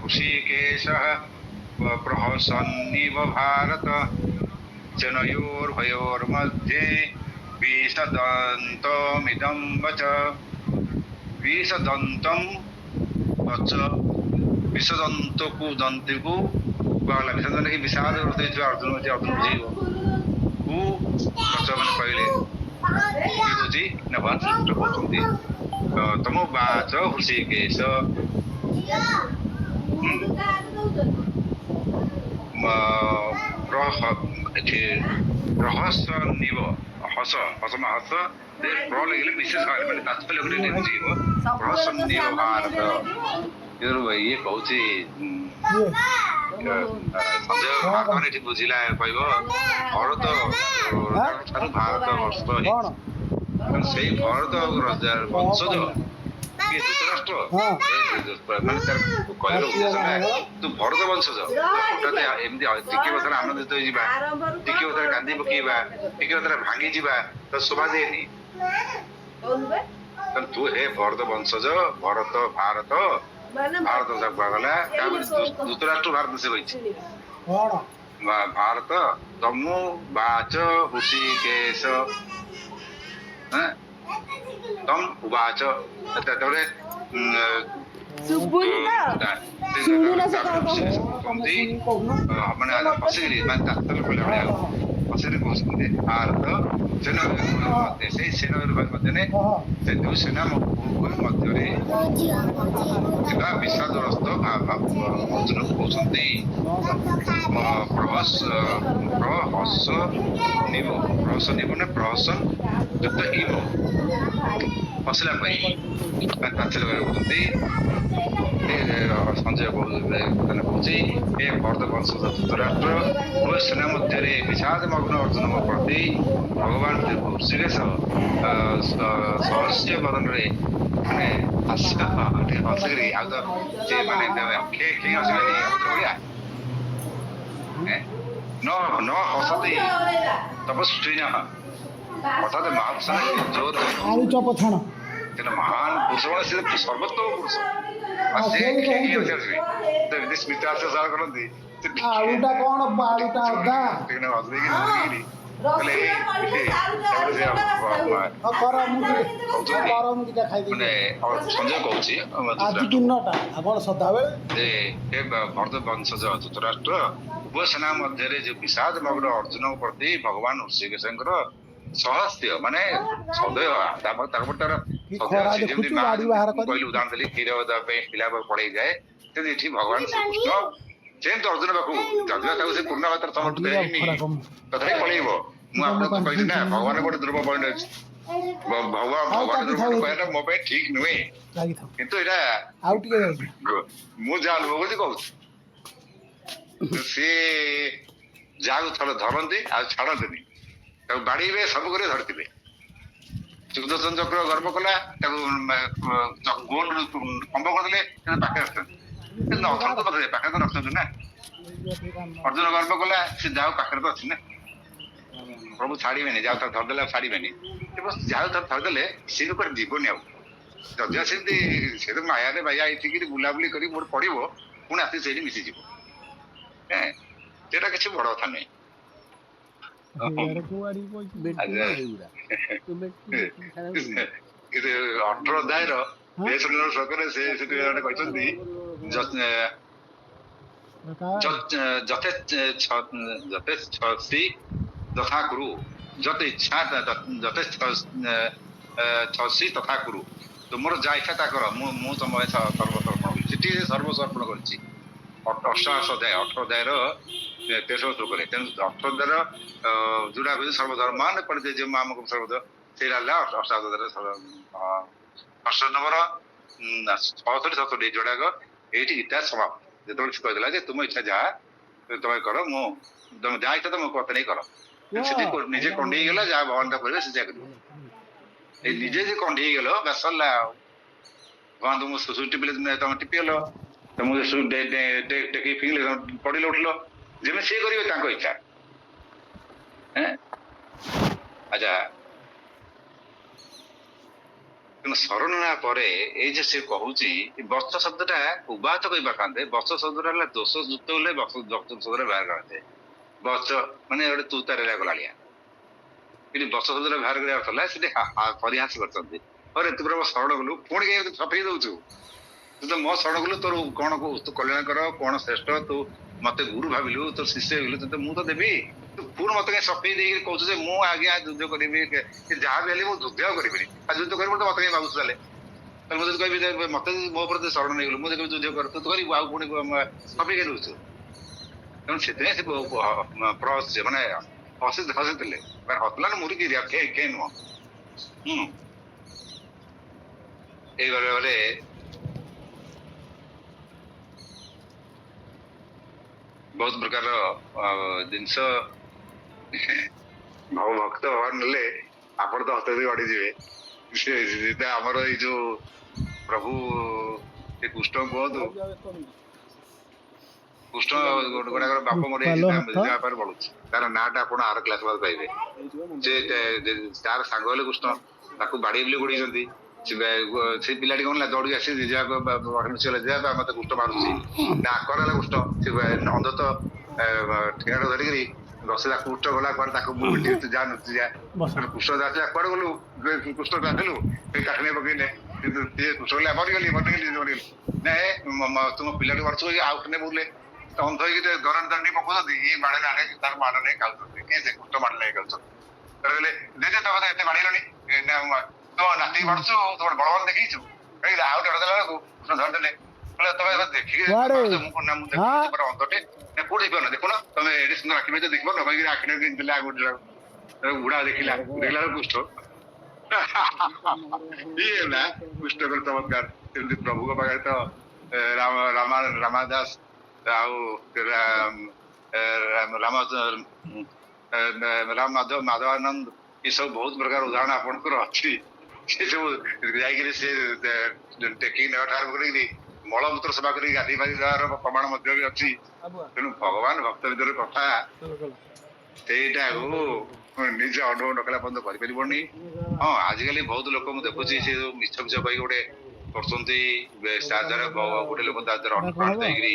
ହୃଷିକେଶ ପ୍ରହସନ୍ନିବ ଭାରତ ସେନୟୋର୍ଭୟୋର୍मध्ये ବିଷଦନ୍ତମିଦଂ ବଚ। ବିଷଦନ୍ତକୁ ଦନ୍ତିକୁ କୁହାଗଲା। ବିଷଦନ୍ତ କି ବିଷାଦ ଦେଇଥିବା ଅର୍ଜୁନ ବୁଝେଇବ କୁ ବଚ ମାନେ କହିଲେ କହୁଛି ନା ଭଦ୍ର କହୁଛନ୍ତି ତମ ବାଚ ହୃଷିକେଶ ପ୍ରହସନ୍ନିବ ହସ ପ୍ର ଲାଗିଲେ ବିଶେଷ ଭାବରେ ମାନେ ତାତ୍ପର୍ଯ୍ୟ ଗୋଟେ ବୁଝେଇବ। ପ୍ରହସନ୍ନିବ ଭାରତ ଇଏ କହୁଛି ସଞ୍ଜୟ ମହାତ୍ମା ଏଠି ବୁଝିଲା କହିବ ଭରତ ଠାରୁ ଭାରତ ବର୍ଷ ସେଇ ଭରତ ବଂଶଜ କିଏ ଧୃତରାଷ୍ଟ୍ର, ମାନେ ତାର କହିବାର ଉଦ୍ଦେଶ୍ୟ ନାହିଁ ତୁ ଭରତ ବଂଶଜ। ଏମିତି ଟିକେ କଥାରେ ଆନନ୍ଦିତ ହେଇଯିବା, ଟିକେ କଥାରେ କାନ୍ଦି ପକେଇବା, ଟିକେ କଥାରେ ଭାଙ୍ଗି ଯିବା ତ ଶୋଭା ଦିଏନି। ତୁ ହେ ଭରତ ବଂଶଜ, ଭାରତ କୁହାଗଲା। ଧୃତରାଷ୍ଟ୍ର ଭାରତ ସେ କହିଛି ଭାରତ ତମୁ ବାଚ ହୃଷିକେଶ ତମ ଉବାଚ। ତାପରେ ମାନେ ହସିକିରି ମାନେ ତାତ୍ପର୍ଯ୍ୟ କହିଲା ଭଳିଆ ହସିକିରି କହୁଛନ୍ତି ଭାରତ ସେନା ସେଇ ସେନା ମଧ୍ୟରେ ସେ ଯୋଉ ସେନା ମଧ୍ୟରେ ଥିବା ବିଷାଦଗ୍ରସ୍ତ ଅର୍ଜୁନକୁ କହୁଛନ୍ତି ପ୍ରହସନ୍ନିବ ନା ପ୍ରହସନ ଯୁକ୍ତ ଇବ ହସିଲା ପାଇଁ ତାତ୍ପର୍ଯ୍ୟ କହୁଛନ୍ତି ସଞ୍ଜୟ କହୁଛି ଏ ଭରତ ବଂଶଜ ଧୃତରାଷ୍ଟ୍ର ଉଭୟ ସେନା ମଧ୍ୟରେ ବିଷାଦ ମଗ୍ନ ଅର୍ଜୁନ ପ୍ରତି ଭଗବାନ ଋଷିକେଶ ସହସ୍ୟ ବଦନରେ ମାନେ ଟିକେ ହସିକିରି ଆଉ ତ ସେ ମାନେ କେହି ହସିବେନି ଭଳିଆ ନ ହସତି ତପସ୍ୱୀ ଅର୍ଥାତ୍ ମହାପୁରୁଷ ଯୋର ଆଳୁ ଚପ ଛାଣ ତେଣୁ ମହାନ ପୁରୁଷ ମାନେ ସେ ସର୍ବୋତ୍ତମ ପୁରୁଷ ଆଉ ସେ କେହି ହସିବେ ଏମିତି ସ୍ମିତ ହାସ୍ୟ ସାର କରନ୍ତି ଆଳୁଟା କଣ ଆଳୁଟା ଅଧା ହସିକି କର ମୁଁ ଦିଟା ଖାଇଦେବି ମାନେ ସଞ୍ଜୟ କହୁଛି ଆଜି ଦିନଟା ଆପଣ ସଦାବେଳେ ଯେ ହେ ଭରତ ବଂଶଜ ଧୃତରାଷ୍ଟ୍ର ଉଭୟ ସେନା ମଧ୍ୟରେ ଯୋଉ ବିଷାଦ ମଗ୍ନ ଅର୍ଜୁନଙ୍କ ପ୍ରତି ଭଗବାନ ଋଷିକେଶଙ୍କର ସହସ୍ୟ ମାନେ ସଦୟ ତାପରେ ତାର ଖରା ଦେଖୁଛୁ ଗାଡି ବାହାର କରି କହିଲି ଉଦାହରଣ ଦେଲି କ୍ଷୀର ଦେବା ପାଇଁ ପିଲା ପଳେଇ ଯାଏ କିନ୍ତୁ ଏଠି ଭଗବାନ ଶ୍ରୀକୃଷ୍ଣ ଯେମିତି ଅର୍ଜୁନ ପାଖକୁ ଯଦିବା ତାକୁ ସେ ପୂର୍ଣ୍ଣ ମାତ୍ର ସମର୍ପିତ ହେଇନି ତଥାପି ପଳେଇବ ମୁଁ ଆପଣଙ୍କୁ କହିଲି ନା ଭଗବାନ ଗୋଟେ ଧ୍ରୁବ ପଏଣ୍ଟ ଅଛି ଭଗବାନ ଧ୍ରୁବ କହିବାଟା ମୋ ପାଇଁ ଠିକ ନୁହେଁ କିନ୍ତୁ ଏଇଟା ଆଉ ଟିକେ ମୁଁ ଯାହା ଅନୁଭବ କରୁଛି କହୁଛି ସିଏ ଯାହାକୁ ଥରେ ଧରନ୍ତି ଆଉ ଛାଡନ୍ତିନି ତାକୁ ବାଡେଇବେ ସବୁ କରିବେ ଧରିଥିବେ ସୁଦର୍ଶନ ଚକ୍ର ଗର୍ବ କଲା ତାକୁ ଗୋଲ କମ୍ବ କରିଦେଲେ ପାଖରେ ରଖିଛନ୍ତି ଅଥର ତ ପାଖରେ ତ ରଖିଛନ୍ତି ନା ଅର୍ଜୁନ ଗର୍ବ କଲା ସେ ଯାହା ପାଖରେ ତ ଅଛି ନା ପ୍ରଭୁ ଛାଡିବେନି ଯାହା ଥରେ ଧରିଦେଲେ ଆଉ ଛାଡିବେନି ଯାହା ଥରେ ଧରିଦେଲେ ସିଏ କୁଆଡେ ଯିବନି ଆଉ ଯଦି ସେମିତି ସେ ତ ମାୟାରେ ବାୟା ହେଇଠିକି ବୁଲାବୁଲି କରି ମୋର ପଡିବ ପୁଣି ଆସି ସେଇଠି ମିଶିଯିବ ସେଟା କିଛି ବଡ କଥା ନୁହେଁ 18 ଅଧ୍ୟାୟର 63 ଶ୍ଲୋକରେ ସେ ସେଠି କହିଛନ୍ତି ଯଥେଚ୍ଛସି ତଥା କୁରୁ ଯତ ଇଚ୍ଛା ଯଥେଚ୍ଛସି ତଥା କୁରୁ ତୁମର ଯାହା ଇଚ୍ଛା ତା କର ମୁଁ ତମ ସର୍ବସର୍ପଣ କରିଛି ସେଠି ସର୍ବସର୍ପଣ କରିଛି 18 ଅଧ୍ୟାୟର 13 ଶ୍ଲୋକରେ ତେଣୁ 18 ଅଧ୍ୟାୟର ଯୋଉଟା କହୁଛି ସର୍ବଧର୍ମାନ ପଢିతే ଯେ ଆମକୁ ସର୍ବଧ ସେଇଟା ହେଲା 18 ନମ୍ବର 66 67 ଯୋଉଟାକ ଏଇଠି ଗୀତା ସମାପ୍ତ ଯେତେବେଳେ ସେ କହିଥିଲା ଯେ ତୁମ ଇଚ୍ଛା ଯାହା ତମେ କର ତମେ ଯାହା ଇଚ୍ଛା ତମ କଥା ନେଇ କର ସେଠି ନିଜେ କଣ୍ଡି ହେଇଗଲା ଯାହା ଭଗବାନ କରିବେ ସେ ଯାହା କରିବ ଏଇ ନିଜେ ଯେ କଣ୍ଡି ହେଇଗଲ ବାସ ସରିଲା ଆଉ ଭଗବାନ ତୁମ ସୁଇ ଟିପିଲେ ତମେ ଟିପିଗଲ ତମକୁ ଟେକି ଫିଙ୍ଗିଲେ ପଡିଲେ ଉଠିଲ ଯେମିତି ସିଏ କରିବେ ତାଙ୍କ ଇଚ୍ଛା ଆଚ୍ଛା କିନ୍ତୁ ଶରଣ ନେବା ପରେ ଏଇ ଯେ ସେ କହୁଛି ବର୍ଷ ଶବ୍ଦଟା ଉବାହତ କହିପାରିଥାନ୍ତେ ବର୍ଷ ଶବ୍ଦଟା ହେଲା ଦୋଷ ଯୁକ୍ତ ହେଲେ ବର୍ଷ ଶବ୍ଦରେ ବାହାର କରାଯାଏ ବର୍ଷ ମାନେ ଗୋଟେ ତୁ ତାର ଗଲାଳିଆ କିନ୍ତୁ ବର୍ଷ ଶବ୍ଦରେ ବାହାର କରିବା ଥିଲା ସେଠି ପରିହାସ କରିଛନ୍ତି ପରେ ତୁ ପୁରା ଶରଣ ଗଲୁ ପୁଣି ଛପେଇ ଦଉଛୁ ତୁ ତ ମୋ ଶରଣ ଗଲୁ ତୋର କଣ ତୁ କଲ୍ୟାଣ କର କଣ ଶ୍ରେଷ୍ଠ ତୁ ମତେ ଗୁରୁ ଭାବିଲୁ ତୋର ଶିଷ୍ୟ ଭାବିଲୁ ତତେ ମୁଁ ତ ଦେବି ତୁ ପୁଣି ମତେ କାଇଁ ସଫେଇ ଦେଇକି କହୁଛୁ ଯେ ମୁଁ ଆଜ୍ଞା ଯୁଦ୍ଧ କରିବି ଯାହା ବି ହେଲେ ମୁଁ ଯୁଦ୍ଧ ଆଉ କରିବିନି ଆଉ ଯୁଦ୍ଧ କରିବୁ ତ ମତେ କାଇଁ ଭାବୁଛୁ ତାହେଲେ ମୁଁ ଯଦି କହିବି ମତେ ମୋ ପ୍ରତି ଶରଣ ନେଇଗଲୁ ମୁଁ ଯଦି ଯୁଦ୍ଧ କର ତୁ କରିବୁ ଆଉ ପୁଣି ସଫେଇ କାଇଁ ଦଉଛୁ ତେଣୁ ସେଥିପାଇଁ ସେ ମାନେ ହସିଥିଲେ ହସିଲା ନା ମୁରିକି କେହି ନୁହଁ ଏଇଭଳି ଭାବରେ ବହୁତ ପ୍ରକାର ଜିନିଷ ଭକ୍ତ ଭଗବାନ ନେଲେ ଆପଣ ତ ହସ୍ତ ଗଢିଯିବେ ଆମର ଏଇ ଯୋଉ ପ୍ରଭୁ ସେ କୃଷ୍ଣ କୁହନ୍ତୁ କୃଷ୍ଣ ଗୋଟାକର ବାପ ମରିଯାଇଛି ବଢୁଛି ତାର ନାଁ ଟା ଆପଣ ଆର କ୍ଲାସ ବାଦ ପାଇବେ ଯେ ତାର ସାଙ୍ଗ ହେଲେ କୃଷ୍ଣ ତାକୁ ବାଡେଇ ବୋଲି ଗୋଡେଇଛନ୍ତି ସେ ପିଲାଟି କଣ ହେଲା ଦୌଡ଼ିକି ଆସି ଯାହା ମତେ କୃଷ୍ଣ ମାରୁଛି ନା ଆକର ହେଲା କୃଷ୍ଣ ସେ ଅନ୍ଧତ ଠିଆଣ ଧରିକିରି ବସିଲା କୃଷ୍ଣ ଗଲା କୁଆଡେ ତାକୁ ମୁଁ ଯା ନୁଚି ଯା କୃଷ୍ଣ ଆସିଲା କୁଆଡେ ଗଲୁ କୃଷ୍ଣ ଡାକିଲୁ ସେ କାଠେଇ ପକେଇଲେ କିନ୍ତୁ ସିଏ କୃଷ୍ଣ କହିଲେ ମରିଗଲି ନାଇଁ ତୁମ ପିଲାଟି ମାରୁଛୁ ଆଉ କେନେ ବୋଲେ ଅନ୍ଧ ହେଇକି ଦରଣୀ ଦଣ୍ଡି ପକଉଛନ୍ତି ଇଏ ମାଡେ ନା ତାର ମାଡ ନେଇ ଖାଉଛନ୍ତି କିଏ ସେ କୃଷ୍ଣ ମାଡ ନେଇ ଖାଉଛନ୍ତି କହିଲେ ଦେଖେ ତମ ଏତେ ମାଡ଼ିଲନି ତ ନାତିକି ମାରୁଛୁ ତମ ବଳବାନ ଦେଖିଛୁ ଆଉ ଡର ଦେଲା ବେଳକୁ କୃଷ୍ଣ ଧରିଦେଲେ ତମେ ଦେଖିକି ଅନ୍ଧଟେ କୋଉଠି ଦେଖିବ ନା ଦେଖୁନ ତମେ ଏଠି ସୁନ୍ଦର ଆଖି ଦେଖିବ ନ କହିକି ଆଖି ଦେଲେ ଆଉ ଗୋଟେ ବୁଢା ଦେଖିଲା ବେଳକୁ କୃଷ୍ଣ ଇଏ ହେଲା କୃଷ୍ଣଙ୍କର ଚମତ୍କାର ସେମିତି ପ୍ରଭୁଙ୍କ ପାଖରେ ତ ରାମା ଦାସ ଆଉ ରାମ ମାଧବାନନ୍ଦ ଏସବୁ ବହୁତ ପ୍ରକାର ଉଦାହରଣ ଆପଣଙ୍କର ଅଛି। ସେ ସବୁ ଯାଇକିରି ସେ ଟେକିକି ନେବାଠୁ ଆରମ୍ଭ କରିକିରି ମଳମୂତ୍ର ସଫା କରିକି ଗାଧେଇ ପାଧେଇ ଦେବାର ପ୍ରମାଣ ମଧ୍ୟ ବି ଅଛି। ତେଣୁ ଭଗବାନ ଭକ୍ତ ଭିତରେ କଥା ସେଇଟାକୁ ନିଜେ ଅନୁଭବ ନ କଲା ପର୍ଯ୍ୟନ୍ତ କରିପାରିବନି। ହଁ ଆଜିକାଲି ବହୁତ ଲୋକ ମୁଁ ଦେଖୁଛି ସେ ଯୋଉ ମିଛ କହିକି ଗୋଟେ କରୁଛନ୍ତି ତା ଦ୍ୱାରା ଗୋଟେ ଲୋକ ତା ଦ୍ୱାରା ଅନୁପ୍ରାଣ ଦେଇକିରି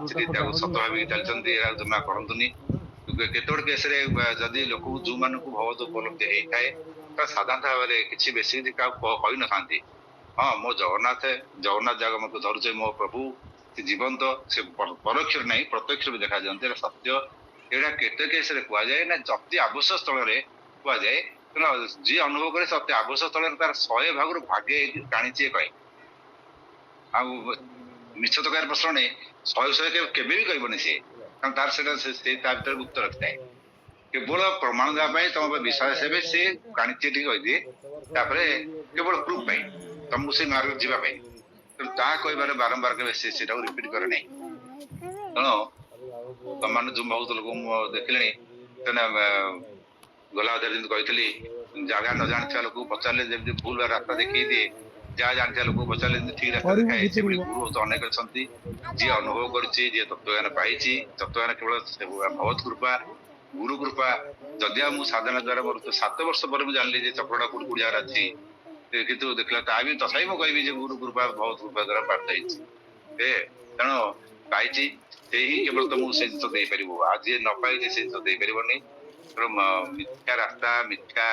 ସେଠି ତାକୁ ସତ ଭାବିକି ଚାଲିଛନ୍ତି। ଏରା ଜମା କରନ୍ତୁନି। କେତେବେଳେ କେସରେ ଯଦି ଲୋକଙ୍କୁ ଯୋଉମାନଙ୍କୁ ବହୁତ ଉପଲବ୍ଧି ହେଇଥାଏ ତା ସାଧାରଣତଃ ଭାବରେ କିଛି ବେଶୀ କିଛି କାହାକୁ କହିନଥାନ୍ତି। ହଁ ମୋ ଜଗନ୍ନାଥ ଯାକ ମତେ ଧରୁଛେ ମୋ ପ୍ରଭୁ ସେ ଜୀବନ୍ତ, ସେ ପରୋକ୍ଷରେ ନାହିଁ ପ୍ରତ୍ୟକ୍ଷ ବି ଦେଖାଯାଆନ୍ତି। ଏଇଟା ସତ୍ୟ। ଏଇଟା କେତେ କେସରେ କୁହାଯାଏ ନା ଅତି ଆବଶ୍ୟକ ସ୍ଥଳରେ କୁହାଯାଏ। ତେଣୁ ଯିଏ ଅନୁଭବ କରେ ସେ ଅତି ଆବଶ୍ୟକ ସ୍ଥଳରେ ତାର 100 ଭାଗରୁ ଭାଗେ କାଣିଚିଏ କହେ। ଆଉ ମିଛ ତରକାରୀ ପ୍ରଶ୍ନ ନେଇ 100 କେବେ ବି କହିବନି ସିଏ, କାରଣ ତାର ସେଇଟା ସେ ତା ଭିତରେ ଗୁପ୍ତ ରଖିଥାଏ। କେବଳ ପ୍ରମାଣ ଦେବା ପାଇଁ ତମ ବିଶ୍ୱାସ ହେବେ ସେ କାଣିଚିଏ ଟିକେ କହିଦିଏ, ତାପରେ କେବଳ ପ୍ରୁଫ୍ ପାଇଁ ତମକୁ ସେଇ ମାର୍ଗ ଯିବା ପାଇଁ। ତେଣୁ ତାହା କହିବାରେ ବାରମ୍ବାର କେବେ ସେ ସେଟାକୁ ରିପିଟ କରେ ନାହିଁ। ତେଣୁ ତମାନେ ଯୋଉ ବହୁତ ଲୋକ ମୁଁ ଦେଖିଲିଣି ଗଲା ଅଧ୍ୟାୟରେ ଯେମିତି କହିଥିଲି ଜାଗା ନ ଜାଣିଥିବା ଲୋକକୁ ପଚାରିଲେ ଯେମିତି ଭୁଲ ରାସ୍ତା ଦେଖେଇ ଦିଏ, ଯାହା ଜାଣିଥିବା ଲୋକକୁ ପଚାରିଲେ ଯେମିତି ଠିକ ରାସ୍ତା ଦେଖାଏ, ସେଭଳି ଗୁରୁ ବହୁତ ଅନେକ ଅଛନ୍ତି। ଯିଏ ଅନୁଭବ କରିଛି, ଯିଏ ତତ୍ତ୍ୱଜ୍ଞାନ ପାଇଛି, ତତ୍ତ୍ୱଜ୍ଞାନ କେବଳ ଭଗବତ କୃପା, ଗୁରୁ କୃପା। ଯଦି ଆଉ ମୁଁ ସାଧନା ଦ୍ଵାରା ମୋର 7 ବର୍ଷ ପରେ ମୁଁ ଜାଣିଲି ଯେ ଚକ୍ରଟା କୋଉଠି କୁଡ଼ିଆର ଅଛି, କିନ୍ତୁ ଦେଖିଲା ତା ବି ତଥାପି ମୁଁ କହିବି ଯେ ଗୁରୁ କୃପା ଭଗବତ କୃପା ଦ୍ଵାରା ପ୍ରାପ୍ତ ହେଇଛି। ତେଣୁ ପାଇଛି ସେଇ ହିଁ କେବଳ ତମକୁ ସେ ଜିନିଷ ଦେଇପାରିବ। ଆଉ ଯିଏ ନ ପାଇଛି ସେ ଜିନିଷ ଦେଇପାରିବନି। ତେଣୁ ମିଥ୍ୟା ରାସ୍ତା, ମିଥ୍ୟା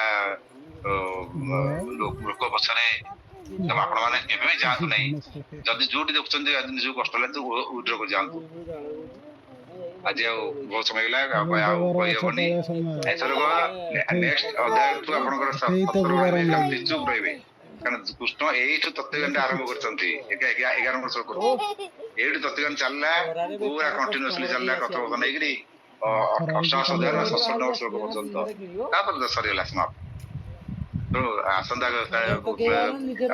ଲୋକ ପଛରେ ଆପଣ ମାନେ କେବେ ବି ଯାଆନ୍ତୁ ନାହିଁ। ଯଦି ଯୋଉଠି ଦେଖୁଛନ୍ତି ନିଜକୁ କଷ୍ଟ ହେଲେ ତ ଉଇଡ୍ର କରି ଯାଆନ୍ତୁ। ଆଜି ଆଉ ବହୁତ ସମୟ ହେଇଗଲା, ଆଉ କହିହବନି। ଏଥରକ ନେକ୍ସଟ ଅଧ୍ୟାୟଠୁ ଆପଣଙ୍କର ଚୁପ୍ ରହିବେ, କାରଣ କୃଷ୍ଣ ଏଇଠୁ ତତ୍ତ୍ୱଜ୍ଞାନ ଆରମ୍ଭ କରିଛନ୍ତି। 11 ବର୍ଷ ପୂର୍ବରୁ ଏଇଠୁ ତତ୍ତ୍ୱଜ୍ଞାନ ଚାଲିଲା, ପୁରା କଣ୍ଟିନ୍ୟୁଅସଲି ଚାଲିଲା କଥୋପକଥନ ହେଇକିରି 88 ଅଧ୍ୟାୟର 67 ଶ୍ଲୋକ ପର୍ଯ୍ୟନ୍ତ, ତାପରେ ସରିଗଲା ସମାପ୍ତ। ତେଣୁ ଆସନ୍ତା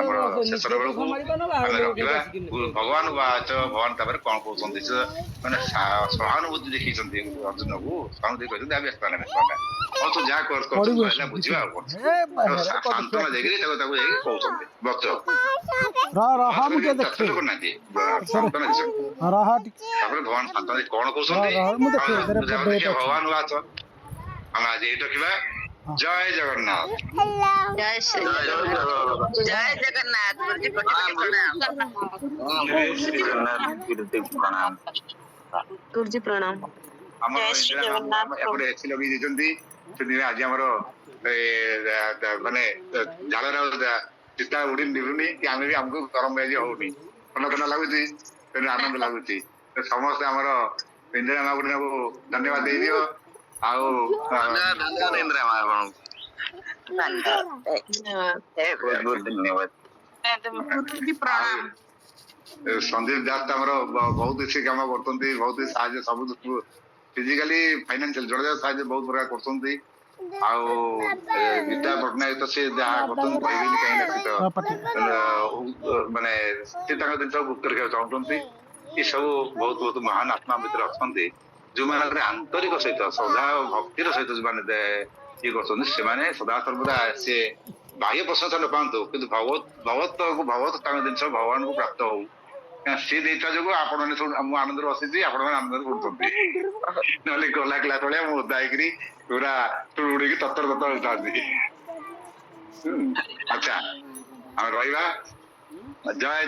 ଆମର ଶେଷର ବେଳକୁ ଆମେ ରଖିବା ଭଗବାନ ବାଚ, ଭଗବାନ ତାପରେ କଣ କହୁଛନ୍ତି। ସେ ମାନେ ସହାନୁଭୂତି ଦେଖେଇଛନ୍ତି ଅର୍ଜୁନକୁ, ସହାନୁଭୂତି କହିଛନ୍ତି ବ୍ୟସ୍ତ ନେବେ ହଉ ତୁ ଯାହା କରୁଛୁ ହେଲା ବୁଝିବା ଆଉ କଣ। ସାନ୍ତ୍ୱନା ଦେଇକିରି ତାକୁ ଯାଇକି କହୁଛନ୍ତି ବଚ କରୁନାହାନ୍ତି ସାନ୍ତ୍ୱନା ଦେଇଛନ୍ତି। ତାପରେ ଭଗବାନ ସାନ୍ତ୍ୱନା କଣ କହୁଛନ୍ତି ଭଗବାନ ବାଚ। ଆମେ ଆଜି ଏଇଠି ରଖିବା। ଜୟ ଜଗନ୍ନାଥ। ଜୟ ଶ୍ରୀ ଜୟ ଜଗନ୍ନାଥ। ଗୁରୁଜୀ ପ୍ରଣାମ। ଆମର ଏପଟେ ଏସି ଲଗେଇ ଦେଇଛନ୍ତି, ସେଥିପାଇଁ ଆଜି ଆମର ମାନେ ଝାଳର ଚିତା ଉଡି ନିଭୁନି କି ଆମେ ବି ଆମକୁ ଗରମ ଆଜି ହଉନି, ଥଣ୍ଡା ଥଣ୍ଡା ଲାଗୁଛି, ତେଣୁ ଆନନ୍ଦ ଲାଗୁଛି। ସମସ୍ତେ ଆମର ଇନ୍ଦିରା ମାଗୁଡିଙ୍କୁ ଧନ୍ୟବାଦ ଦେଇଦିଅ। ଆଉ ସନ୍ଦୀପ ଦାସ ଆମର ବହୁତ କିଛି କାମ କରୁଛନ୍ତି, ବହୁତ ସାହାଯ୍ୟ ସବୁ ଫିଜିକାଲି ଫାଇନାନ୍ସିଆଲି ଜଣେ ସାହାଯ୍ୟ ବହୁତ ପ୍ରକାର କରୁଛନ୍ତି। ଆଉ ଗୀତା ପଟ୍ଟନାୟକ ତ ସେ ଯାହା କରୁଛନ୍ତି କହିବେନି, କାହିଁକି ନା ମାନେ ସେ ତାଙ୍କ ଜିନିଷ ଗୁପ୍ତ ରଖିବାକୁ ଚାହୁଁଛନ୍ତି। ଏ ସବୁ ବହୁତ ବହୁତ ମହାନ ଆତ୍ମା ଭିତରେ ଅଛନ୍ତି, ଯୋଉମାନଙ୍କର ଆନ୍ତରିକ ସହିତ ଶ୍ରଦ୍ଧା ଓ ଭକ୍ତିର ସହିତ ଯୋଉମାନେ ଇଏ କରୁଛନ୍ତି, ସେମାନେ ସଦା ସର୍ବଦା ସେ ବାହ୍ୟ ପ୍ରଶଂସା ନ ପାଆନ୍ତୁ, କିନ୍ତୁ ଭଗବତ ତାଙ୍କ ଜିନିଷ ଭଗବାନଙ୍କୁ ପ୍ରାପ୍ତ ହଉ। ସିଏ ଦେଇଥିବା ଯୋଗୁଁ ଆପଣ ମାନେ ମୁଁ ଆନନ୍ଦରେ ବସିଛି, ଆପଣ ମାନେ ଆନନ୍ଦରେ କରୁଛନ୍ତି। ନହେଲେ ଗଲା କ୍ଲାସ ଭଳିଆ ମୁଁ ଓଦା ହେଇକିରି ପୁରା ଉଡିକି ତତ୍ତର ହେଇଥାନ୍ତି। ଆଚ୍ଛା ଆମେ ରହିବା। ଜୟ